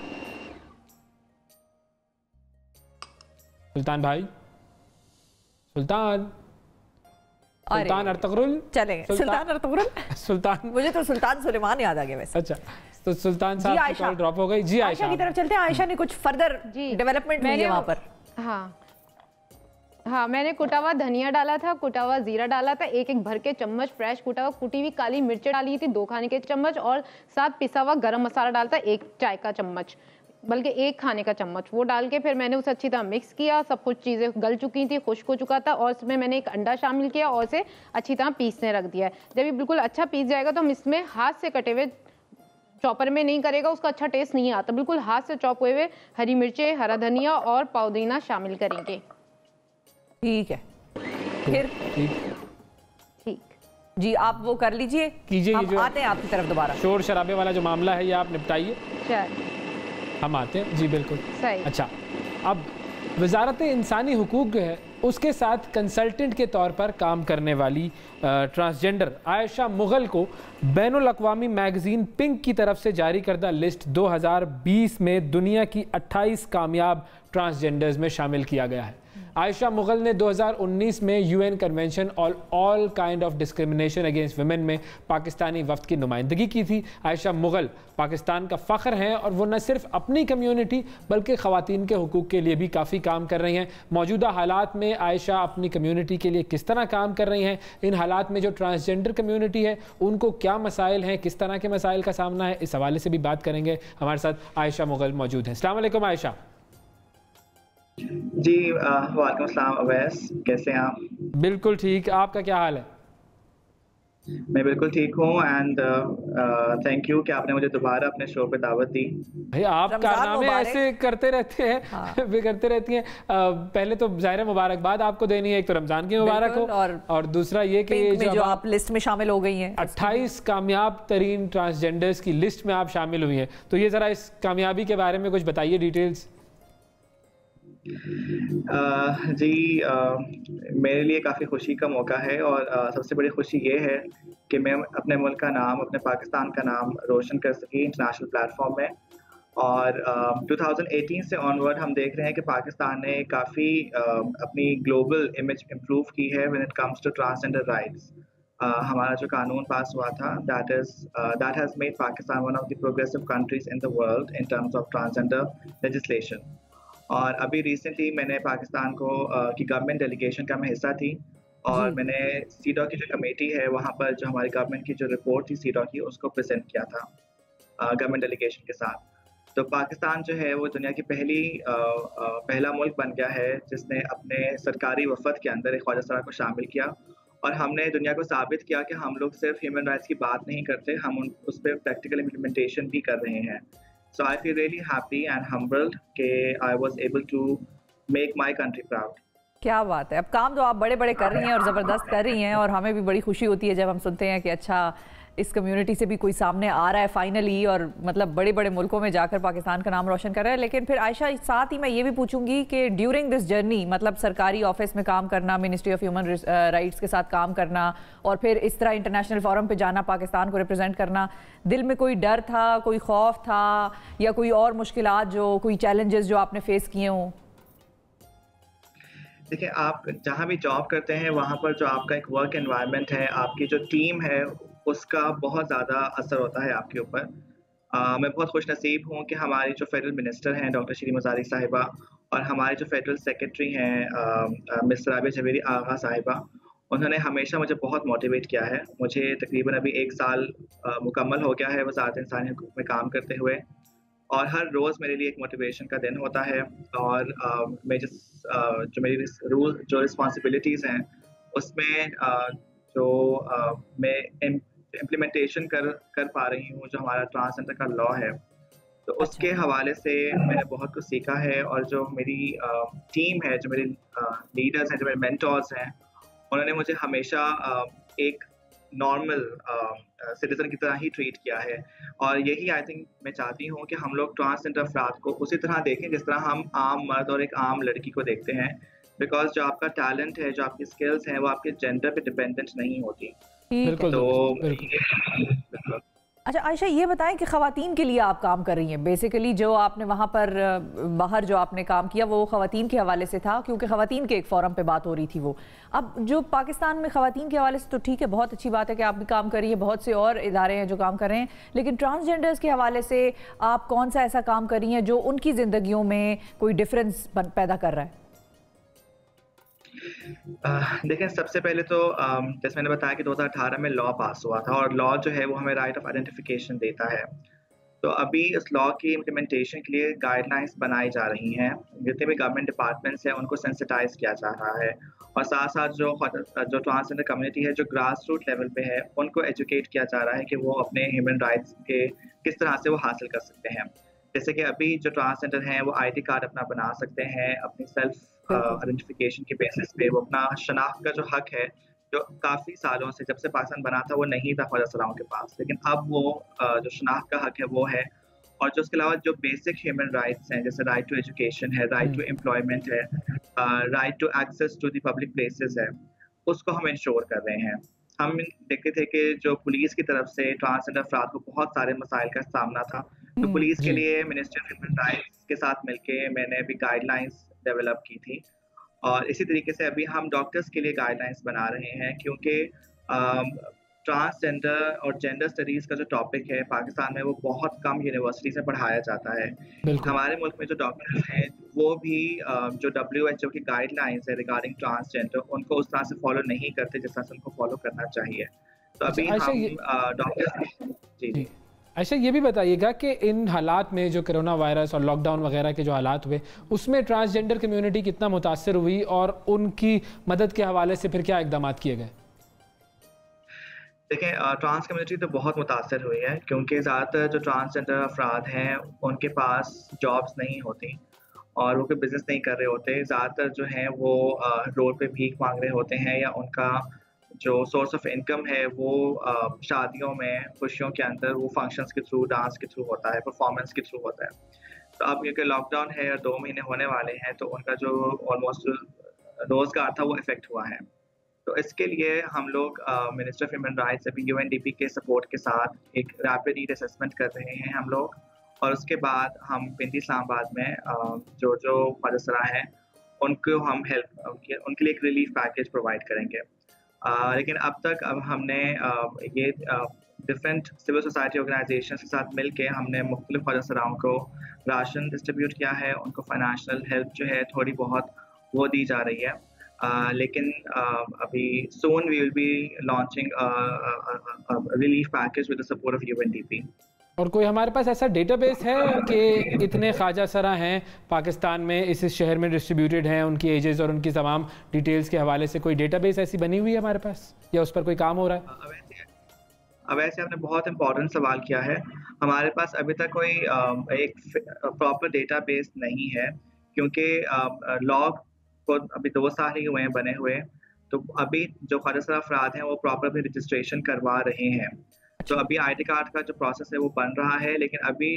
Speaker 2: सुल्तान भाई, सुल्तान अर्तगरुल,
Speaker 1: चले सुल्तान अर्तगरुल,
Speaker 2: सुल्तान,
Speaker 1: मुझे तो सुल्तान सुलेमान याद आ गया वैसे।
Speaker 2: अच्छा, तो सुल्तान साहब की कॉल ड्रॉप हो गई। जी आयशा
Speaker 1: की तरफ चलते हैं। आयशा ने कुछ फर्दर डेवलपमेंट हुई है वहाँ पर?
Speaker 10: हाँ, मैंने कुटा हुआ धनिया डाला था, कुटा हुआ जीरा डाला था, एक भर के चम्मच फ्रेश कुटा हुआ कुटी हुई काली मिर्च डाली थी 2 खाने के चम्मच, और साथ पिसा हुआ गरम मसाला डालता 1 चाय का चम्मच, बल्कि 1 खाने का चम्मच, वो डाल के फिर मैंने उसे अच्छी तरह मिक्स किया। सब कुछ चीज़ें गल चुकी थी, खुश्क हो चुका था, और इसमें मैंने 1 अंडा शामिल किया और इसे अच्छी तरह पीसने रख दिया है। जब ये बिल्कुल अच्छा पीस जाएगा तो हम इसमें हाथ से कटे हुए, चॉपर में नहीं करेगा उसका अच्छा टेस्ट नहीं आता, बिल्कुल हाथ से चॉप हुए हुए हरी मिर्चें, हरा धनिया और पुदीना शामिल करेंगे।
Speaker 1: ठीक है, फिर ठीक जी, आप वो कर लीजिए,
Speaker 2: कीजिए।
Speaker 1: हम आते हैं आपकी तरफ दोबारा।
Speaker 2: शोर शराबे वाला जो मामला है ये आप निपटाइए, हम आते हैं। जी बिल्कुल
Speaker 10: सही।
Speaker 2: अच्छा, अब वजारत इंसानी हुकूक जो है उसके साथ कंसल्टेंट के तौर पर काम करने वाली ट्रांसजेंडर आयशा मुगल को बैनुल अक़वामी मैगज़ीन पिंक की तरफ से जारी करदा लिस्ट 2020 में दुनिया की 28 कामयाब ट्रांसजेंडर्स में शामिल किया गया है। आयशा मुगल ने 2019 में UN convention all kind of discrimination against women में पाकिस्तानी वफ्द की नुमाइंदगी की थी। आयशा मुगल पाकिस्तान का फ़ख्र हैं और वो न सिर्फ अपनी कम्युनिटी बल्कि ख़वातीन के हुकूक़ के लिए भी काफ़ी काम कर रही हैं। मौजूदा हालात में आयशा अपनी कम्युनिटी के लिए किस तरह काम कर रही हैं, इन हालात में जो ट्रांसजेंडर कम्युनिटी है उनको क्या मसाइल हैं, किस तरह के मसाइल का सामना है, इस हवाले से भी बात करेंगे। हमारे साथ आयशा मुगल मौजूद हैं। अस्सलाम वालेकुम आयशा।
Speaker 14: जी वालेकुम अस्सलाम अवैस, कैसे हैं आप?
Speaker 2: बिल्कुल ठीक, आपका क्या हाल है?
Speaker 14: मैं बिल्कुल ठीक हूँ एंड थैंक यू कि आपने मुझे दोबारा अपने शो पे दावत दी।
Speaker 2: भाई आप कारनामे ऐसे करते रहते हैं। हाँ। भी करते रहती हैं। पहले तो ज़ाहिर मुबारकबाद आपको देनी है, एक तो रमजान की मुबारक हो और दूसरा ये कि
Speaker 1: जो आप लिस्ट में शामिल हो गई हैं,
Speaker 2: 28 कामयाब तरीन ट्रांसजेंडर्स की लिस्ट में आप शामिल हुई हैं, तो ये ज़रा इस कामयाबी के बारे में कुछ बताइए डिटेल्स।
Speaker 14: जी मेरे लिए काफ़ी खुशी का मौका है और सबसे बड़ी खुशी ये है कि मैं अपने मुल्क का नाम, अपने पाकिस्तान का नाम रोशन कर सकी इंटरनेशनल प्लेटफॉर्म में। और 2018 से ऑनवर्ड हम देख रहे हैं कि पाकिस्तान ने काफ़ी अपनी ग्लोबल इमेज इम्प्रूव की है when it comes to transgender rights. हमारा जो कानून पास हुआ था that has made Pakistan one of the progressive countries in the world in terms of transgender legislation. और अभी रिसेंटली मैंने पाकिस्तान को की गवर्नमेंट डेलीगेशन का मैं हिस्सा थी और मैंने सीडॉ की जो कमेटी है वहाँ पर जो हमारी गवर्नमेंट की जो रिपोर्ट थी सीडॉ की उसको प्रेजेंट किया था गवर्नमेंट डेलीगेशन के साथ। तो पाकिस्तान जो है वो दुनिया की पहला मुल्क बन गया है जिसने अपने सरकारी वफद के अंदर ख्वाजा सरा को शामिल किया और हमने दुनिया को साबित किया कि हम लोग सिर्फ ह्यूमन राइट्स की बात नहीं करते, हम उस पर प्रैक्टिकल इम्प्लीमेंटेशन भी कर रहे हैं। So I feel really happy and humbled कि I was able to make my country proud.
Speaker 1: क्या बात है। अब काम जो आप बड़े बड़े कर रही हैं और ज़बरदस्त कर रही हैं और हमें भी बड़ी खुशी होती है जब हम सुनते हैं कि अच्छा इस कम्युनिटी से भी कोई सामने आ रहा है फाइनली और मतलब बड़े बड़े मुल्कों में जाकर पाकिस्तान का नाम रोशन कर रहा है। लेकिन फिर आयशा साथ ही मैं ये भी पूछूंगी कि ड्यूरिंग दिस जर्नी मतलब सरकारी ऑफिस में काम करना, मिनिस्ट्री ऑफ ह्यूमन राइट्स के साथ काम करना और फिर इस तरह इंटरनेशनल फोरम पे जाना, पाकिस्तान को रिप्रेजेंट करना, दिल में कोई डर था, कोई खौफ था या कोई और मुश्किलात जो कोई चैलेंजेस जो आपने फेस किए हों?
Speaker 14: देखिए आप जहाँ भी जॉब करते हैं वहाँ पर जो आपका एक वर्क एनवायरनमेंट है, आपकी जो टीम है उसका बहुत ज़्यादा असर होता है आपके ऊपर। मैं बहुत खुश नसीब हूँ कि हमारी जो फेडरल मिनिस्टर हैं डॉक्टर शीरी मज़ारी साहिबा और हमारे जो फेडरल सेक्रेटरी हैं मिस राबिया जवेरी आगा साहिबा, उन्होंने हमेशा मुझे बहुत मोटिवेट किया है। मुझे तकरीबन अभी 1 साल मुकम्मल हो गया है वज़ारत इंसानी हुकूक़ में काम करते हुए और हर रोज़ मेरे लिए एक मोटिवेशन का दिन होता है और मैं जो मेरी रिस्पॉन्सिबिलिटीज़ हैं उसमें जो मैं इम्प्लीमेंटेशन कर पा रही हूँ, जो हमारा ट्रांसजेंडर का लॉ है, तो उसके हवाले से मैंने बहुत कुछ सीखा है। और जो मेरी टीम है, जो मेरे लीडर्स हैं, जो मेरे मेंटर्स हैं, उन्होंने मुझे हमेशा एक नॉर्मल सिटीजन की तरह ही ट्रीट किया है। और यही आई थिंक मैं चाहती हूँ कि हम लोग ट्रांसजेंडर अफराद को उसी तरह देखें जिस तरह हम आम मर्द और एक आम लड़की को देखते हैं, बिकॉज जो आपका टैलेंट है, जो आपकी स्किल्स हैं, वो आपके जेंडर पे डिपेंडेंट नहीं होती।
Speaker 1: बिल्कुल। अच्छा आयशा ये बताएं कि ख़वातीन के लिए आप काम कर रही हैं, बेसिकली जो आपने वहाँ पर बाहर जो आपने काम किया वो ख़वातीन के हवाले से था क्योंकि ख़वातीन के एक फोरम पे बात हो रही थी वो। अब जो पाकिस्तान में ख़वातीन के हवाले से तो ठीक है, बहुत अच्छी बात है कि आप भी काम कर रही हैं, बहुत से और इदारे हैं जो काम कर रहे हैं, लेकिन ट्रांसजेंडर्स के हवाले से आप कौन सा ऐसा काम कर रही हैं जो उनकी ज़िंदगियों में कोई डिफरेंस पैदा कर रहा है?
Speaker 14: देखिए सबसे पहले तो जैसे मैंने बताया कि 2018 में लॉ पास हुआ था और लॉ जो है वो हमें राइट ऑफ आइडेंटिफिकेशन देता है। तो अभी इस लॉ की इम्प्लीमेंटेशन के लिए गाइडलाइंस बनाई जा रही हैं, जितने भी गवर्नमेंट डिपार्टमेंट्स हैं उनको सेंसिटाइज किया जा रहा है और साथ साथ जो ट्रांसजेंडर कम्युनिटी है जो ग्रास रूट लेवल पे है उनको एजुकेट किया जा रहा है कि वो अपने ह्यूमन राइट्स के किस तरह से वो हासिल कर सकते हैं। जैसे कि अभी जो ट्रांसजेंडर हैं वो आईडी कार्ड अपना बना सकते हैं, अपनी सेल्फ आइडेंटिफिकेशन के बेसिस पे वो अपना शनाख्त का जो हक है जो काफ़ी सालों से जब से पाकिस्तान बना था वो नहीं था ख्वाजा सराओं के पास, लेकिन अब वो जो शनाख्त का हक है वो है। और जो उसके अलावा जो बेसिक ह्यूमन राइट्स हैं जैसे राइट टू एजुकेशन है, राइट टू एम्प्लॉयमेंट है, right to access to the public places है, उसको हम इंश्योर कर रहे हैं। हम देखते थे कि जो पुलिस की तरफ से ट्रांसजेंडर अफराद को बहुत सारे मसाइल का सामना था, तो पुलिस के लिए मिनिस्ट्री ऑफ ह्यूमन राइट्स के साथ मिलके मैंने भी गाइडलाइंस डेवलप की थी और इसी तरीके से अभी हम डॉक्टर्स के लिए गाइडलाइंस बना रहे हैं, क्योंकि ट्रांसजेंडर और जेंडर स्टडीज़ का जो टॉपिक है पाकिस्तान में वो बहुत कम यूनिवर्सिटीज़ में पढ़ाया जाता है। हमारे मुल्क में जो डॉक्टर्स हैं वो भी जो WHO की गाइडलाइंस है रिगार्डिंग ट्रांसजेंडर उनको उस तरह से फॉलो नहीं करते जिस तरह से उनको फॉलो करना चाहिए। तो अभी हम डॉक्टर्स जी
Speaker 2: अच्छा ये भी बताइएगा कि इन हालात में जो कोरोना वायरस और लॉकडाउन वगैरह के जो हालात हुए उसमें ट्रांसजेंडर कम्युनिटी कितना मुतासर हुई और उनकी मदद के हवाले से फिर क्या इकदाम किए गए?
Speaker 14: देखें, ट्रांस कम्युनिटी तो बहुत मुतासर हुई है, क्योंकि ज़्यादातर जो ट्रांसजेंडर अफराद हैं उनके पास जॉब्स नहीं होती और वो कोई बिज़नेस नहीं कर रहे होते। ज़्यादातर जो हैं वो रोड पे भीख मांग रहे होते हैं, या उनका जो सोर्स ऑफ इनकम है वो शादियों में, खुशियों के अंदर वो फंक्शंस के थ्रू, डांस के थ्रू होता है, परफॉर्मेंस के थ्रू होता है। तो अब क्योंकि लॉकडाउन है और 2 महीने होने वाले हैं तो उनका जो ऑलमोस्ट रोज़गार था वो इफ़ेक्ट हुआ है। तो इसके लिए हम लोग मिनिस्टर ऑफ ह्यूमन राइट्स अभी UNDP के सपोर्ट के साथ एक रैपिड नीड असेसमेंट कर रहे हैं हम लोग, और उसके बाद हम पिंडी इस्लामाबाद में जो मदरसा हैं उनको हम हेल्प उनके लिए एक रिलीफ पैकेज प्रोवाइड करेंगे। लेकिन अब हमने ये डिफरेंट सिविल सोसाइटी ऑर्गेनाइजेशन के साथ मिलके हमने मुख्तलिफ मदरसाओं को राशन डिस्ट्रीब्यूट किया है, उनको फाइनेंशियल हेल्प जो है थोड़ी बहुत वो दी जा रही है। लेकिन अभी soon we will be launching a relief package with the support of UNDP।
Speaker 2: और कोई हमारे पास ऐसा डेटाबेस है कि इतने ख्वाजा सरा हैं पाकिस्तान में, इस शहर में डिस्ट्रीब्यूटेड हैं, उनकी एजेस और उनकी तमाम डिटेल्स के हवाले से कोई डेटाबेस ऐसी बनी हुई है हमारे पास, या उस पर कोई काम हो रहा है?
Speaker 14: अब ऐसे आपने बहुत इंपॉर्टेंट सवाल किया है। हमारे पास अभी तक कोई एक प्रॉपर डेटाबेस नहीं है, क्योंकि लॉग को अभी 2 साल ही हुए हैं बने हुए। तो अभी जो ख्वाजा सरा अफराद हैं वो प्रॉपर भी रजिस्ट्रेशन करवा रहे हैं। तो अभी ID कार्ड का जो प्रोसेस है वो बन रहा है, लेकिन अभी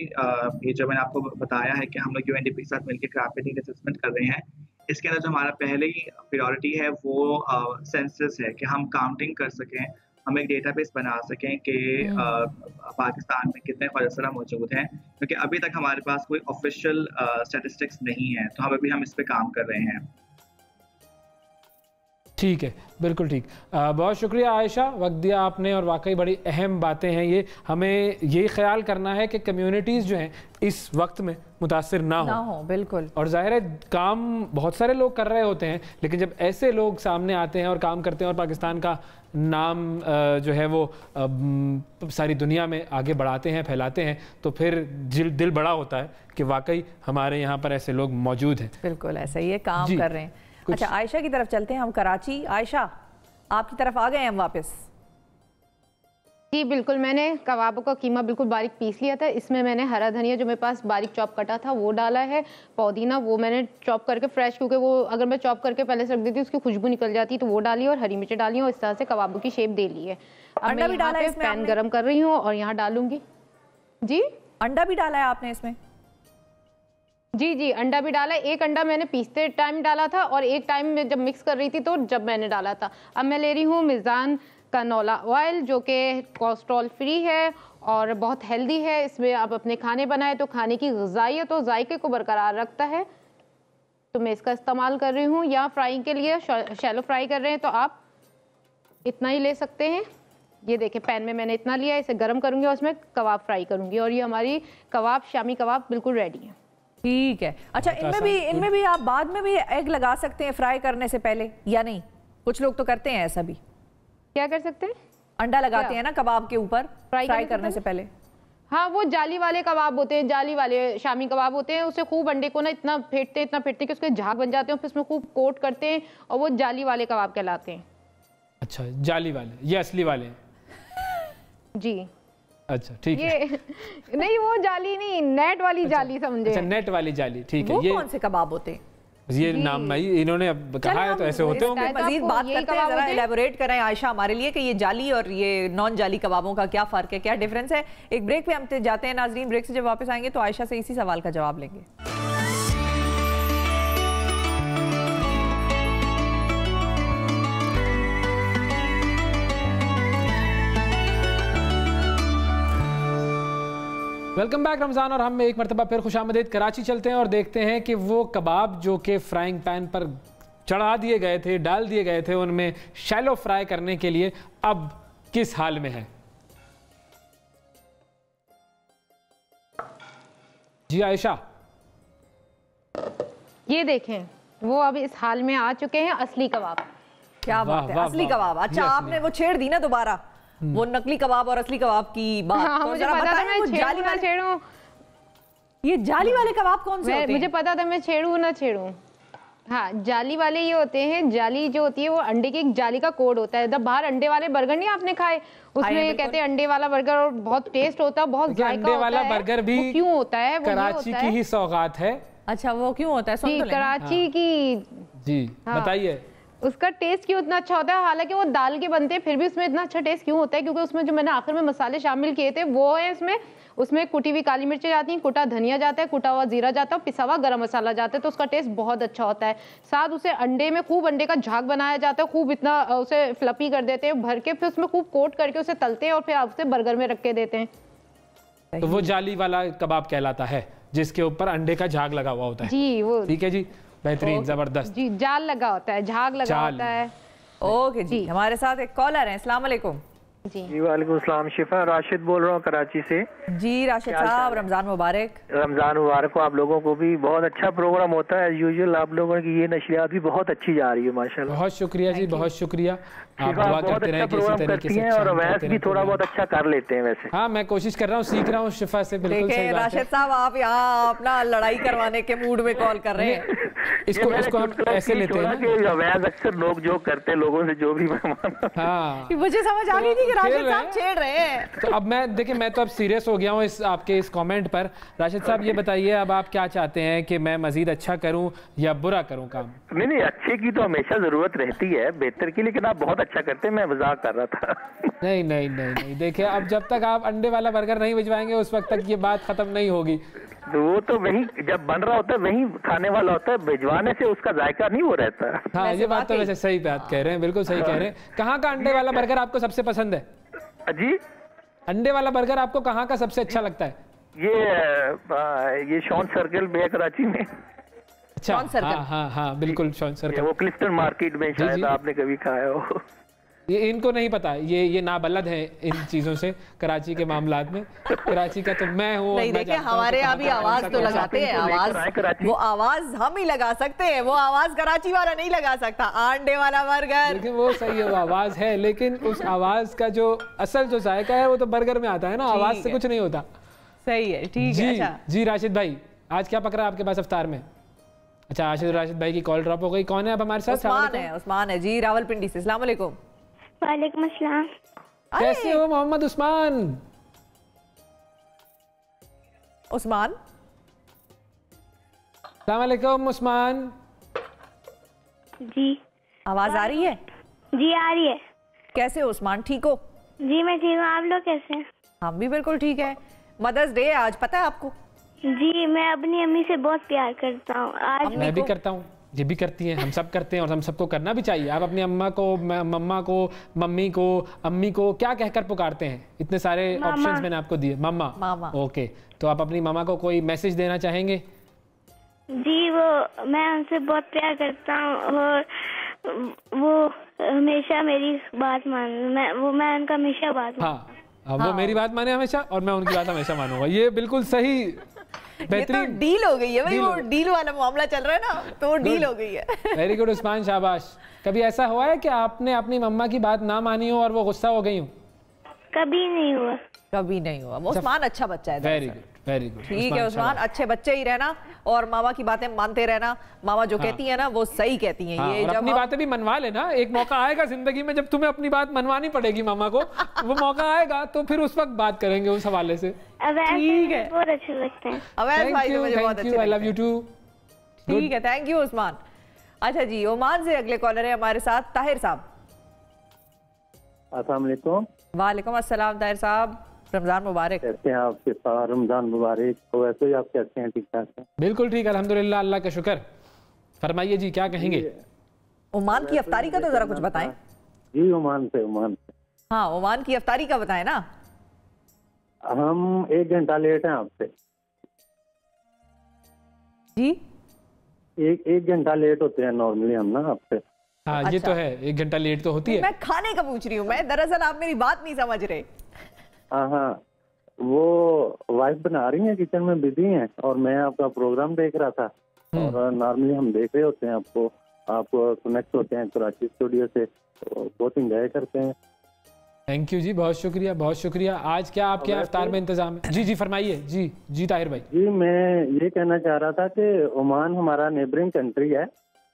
Speaker 14: ये जो मैंने आपको बताया है कि हम लोग UNDP के साथ मिलकर रैपिड नीड असेसमेंट कर रहे हैं, इसके अंदर जो हमारा पहले ही प्रायोरिटी है वो सेंसस है, कि हम काउंटिंग कर सकें, हम एक डेटाबेस बना सकें कि पाकिस्तान में कितने ख्वाजा सरा मौजूद हैं, क्योंकि अभी तक हमारे पास कोई ऑफिशियल स्टैटिस्टिक्स नहीं है। तो हम इस पे काम कर रहे हैं।
Speaker 2: ठीक है, बिल्कुल ठीक। बहुत शुक्रिया आयशा, वक्त दिया आपने, और वाकई बड़ी अहम बातें हैं ये। हमें ये ख्याल करना है कि कम्युनिटीज़ जो हैं इस वक्त में मुतासिर ना हो।
Speaker 1: बिल्कुल।
Speaker 2: और जाहिर है काम बहुत सारे लोग कर रहे होते हैं, लेकिन जब ऐसे लोग सामने आते हैं और काम करते हैं और पाकिस्तान का नाम जो है वो सारी दुनिया में आगे बढ़ाते हैं, फैलाते हैं, तो फिर दिल बड़ा होता है कि वाकई हमारे यहाँ पर ऐसे लोग मौजूद हैं।
Speaker 1: बिल्कुल ऐसा ही है, काम कर रहे हैं। अच्छा, आयशा की तरफ चलते हैं हम, कराची। आयशा, आपकी तरफ आ गए हैं हम वापस?
Speaker 10: जी बिल्कुल, मैंने कबाबों का कीमा बिल्कुल बारीक पीस लिया था। इसमें मैंने हरा धनिया जो मेरे पास बारीक चॉप कटा था वो डाला है, पुदीना वो मैंने चॉप करके फ्रेश, क्योंकि वो अगर मैं चॉप करके पहले से रख देती उसकी खुशबू निकल जाती, तो वो डाली, और हरी मिर्च डाली, और इस तरह से कबाबों की शेप दे ली है।
Speaker 1: अंडा भी डाला है इसमें?
Speaker 10: पैन गरम कर रही हूँ और यहाँ डालूंगी। जी,
Speaker 1: अंडा भी डाला है आपने इसमें?
Speaker 10: जी, अंडा भी डाला है। एक अंडा मैंने पीसते टाइम डाला था और एक टाइम में जब मिक्स कर रही थी तो जब मैंने डाला था। अब मैं ले रही हूँ मिज़ान कैनोला ऑयल, जो कि कोलेस्ट्रॉल फ्री है और बहुत हेल्दी है। इसमें आप अपने खाने बनाए तो खाने की ग़िज़ाइयत और जायके को बरकरार रखता है, तो मैं इसका इस्तेमाल कर रही हूँ। या फ्राइंग के लिए शैलो फ्राई कर रहे हैं तो आप इतना ही ले सकते हैं। ये देखें, पैन में मैंने इतना लिया, इसे गर्म करूँगी और उसमें कबाब फ्राई करूँगी, और ये हमारी कबाब, शामी कबाब बिल्कुल रेडी है।
Speaker 1: ठीक है। अच्छा, इनमें भी आप बाद में भी एग लगा सकते हैं फ्राई करने से पहले, या नहीं? कुछ लोग तो करते हैं ऐसा भी।
Speaker 10: क्या कर सकते हैं?
Speaker 1: अंडा लगाते हैं ना कबाब के ऊपर फ्राई करने से पहले।
Speaker 10: हाँ, वो जाली वाले कबाब होते हैं, जाली वाले शामी कबाब होते हैं। उसे खूब अंडे को ना इतना फेंटते कि उसके झाग बन जाते हैं, फिर उसमें खूब कोट करते हैं, और वो जाली वाले कबाब कहलाते हैं।
Speaker 2: अच्छा, जाली वाले, ये असली वाले?
Speaker 10: जी।
Speaker 2: अच्छा, ठीक है।
Speaker 10: नहीं, वो जाली नहीं, नेट वाली जाली समझे।
Speaker 2: अच्छा, नेट वाली जाली, ठीक है।
Speaker 1: ये कौन से कबाब होते हैं?
Speaker 2: ये नाम इन्होंने अब कहा है तो ऐसे होते होंगे।
Speaker 1: मजीद बात करते हैं, जरा एलैबोरेट करें आयशा हमारे लिए कि ये जाली और ये नॉन जाली कबाबों का क्या फ़र्क है, क्या डिफरेंस है। एक ब्रेक पे हम जाते हैं नाजरीन, ब्रेक से जब वापस आएंगे तो आयशा से इसी सवाल का जवाब लेंगे।
Speaker 2: वेलकम बैक रमज़ान, और हम एक मरतबा फिर खुशामदीद कराची चलते हैं और देखते हैं कि वो कबाब जो कि फ्राइंग पैन पर चढ़ा दिए गए थे, डाल दिए गए थे उनमें शैलो फ्राई करने के लिए, अब किस हाल में है? जी आयशा,
Speaker 10: ये देखें वो अब इस हाल में आ चुके हैं असली कबाब।
Speaker 1: क्या बात है, असली कबाब। अच्छा आपने वो छेड़ दी ना दोबारा, वो नकली कबाब और असली कबाब की बात।
Speaker 10: हाँ, मुझे पता था मैं छेड़ूं ना छेड़ूं।
Speaker 1: ये जाली वाले कबाब कौन से होते हैं?
Speaker 10: मुझे पता था मैं छेड़ूं ना छेड़ूं। हाँ, जाली वाले ये होते हैं, जाली जो होती है वो अंडे की एक जाली का कोड होता है। जब बाहर अंडे वाले बर्गर नहीं आपने खाए, उसमें कहते हैं अंडे वाला बर्गर और बहुत टेस्ट होता है, बहुत जायका होता है।
Speaker 2: अंडे वाला बर्गर भी
Speaker 10: क्यों होता है?
Speaker 2: कराची की ही सौगात है।
Speaker 1: अच्छा वो क्यों होता है?
Speaker 10: जी कराची की।
Speaker 2: जी बताइए
Speaker 10: उसका टेस्ट क्यों इतना अच्छा होता है? हालांकि वो दाल के बनते हैं फिर भी उसमें इतना अच्छा टेस्ट क्यों होता है? क्योंकि उसमें जो मैंने आखिर में मसाले शामिल किए थे वो है उसमें कुटी हुई काली मिर्चें जाती हैं, कुटा धनिया जाता है, कुटा हुआ जीरा जाता है, पिसा हुआ गरम मसाला जाता है, तो उसका टेस्ट बहुत अच्छा होता है। साथ उसे अंडे में खूब अंडे का झाग बनाया जाता है, खूब इतना उसे फ्लपी कर देते हैं भर के, फिर उसमें खूब कोट करके उसे तलते हैं और फिर उसे बर्गर में रख के देते हैं।
Speaker 2: तो वो जाली वाला कबाब कहलाता है जिसके ऊपर अंडे का झाग लगा हुआ होता है।
Speaker 10: जी वो
Speaker 2: ठीक है जी, बेहतरीन, जबरदस्त।
Speaker 10: जी जाल लगा होता है, झाग लगा होता है।
Speaker 1: ओके जी, हमारे साथ एक कॉलर है। अस्सलाम वालेकुम।
Speaker 15: जी वालेकुम सलाम। शिफा, राशिद बोल रहा हूँ कराची से।
Speaker 1: जी राशिद साहब, रमजान मुबारक।
Speaker 15: रमजान मुबारक हो आप लोगों को भी। बहुत अच्छा प्रोग्राम होता है यूजुअल, आप लोगों की ये नशरियात भी बहुत अच्छी जा रही है माशाल्लाह।
Speaker 2: बहुत शुक्रिया जी, बहुत शुक्रिया। आप दुआ करते रहें कि इसी तरीके से
Speaker 15: और अवैस भी थोड़ा बहुत अच्छा कर लेते हैं वैसे।
Speaker 2: हाँ मैं कोशिश कर रहा हूँ, सीख रहा हूँ शिफा से। बिल्कुल सही बात है।
Speaker 1: राशिद साहब आप यहाँ अपना लड़ाई करवाने के मूड में कॉल कर रहे हैं।
Speaker 2: इसको हम ऐसे लेते हैं
Speaker 15: कि अवैस अक्सर लोग जो करते हैं लोगों से जो भी
Speaker 2: हाँ
Speaker 1: मुझे समझ आ गई थी कि राशिद साहब छेड़ रहे हैं।
Speaker 2: तो अब मैं तो अब सीरियस हो गया हूँ आपके इस कमेंट पर। राशिद साहब ये बताइए अब आप क्या चाहते हैं कि मैं मजीद अच्छा करूँ या बुरा करूँ काम?
Speaker 15: नहीं अच्छे की तो हमेशा जरूरत रहती है, बेहतर की, लेकिन आप बहुत अच्छा करते हैं, मैं मजाक कर रहा था।
Speaker 2: नहीं देखिए अब जब तक आप अंडे वाला बर्गर नहीं भिजवाएंगे उस वक्त तक ये बात खत्म नहीं होगी।
Speaker 15: तो वो तो वही जब बन रहा होता है वही खाने वाला होता है, भिजवाने से उसका जायका नहीं वो रहता।
Speaker 2: हाँ ये बात तो वैसे सही बात कह रहे हैं, बिल्कुल सही कह रहे हैं। कहाँ का अंडे वाला बर्गर आपको सबसे पसंद है?
Speaker 15: जी
Speaker 2: अंडे वाला बर्गर आपको कहाँ का सबसे अच्छा लगता है?
Speaker 15: ये शॉन सर्कल में है कराची में।
Speaker 2: अच्छा हाँ बिल्कुल शॉन सर्कल,
Speaker 15: वो क्लिफ्टन मार्केट में शायद आपने कभी खाया हो।
Speaker 2: ये इनको नहीं पता, ये नाबलद है इन चीजों से कराची के मामलात में। कराची का तो मैं हूँ।
Speaker 1: नहीं देखिए हमारे यहाँ भी आवाज तो लगाते हैं, आवाज वो आवाज हम ही लगा सकते हैं, वो आवाज कराची वाला नहीं लगा सकता। अंडे वाला बर्गर
Speaker 2: लेकिन वो सही है, वो आवाज है, लेकिन उस आवाज का जो असल जो जायका है वो तो बर्गर में आता है ना, आवाज से कुछ नहीं होता।
Speaker 1: सही है, ठीक है।
Speaker 2: जी राशिद भाई आज क्या पकड़ा आपके पास इफ्तार में? अच्छा राशिद भाई की कॉल ड्रॉप हो गई। कौन है अब हमारे साथ?
Speaker 1: उस्मान है जी रावलपिंडी से। अस्सलाम वालेकुम।
Speaker 16: वालेकुम अस्सलाम।
Speaker 2: कैसे हो मोहम्मद उस्मान? अस्सलाम वालेकुम उस्मान।
Speaker 16: जी
Speaker 1: आवाज आ रही है?
Speaker 16: जी आ रही है।
Speaker 1: कैसे हो उस्मान, ठीक हो?
Speaker 16: जी मैं ठीक हूँ, आप लोग कैसे हैं?
Speaker 1: हम भी बिल्कुल ठीक है। मदर्स डे आज, पता है आपको?
Speaker 16: जी मैं अपनी अम्मी से बहुत प्यार करता हूँ। आज
Speaker 2: मैं भी करता हूँ, ये भी करती हैं, हम सब करते हैं और हम सबको करना भी चाहिए। आप अपनी अम्मा को, मम्मा को, मम्मी को, अम्मी को क्या कहकर पुकारते हैं? इतने सारे ऑप्शंस मैंने आपको दिए। मम्मा। ओके, तो आप अपनी मामा को कोई मैसेज देना चाहेंगे?
Speaker 16: जी मैं उनसे बहुत प्यार करता हूँ और वो हमेशा मेरी बात मैं उनका हमेशा बात
Speaker 2: वो मेरी बात माने हमेशा और मैं उनकी बात हमेशा मानूंगा। ये बिल्कुल सही,
Speaker 1: बेहतरीन। ये तो डील हो गई है भाई, वो डील वाला मामला चल रहा है ना, तो वो डील हो गई है।
Speaker 2: वेरी गुड उस्मान, शाबाश। कभी ऐसा हुआ है कि आपने अपनी मम्मा की बात ना मानी हो और वो गुस्सा हो गई हो?
Speaker 16: कभी नहीं हुआ।
Speaker 1: कभी नहीं हुआ। वो उस्मान अच्छा बच्चा है।
Speaker 2: Very good, very good.
Speaker 1: ठीक है उस्मान, अच्छे बच्चे ही रहना और मामा की बातें मानते रहना। मामा जो कहती है ना वो सही कहती हैं।
Speaker 2: ये जब अपनी बातें भी मनवा लेना। एक मौका आएगा जिंदगी में जब तुम्हें अपनी बात मनवानी पड़ेगी मामा को, वो मौका आएगा तो फिर उस वक्त बात करेंगे उस हवाले से।
Speaker 16: ठीक है, बहुत अच्छे लगते हैं।
Speaker 1: अवैस भाई तो मुझे बहुत अच्छे लगते हैं।
Speaker 2: I love you too.
Speaker 1: ठीक है, थैंक यू उस्मान। अच्छा जी, ओमान से अगले कॉलर है हमारे साथ ताहिर साहब।
Speaker 17: अस्सलाम वालेकुम।
Speaker 1: वालेकुम अस्सलाम ताहिर साहब, रमजान मुबारक।
Speaker 17: कैसे हैं आप? रमजान मुबारक। तो वैसे ही आप कैसे हैं? ठीक ठाक हैं?
Speaker 2: बिल्कुल ठीक, अल्हम्दुलिल्लाह, अल्लाह का शुक्र। फरमाइए जी, क्या कहेंगे?
Speaker 1: ओमान की अफ्तारी का तो जरा कुछ बताएं।
Speaker 17: जी ओमान से।
Speaker 1: हाँ, ओमान की अफ्तारी का बताएं ना।
Speaker 17: हम 1 घंटा लेट हैं आपसे।
Speaker 1: जी
Speaker 17: एक घंटा लेट होते हैं नॉर्मली हम ना आपसे।
Speaker 2: हाँ अच्छा। ये तो है, 1 घंटा लेट तो होती है।
Speaker 1: मैं खाने का पूछ रही हूँ, मैं दरअसल आप मेरी बात नहीं समझ रहे।
Speaker 17: हाँ, वो वाइफ बना रही है, किचन में बिजी हैं, और मैं आपका प्रोग्राम देख रहा था। और नॉर्मली हम देख रहे होते हैं आपको, आप कनेक्ट होते हैं कराची स्टूडियो से, तो बहुत एंजॉय करते हैं।
Speaker 2: थैंक यू जी, बहुत शुक्रिया, बहुत शुक्रिया। आज क्या आपके इफ्तार में इंतजाम है? जी फरमाइए। जी ताहिर भाई।
Speaker 17: जी मैं ये कहना चाह रहा था कि ओमान हमारा नेबरिंग कंट्री है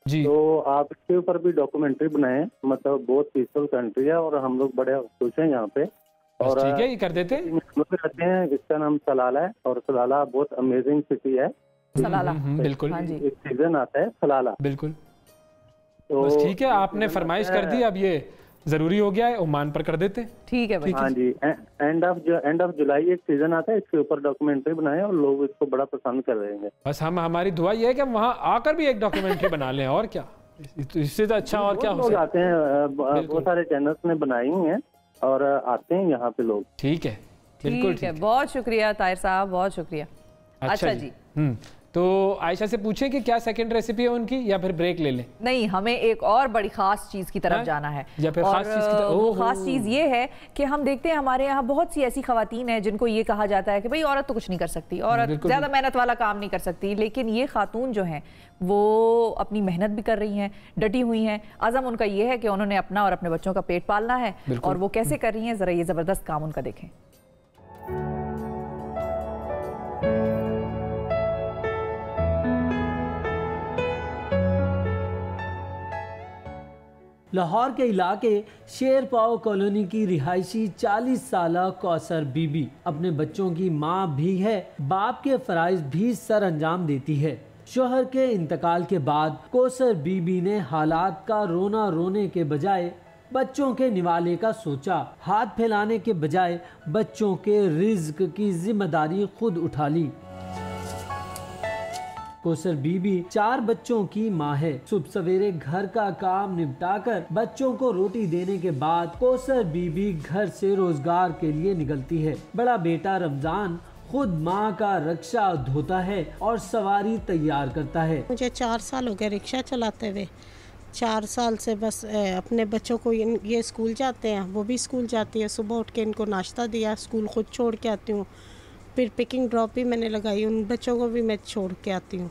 Speaker 17: जी, तो आप इसके ऊपर भी डॉक्यूमेंट्री बनाएं, मतलब बहुत पीसफुल कंट्री है और हम लोग बड़े खुश हैं यहाँ पे। और
Speaker 2: ठीक है, ये कर देते हैं।
Speaker 17: रहते हैं, इसका नाम सलाला है और सलाला बहुत अमेजिंग सिटी है।
Speaker 1: सलाला
Speaker 2: बिल्कुल,
Speaker 17: एक सीजन आता है सलाला,
Speaker 2: बिल्कुल। तो बस ठीक है, आपने फरमाइश कर दी, अब ये जरूरी हो गया है, ओमान पर कर देते हैं।
Speaker 1: ठीक है भाई।
Speaker 17: हाँ जी, एंड ऑफ जुलाई एक सीजन आता है, इसके ऊपर डॉक्यूमेंट्री बनाए और लोग इसको बड़ा पसंद कर रहे हैं।
Speaker 2: बस हमारी दुआ ये है कि हम वहाँ आकर भी एक डॉक्यूमेंट्री बना लें, और क्या, इससे तो अच्छा और क्या हो सकता है।
Speaker 17: आते हैं, बहुत सारे चैनल्स ने बनाई हुई हैं और आते हैं यहाँ पे लोग।
Speaker 2: ठीक है, बिल्कुल ठीक है।
Speaker 1: बहुत शुक्रिया ताहिर साहब, बहुत शुक्रिया। अच्छा जी।
Speaker 2: तो आयशा से पूछें कि क्या सेकंड रेसिपी है उनकी, या फिर ब्रेक ले लें?
Speaker 1: नहीं, हमें एक और बड़ी खास चीज की तरफ जाना है।
Speaker 2: या फिर खास चीज की तरफ?
Speaker 1: वो खास चीज ये है कि हम देखते हैं हमारे यहाँ बहुत सी ऐसी खवातीन हैं जिनको ये कहा जाता है कि भाई औरत तो कुछ नहीं कर सकती, औरत ज्यादा मेहनत वाला काम नहीं कर सकती, लेकिन ये खातून जो हैं वो अपनी मेहनत भी कर रही हैं, डटी हुई हैं। आज़म उनका ये है कि उन्होंने अपना और अपने बच्चों का पेट पालना है, और वो कैसे कर रही हैं, जरा ये जबरदस्त काम उनका देखें।
Speaker 18: लाहौर के इलाके शेरपाव कॉलोनी की रिहायशी 40 साला कौसर बीबी अपने बच्चों की माँ भी है, बाप के फराइज भी सर अंजाम देती है। शोहर के इंतकाल के बाद कौसर बीबी ने हालात का रोना रोने के बजाय बच्चों के निवाले का सोचा, हाथ फैलाने के बजाय बच्चों के रिज्क की जिम्मेदारी खुद उठा ली। कौसर बीबी 4 बच्चों की माँ है। सुबह सवेरे घर का काम निपटाकर बच्चों को रोटी देने के बाद कौसर बीबी घर से रोजगार के लिए निकलती है। बड़ा बेटा रमजान खुद माँ का रिक्शा धोता है और सवारी तैयार करता है।
Speaker 19: मुझे 4 साल हो गए रिक्शा चलाते हुए। 4 साल से बस अपने बच्चों को ये स्कूल जाते हैं, वो भी स्कूल जाती है। सुबह उठ के इनको नाश्ता दिया, स्कूल खुद छोड़ के आती हूँ, फिर पिकिंग ड्रॉप भी मैंने लगाई, उन बच्चों को भी मैं छोड़ के आती हूँ,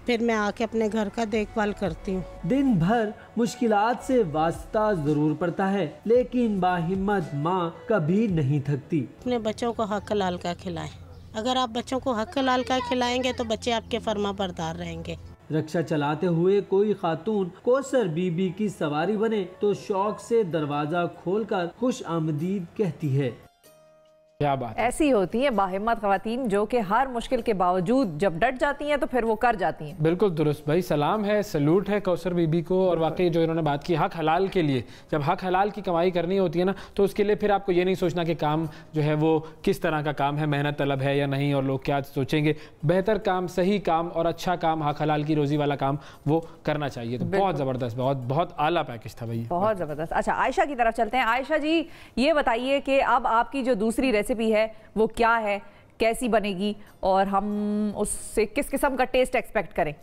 Speaker 19: फिर मैं आके अपने घर का देखभाल करती हूँ।
Speaker 18: दिन भर मुश्किलात से वास्ता जरूर पड़ता है, लेकिन बाहिम्मत माँ कभी नहीं थकती।
Speaker 19: अपने बच्चों को हक हलाल का खिलाएं। अगर आप बच्चों को हक हलाल का खिलाएंगे तो बच्चे आपके फर्मा बरदार रहेंगे।
Speaker 18: रिक्शा चलाते हुए कोई खातून कौसर बीबी की सवारी बने तो शौक से दरवाजा खोलकर खुश आमदीद कहती है।
Speaker 2: क्या बात है।
Speaker 1: ऐसी होती हैं बाहिम्मत ख़वातीन जो कि हर मुश्किल के बावजूद जब डट जाती हैं तो फिर वो कर जाती हैं।
Speaker 2: बिल्कुल दुरुस्त भाई, सलाम है, सलूट है कौसर बीबी को। और वाकई जो इन्होंने बात की हक हलाल के लिए, जब हक हलाल की कमाई करनी होती है ना, तो उसके लिए फिर आपको ये नहीं सोचना कि काम जो है वो किस तरह का काम है, मेहनत तलब है या नहीं, और लोग क्या सोचेंगे। बेहतर काम, सही काम और अच्छा काम, हक हलाल की रोजी वाला काम वो करना चाहिए। तो बहुत ज़बरदस्त, बहुत आला पैकेज था भाई, बहुत
Speaker 1: ज़बरदस्त। अच्छा, आयशा की तरफ चलते हैं। आयशा जी, ये बताइए कि अब आपकी जो दूसरी रेसिपी है वो क्या है, कैसी बनेगी, और हम उससे किस किस्म का टेस्ट एक्सपेक्ट करें?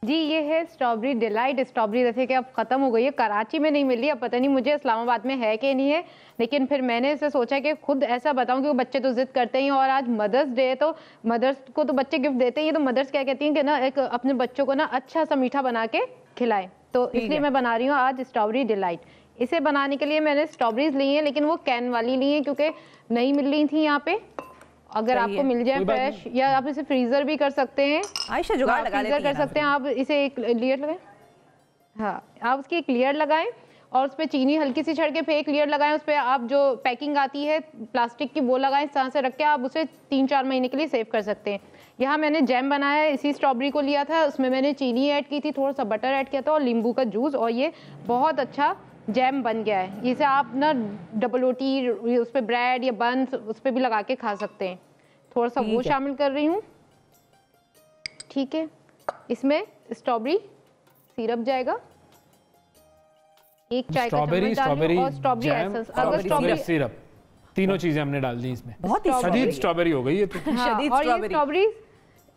Speaker 10: जी, ये है स्ट्रॉबेरी डिलाइट। स्ट्रॉबेरी जैसे कि अब ख़त्म हो गई है, कराची में नहीं मिल रही, अब पता नहीं मुझे इस्लामाबाद में है कि नहीं है, लेकिन फिर मैंने इसे सोचा कि खुद ऐसा बताऊं कि वो बच्चे तो ज़िद करते हैं, और आज मदर्स डे है तो मदर्स को तो बच्चे गिफ्ट देते हैं, तो मदर्स क्या कहती हैं कि ना एक अपने बच्चों को ना अच्छा सा मीठा बना के खिलाएं, तो इसलिए मैं बना रही हूँ आज स्ट्रॉबेरी डिलाइट। इसे बनाने के लिए मैंने स्ट्रॉबेरीज ली हैं, लेकिन वो कैन वाली ली हैं क्योंकि नहीं मिल रही थी यहाँ पे। अगर आपको मिल जाए फ्रेश, या आप इसे फ्रीजर भी कर सकते हैं।
Speaker 1: आयशा जुगाड़ लगा लेती हैं,
Speaker 10: कर सकते हैं आप। इसे एक लेयर लगाएं, हाँ आप उसकी एक लेयर लगाएं और उस पर चीनी हल्की सी छिड़के फिर एक लेयर लगाएं। उस पर आप जो पैकिंग आती है प्लास्टिक की वो लगाएं, इस तरह से रख के आप उसे 3-4 महीने के लिए सेव कर सकते हैं। यहाँ मैंने जैम बनाया है, इसी स्ट्रॉबेरी को लिया था, उसमें मैंने चीनी ऐड की थी, थोड़ा सा बटर ऐड किया था और नींबू का जूस, और ये बहुत अच्छा जैम बन गया है। इसे आप ना डबल रोटी, उस पर ब्रेड या बन उस पर भी लगा के खा सकते हैं। थोड़ा सा वो शामिल कर रही हूँ, ठीक है। इसमें स्ट्रॉबेरी सिरप जाएगा, 1 चाय का चम्मच डालिए, और स्ट्रॉबेरी एसेंस, अगर स्ट्रॉबेरी
Speaker 2: सिरप, तीनों चीजें हमने डाल दी इसमें। बहुत ही शदीद स्ट्रॉबेरी हो गई है तो।
Speaker 10: हाँ, और ये स्ट्रॉबेरी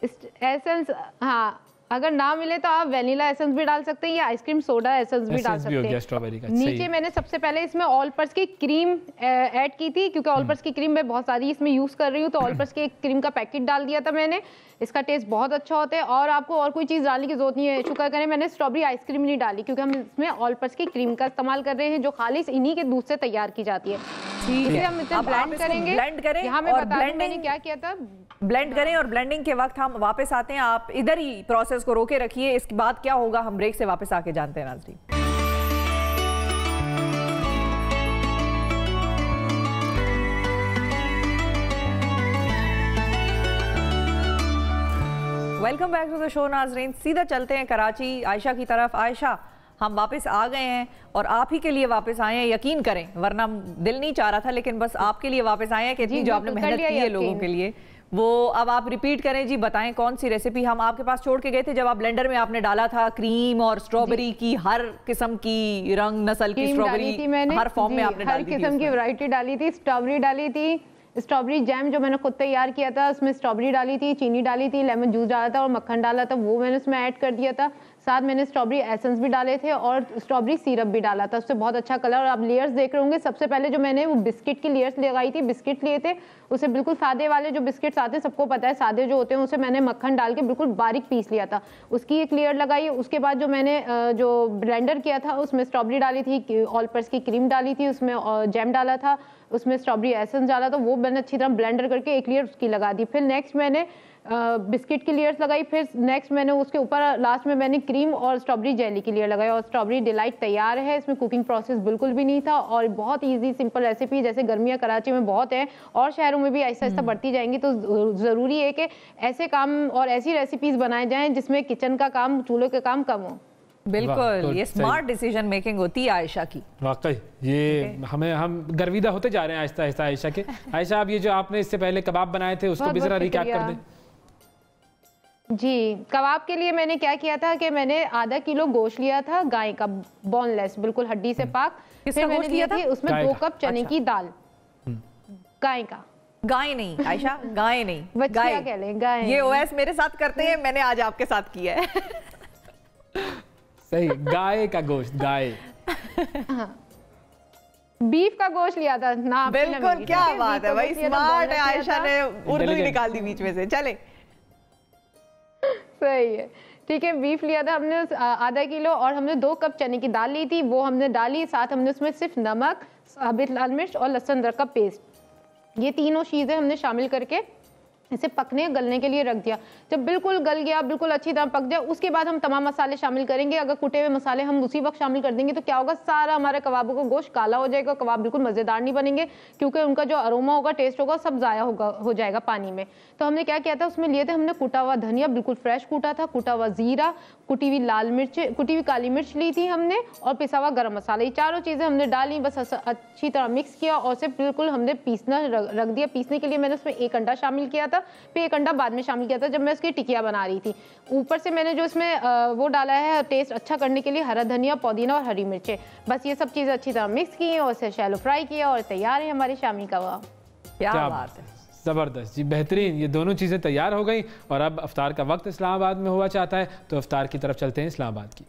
Speaker 10: एसेंस, हाँ अगर ना मिले तो आप वेनिला एसेंस भी डाल सकते हैं या आइसक्रीम सोडा एसेंस भी डाल सकते हैं।
Speaker 2: स्ट्रॉबेरी का
Speaker 10: नीचे मैंने सबसे पहले इसमें ऑल पर्स की क्रीम ऐड की थी, क्योंकि ऑल पर्स की क्रीम मैं बहुत सारी इसमें यूज कर रही हूँ, तो ऑल पर्स की क्रीम का पैकेट डाल दिया था मैंने। इसका टेस्ट बहुत अच्छा होता है और आपको और कोई चीज़ डालने की जरूरत नहीं है। शुक्र करें मैंने स्ट्रॉबेरी आइसक्रीम नहीं डाली, क्योंकि हम इसमें ऑल पर्स की क्रीम का इस्तेमाल कर रहे हैं जो खाली इन्हीं के दूध से तैयार की जाती है। इसे हम इसे ब्लेंड करेंगे।
Speaker 1: ब्लेंड करें
Speaker 10: यहाँ मैं बता दूं मैंने क्या किया था।
Speaker 1: ब्लेंड करें और ब्लेंडिंग के वक्त हम वापस आते हैं। आप इधर ही प्रोसेस को रोके रखिए, इसके बाद क्या होगा हम ब्रेक से वापस आके जानते हैं नाज़रीन। Welcome back to the show नाज़रीन। सीधा चलते हैं कराची आयशा की तरफ। आयशा, हम वापस आ गए हैं और आप ही के लिए वापस आए हैं, यकीन करें, वरना दिल नहीं चाह रहा था, लेकिन बस आपके लिए वापस आए हैं कि इतनी जो आपने मेहनत की है लोगों के लिए, वो अब आप रिपीट करें जी। बताएं कौन सी रेसिपी हम आपके पास छोड़ के गए थे जब आप ब्लेंडर में आपने डाला था क्रीम और स्ट्रॉबेरी की हर किस्म की रंग नस्ल की स्ट्रॉबेरी हर फॉर्म में आपने डाली थी,
Speaker 10: हर किस्म की वैरायटी डाली थी। स्ट्रॉबेरी डाली थी, स्ट्रॉबेरी जैम जो मैंने खुद तैयार किया था उसमें स्ट्रॉबेरी डाली थी, चीनी डाली थी, लेमन जूस डाला था और मक्खन डाला था, वो मैंने उसमें ऐड कर दिया था। साथ मैंने स्ट्रॉबेरी एसेंस भी डाले थे और स्ट्रॉबेरी सिरप भी डाला था, उससे बहुत अच्छा कलर। और आप लेयर्स देख रहे होंगे, सबसे पहले जो मैंने वो बिस्किट की लेयर्स लगाई थी, बिस्किट लिए थे उसे बिल्कुल सादे वाले जो बिस्किट्स आते हैं सबको पता है सादे जो होते हैं, उसे मैंने मक्खन डाल के बिल्कुल बारीक पीस लिया था, उसकी एक लेयर लगाई। उसके बाद जो मैंने जो ब्लेंडर किया था उसमें स्ट्रॉबेरी डाली थी, ऑल पर्स की क्रीम डाली थी, उसमें जैम डाला था, उसमें स्ट्रॉबेरी एसेंस डाला था, वो मैंने अच्छी तरह ब्लेंडर करके एक लेयर उसकी लगा दी। फिर नेक्स्ट मैंने बिस्किट की लेयर्स लगाई, फिर नेक्स्ट मैंने उसके ऊपर लास्ट में मैंने क्रीम और स्ट्रॉबेरी जेली की लेयर लगाई और स्ट्रॉबेरी डिलाइट तैयार है। इसमें कुकिंग प्रोसेस बिल्कुल भी नहीं था और बहुत इजी सिंपल रेसिपी, जैसे गर्मियाँ कराची में बहुत है और शहरों में भी आहिस्ता आहिस्ता बढ़ती जाएंगी, तो ज़रूरी है कि ऐसे काम और ऐसी रेसिपीज़ बनाए जाएँ जिसमें किचन का काम, चूल्हे का काम कम हो।
Speaker 1: बिल्कुल, ये स्मार्ट डिसीजन मेकिंग होती है आयशा की।
Speaker 2: वाकई ये हम गर्विदा होते जा रहे हैं आहिस्ता आहिस्ता आयशा के। आयशा, अब ये जो आपने इससे पहले कबाब बनाए थे उसको भी जरा रिकैप कर दें।
Speaker 10: जी, कबाब के लिए मैंने क्या किया था कि मैंने आधा किलो गोश्त लिया था गाय का, बोनलेस, बिल्कुल हड्डी से पाक। फिर मैंने लिया था उसमें 2 कप चने की दाल, गाय का।
Speaker 1: गाय नहीं आयशा, गाय नहीं,
Speaker 10: गाय कह लें, गाय।
Speaker 1: ये ओएस मेरे साथ करते हैं, मैंने आज आपके साथ किया है।
Speaker 2: सही, गाय का गोश्त, गाय।
Speaker 10: बीफ का गोश्त लिया था ना।
Speaker 1: बिल्कुल, क्या बात है भाई, स्मार्ट है आयशा ने उर्दू ही निकाल दी बीच में से। चले,
Speaker 10: सही है, ठीक है। बीफ लिया था हमने आधा किलो और हमने 2 कप चने की दाल ली थी, वो हमने डाली। साथ हमने उसमें सिर्फ नमक, साबित लाल मिर्च और लहसुन अदरक का पेस्ट, ये तीनों चीज़ें हमने शामिल करके इसे पकने गलने के लिए रख दिया। जब बिल्कुल गल गया, बिल्कुल अच्छी तरह पक गया, उसके बाद हम तमाम मसाले शामिल करेंगे। अगर कुटे हुए मसाले हम उसी वक्त शामिल कर देंगे तो क्या होगा, सारा हमारे कबाबों का गोश्त काला हो जाएगा, कबाब बिल्कुल मज़ेदार नहीं बनेंगे, क्योंकि उनका जो अरोमा होगा, टेस्ट होगा, सब ज़ाया हो जाएगा पानी में। तो हमने क्या किया था, उसमें लिए थे हमने कुटा हुआ धनिया, बिल्कुल फ्रेश कूटा था, कुटा हुआ जीरा, कुटी हुई लाल मिर्च, कुटी हुई काली मिर्च ली थी हमने और पिसा हुआ गरम मसाला, ये चारों चीज़ें हमने डाली, बस अच्छी तरह मिक्स किया और उसे बिल्कुल हमने पीसना रख दिया। पीसने के लिए मैंने उसमें 1 अंडा शामिल किया था, फिर 1 अंडा बाद में शामिल किया था जब मैं उसकी टिकिया बना रही थी। ऊपर से मैंने जो इसमें वो डाला है टेस्ट अच्छा करने के लिए, हरा धनिया, पुदीना और हरी मिर्चें, बस ये सब चीज़ें अच्छी तरह मिक्स की और इसे शैलो फ्राई किया और तैयार है हमारी शामी कबाब।
Speaker 1: क्या बात है,
Speaker 2: ज़बरदस्त जी, बेहतरीन। ये दोनों चीज़ें तैयार हो गई और अब अफ्तार का वक्त इस्लामाबाद में हुआ चाहता है, तो अफ्तार की तरफ चलते हैं इस्लामाबाद की।